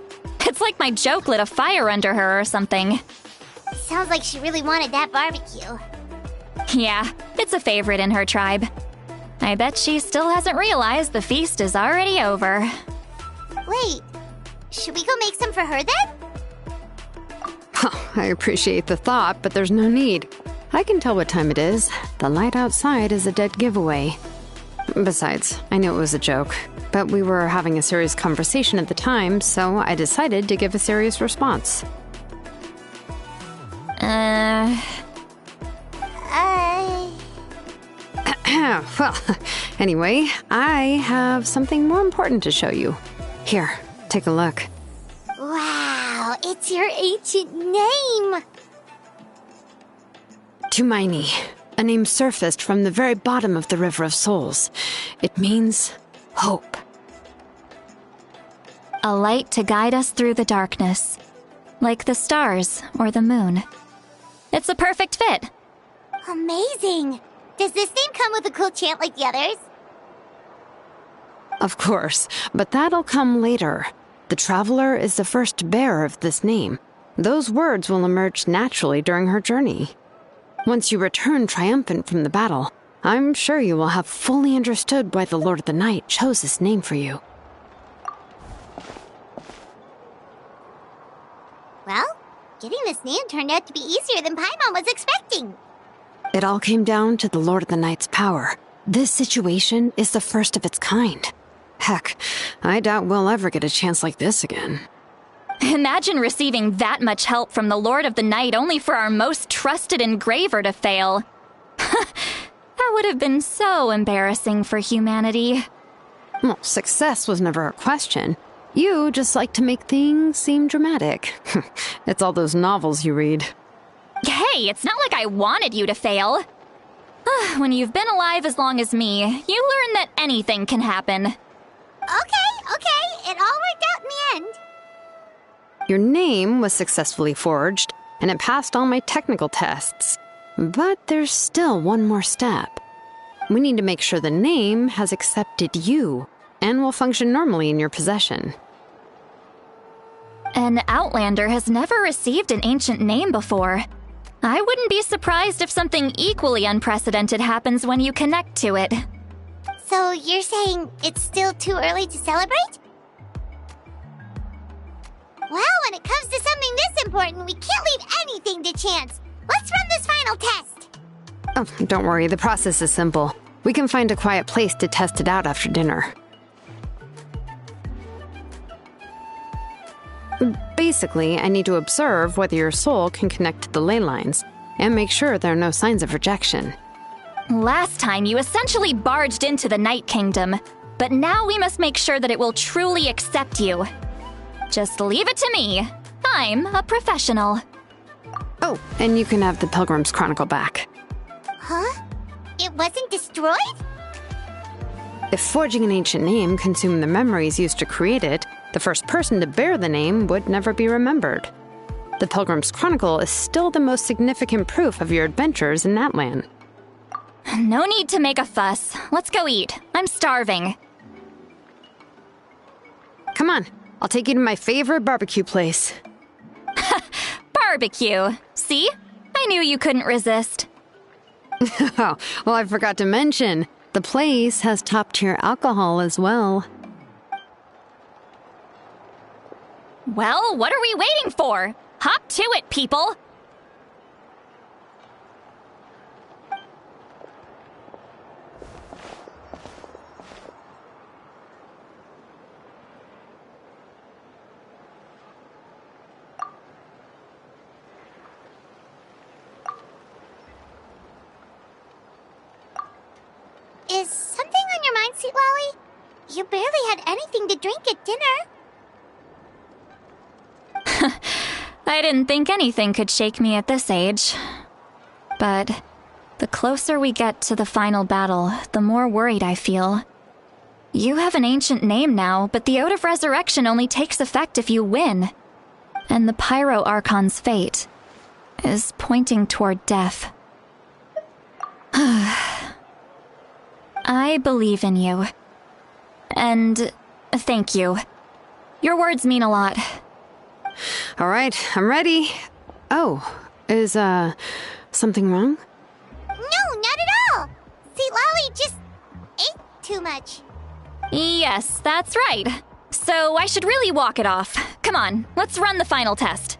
It's like my joke lit a fire under her or something. Sounds like she really wanted that barbecue. Yeah, it's a favorite in her tribe. I bet she still hasn't realized the feast is already over. Wait, should we go make some for her then? Oh, I appreciate the thought, but there's no need. I can tell what time it is. The light outside is a dead giveaway. Besides, I knew it was a joke, but we were having a serious conversation at the time, so I decided to give a serious response. Well, anyway, I have something more important to show you. Here, take a look. Wow, it's your ancient name! Tumaini, a name surfaced from the very bottom of the River of Souls. It means hope. A light to guide us through the darkness, like the stars or the moon. It's a perfect fit. Amazing! Does this name come with a cool chant like the others? Of course, but that'll come later. The Traveler is the first bearer of this name. Those words will emerge naturally during her journey. Once you return triumphant from the battle, I'm sure you will have fully understood why the Lord of the Night chose this name for you. Well, getting this name turned out to be easier than Paimon was expecting. It all came down to the Lord of the Night's power. This situation is the first of its kind. Heck, I doubt we'll ever get a chance like this again. Imagine receiving that much help from the Lord of the Night only for our most trusted engraver to fail. That would have been so embarrassing for humanity. Well, success was never a question. You just like to make things seem dramatic. It's all those novels you read. Hey, it's not like I wanted you to fail. When you've been alive as long as me, you learn that anything can happen. Okay, it all worked out in the end. Your name was successfully forged, and it passed all my technical tests. But there's still one more step. We need to make sure the name has accepted you, and will function normally in your possession. An Outlander has never received an ancient name before. I wouldn't be surprised if something equally unprecedented happens when you connect to it. So you're saying it's still too early to celebrate? Well, when it comes to something this important, we can't leave anything to chance. Let's run this final test. Oh, don't worry, the process is simple. We can find a quiet place to test it out after dinner. Basically, I need to observe whether your soul can connect to the ley lines, and make sure there are no signs of rejection. Last time, you essentially barged into the Night Kingdom, but now we must make sure that it will truly accept you. Just leave it to me. I'm a professional. Oh, and you can have the Pilgrim's Chronicle back. Huh? It wasn't destroyed? If forging an ancient name consumed the memories used to create it, the first person to bear the name would never be remembered. The Pilgrim's Chronicle is still the most significant proof of your adventures in Natlan. No need to make a fuss. Let's go eat. I'm starving. Come on, I'll take you to my favorite barbecue place. Barbecue. See? I knew you couldn't resist. Oh, well, I forgot to mention, the place has top-tier alcohol as well. Well, what are we waiting for? Hop to it, people! Is something on your mind, Sweet Lolly? You barely had anything to drink at dinner. I didn't think anything could shake me at this age. But the closer we get to the final battle, the more worried I feel. You have an ancient name now, but the Ode of Resurrection only takes effect if you win. And the Pyro Archon's fate is pointing toward death. I believe in you. And thank you. Your words mean a lot. All right, I'm ready. Oh, is, something wrong? No, not at all. Sweet Lolly just ate too much. Yes, that's right. So I should really walk it off. Come on, let's run the final test.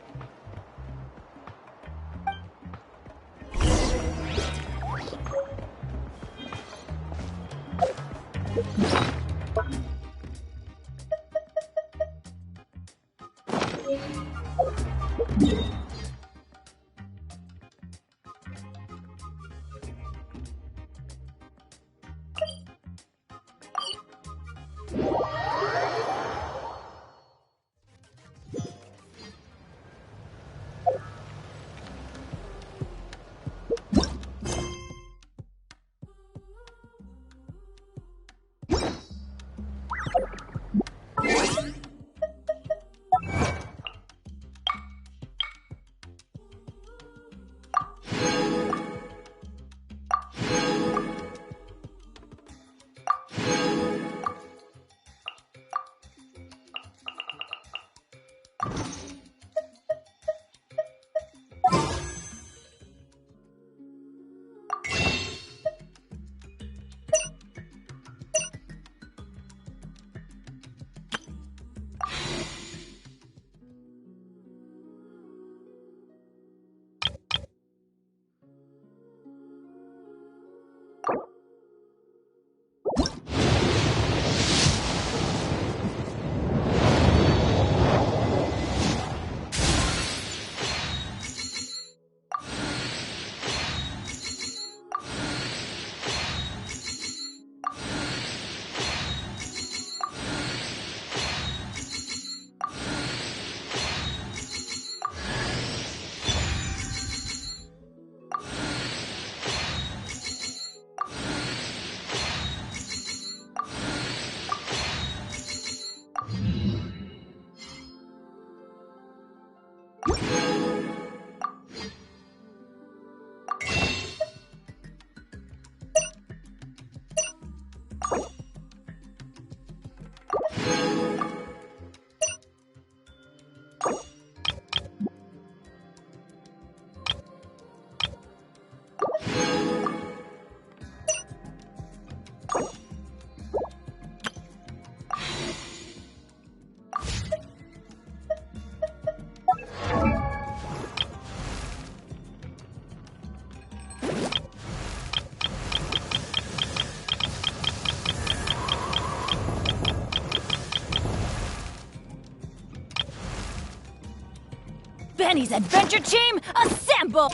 Benny's adventure team, assemble!